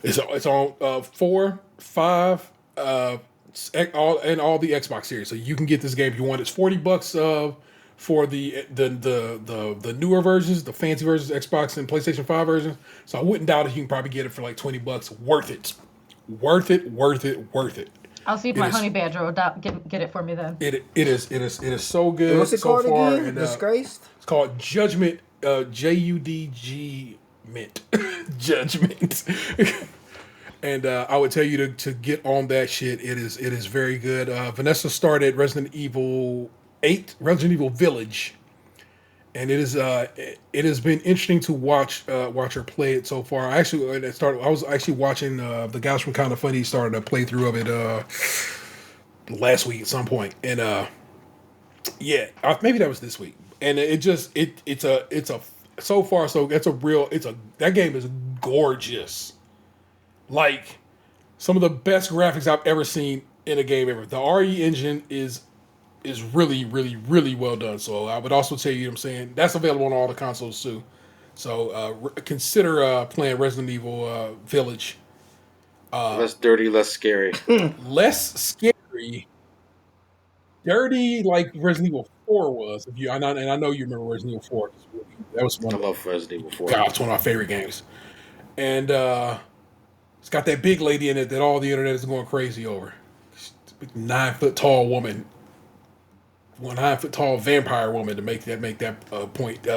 It's on 4, 5, all the Xbox series. So you can get this game if you want. It's $40 for the newer versions, the fancy versions, Xbox and PlayStation 5 versions. So I wouldn't doubt it. You can probably get it for like $20. Worth it. Worth it. I'll see if my honey badger will get it for me then. It is so good. What's it so called far, again? And, Disgraced? It's called Judgment. JUDG Mint. Judgment. And I would tell you to get on that shit. It is very good. Vanessa started Resident Evil 8, Resident Evil Village, and it has been interesting to watch her play it so far. I was actually watching the guys from Kinda Funny started a playthrough of it last week at some point, and maybe that was this week. And that game is gorgeous. Like some of the best graphics I've ever seen in a game ever. The RE engine is really, really, really well done. So I would also tell you, what I'm saying, that's available on all the consoles too. So consider playing Resident Evil Village. Less dirty, less scary. Less scary, dirty like Resident Evil 4 was. If you, and I know you remember Resident Evil 4. That was one I of love Resident Evil 4. God, it's one of my favorite games. And it's got that big lady in it that all the internet is going crazy over. 9-foot tall woman, 9-foot tall vampire woman to make that point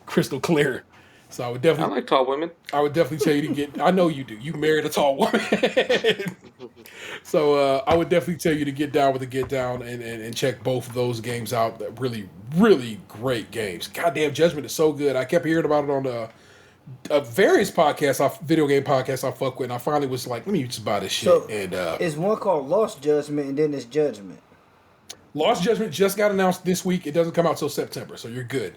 crystal clear. So I would I definitely, like tall women. I would definitely tell you to get. I know you do. You married a tall woman, so I would definitely tell you to get down with the get down and check both of those games out. They're really, really great games. Goddamn, Judgment is so good. I kept hearing about it on the various podcasts, video game podcasts I fuck with, and I finally was like, let me just buy this shit. So And it's one called Lost Judgment, and then it's Judgment. Lost Judgment just got announced this week. It doesn't come out till September, so you're good.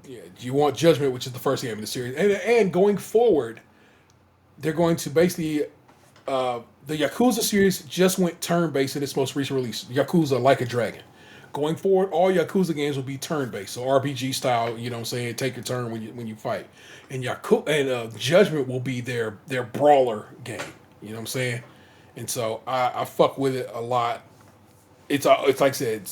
Yeah, you want Judgment, which is the first game in the series, and going forward, they're going to basically the Yakuza series just went turn based in its most recent release. Yakuza Like a Dragon. Going forward, all Yakuza games will be turn based, so RPG style. You know what I'm saying? Take your turn when you fight, and Judgment will be their brawler game. You know what I'm saying? And so I fuck with it a lot. It's like I said,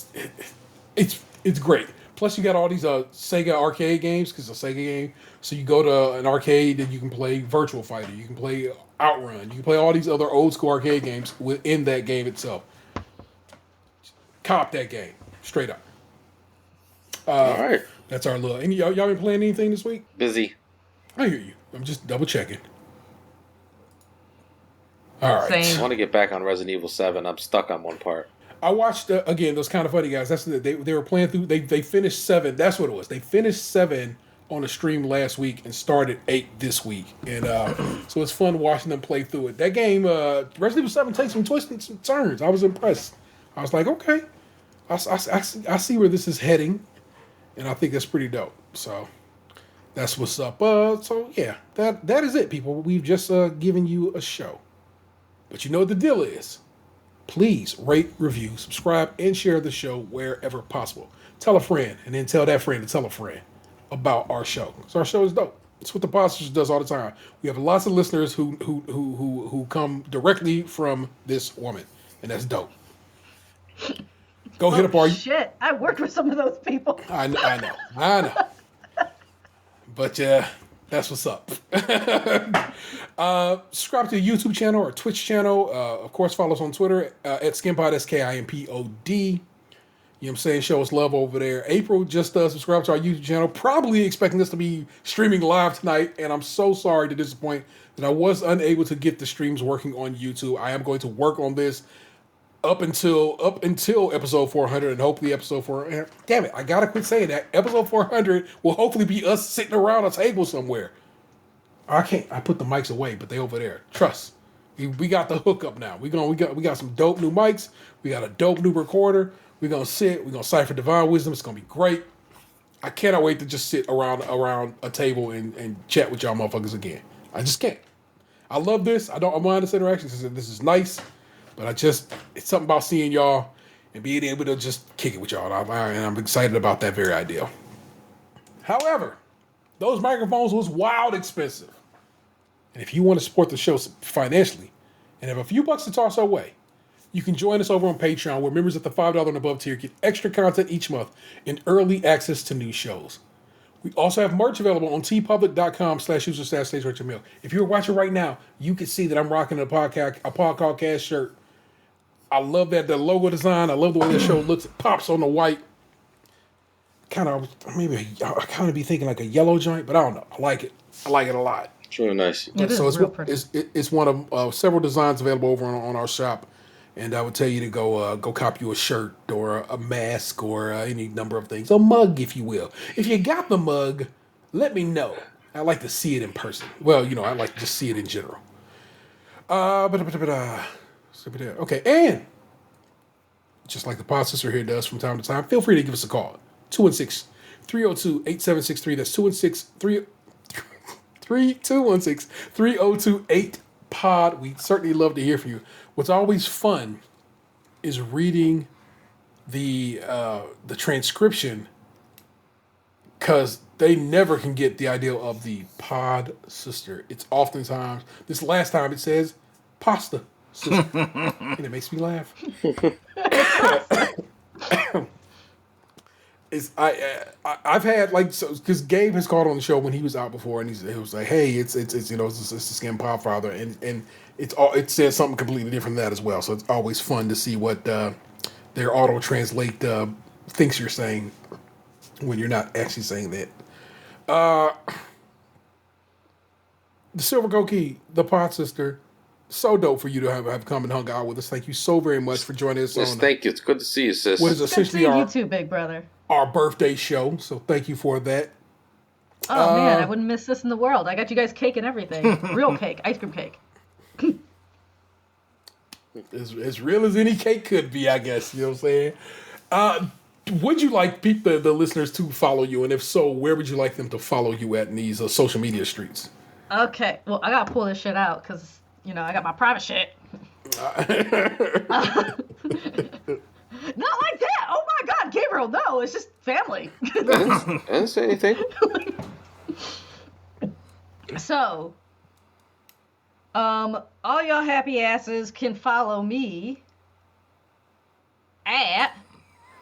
it's great. Plus, you got all these Sega arcade games because it's a Sega game. So you go to an arcade and you can play Virtual Fighter. You can play Outrun. You can play all these other old school arcade games within that game itself. Cop that game straight up. All right. That's our little. And y'all been playing anything this week? Busy. I hear you. I'm just double checking. All right. Same. I want to get back on Resident Evil 7. I'm stuck on one part. I watched again those Kind of Funny guys. That's they were playing through. They finished 7. That's what it was. They finished 7 on a stream last week and started 8 this week. And so it's fun watching them play through it. That game, Resident Evil 7 takes some twists and some turns. I was impressed. I was like, okay, I see where this is heading, and I think that's pretty dope. So that's what's up. So yeah, that is it, people. We've just given you a show, but you know what the deal is. Please rate, review, subscribe, and share the show wherever possible. Tell a friend, and then tell that friend to tell a friend about our show. So our show is dope. It's what the Podsister does all the time. We have lots of listeners who come directly from this woman, and that's dope. Go hit up our. Shit, I worked with some of those people. I know. But that's what's up. Subscribe to the YouTube channel or Twitch channel. Of course, follow us on Twitter at SKiMPod, SKiMPOD. You know what I'm saying? Show us love over there. April just subscribed to our YouTube channel, probably expecting us to be streaming live tonight. And I'm so sorry to disappoint that I was unable to get the streams working on YouTube. I am going to work on this up until episode 400, and hopefully episode 400. Damn it, I gotta quit saying that. Episode 400 will hopefully be us sitting around a table somewhere. I put the mics away, but they over there. Trust. We got the hookup now. We got some dope new mics. We got a dope new recorder. We're gonna cipher divine wisdom. It's gonna be great. I cannot wait to just sit around a table and chat with y'all motherfuckers again. I just can't. I love this. I don't mind this interaction. This is nice. But it's something about seeing y'all and being able to just kick it with y'all. And I'm excited about that very idea. However, those microphones was wild expensive. And if you want to support the show financially and have a few bucks to toss our way, you can join us over on Patreon, where members at the $5 and above tier get extra content each month and early access to new shows. We also have merch available on tpublic.com/user/stage-milk. If you're watching right now, you can see that I'm rocking a podcast shirt. I love the logo design. I love the way the show looks. It pops on the white. I be thinking like a yellow joint, but I don't know. I like it. I like it a lot. It's really nice. It's one of several designs available over on our shop, and I would tell you to go cop you a shirt or a mask or any number of things, a mug, if you will. If you got the mug, let me know. I like to see it in person. Well, I like to just see it in general. Okay, and just like the Podsister here does from time to time, feel free to give us a call. 216-302-8763. That's 216-302-8-POD. We'd certainly love to hear from you. What's always fun is reading the transcription, because they never can get the idea of the Podsister. It's oftentimes, this last time it says pasta sister. And it makes me laugh. I've had like, so because Gabe has called on the show when he was out before, and he was like, hey, it's the SKiM Podfather, and it says something completely different than that as well. So it's always fun to see what their auto translate thinks you're saying when you're not actually saying that. The Silver Coqui, the Podsister, so dope for you to have come and hung out with us. Thank you so very much for joining us. Yes, thank you. It's good to see you, sis. What is essentially you too, big brother. Our birthday show. So thank you for that. Oh man, I wouldn't miss this in the world. I got you guys cake and everything. Real cake, ice cream cake. As real as any cake could be, I guess. You know what I'm saying? Would you like the listeners to follow you? And if so, where would you like them to follow you at in these social media streets? Okay, well, I gotta pull this shit out because, I got my private shit. Not like that! Oh my god, Gabriel, no, it's just family. I didn't say anything. So, all y'all happy asses can follow me at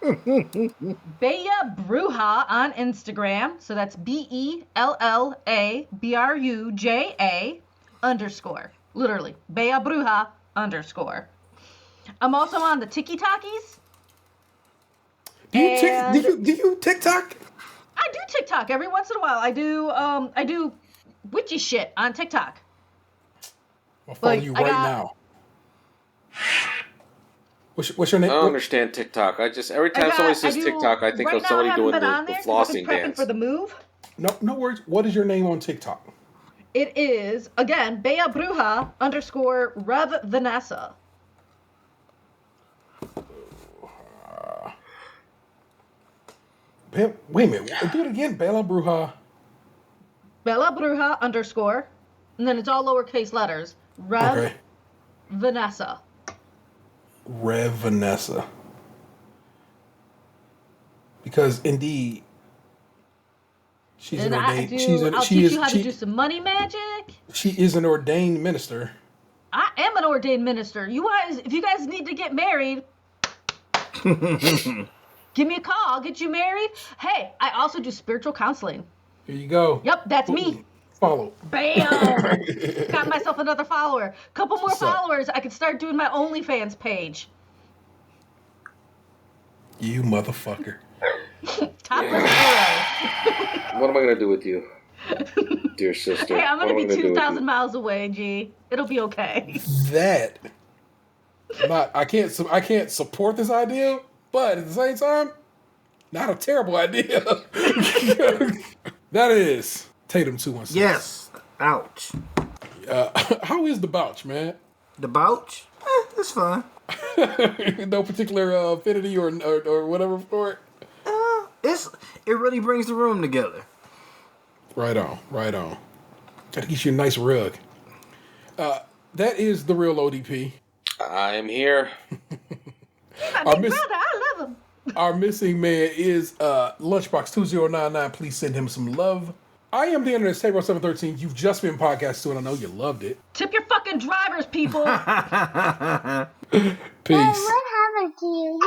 Bella Bruja on Instagram. So that's BELLABRUJA_ literally Bella Bruja _. I'm also on the TikTokies. Do you TikTok? I do TikTok every once in a while. I do witchy shit on TikTok. I'll follow you right now. What's your name? I don't understand TikTok. Every time somebody says TikTok, I think of somebody doing the flossing dance. For the move. No worries. What is your name on TikTok? It is, again, Bella Bruja _Rev Vanessa. Wait a minute. Do it again. Bella Bruja. Bella Bruja _, and then it's all lowercase letters. Rev Vanessa. Rev Vanessa. Because indeed, she's an ordained. I'll teach you how to do some money magic. She is an ordained minister. I am an ordained minister. If you guys need to get married, give me a call. I'll get you married. Hey, I also do spiritual counseling. Here you go. Yep, that's me. Follow. Bam! Got myself another follower. Couple more followers. I could start doing my OnlyFans page. You motherfucker. Top of zero. What am I going to do with you, dear sister? Hey, I'm going to be 2,000 miles away, G. It'll be okay. I can't support this idea, but at the same time, not a terrible idea. That is Tatum 216. Yes. Ouch. How is the bouch, man? The bouch? It's fine. No particular affinity or whatever for it? It really brings the room together. Right on. Gotta get you a nice rug. That is the real ODP. I am here. My big brother, I love him. Our missing man is Lunchbox 2099. Please send him some love. I am the Internet's Table 713. You've just been podcast to, and I know you loved it. Tip your fucking drivers, people. Peace. What happened to you?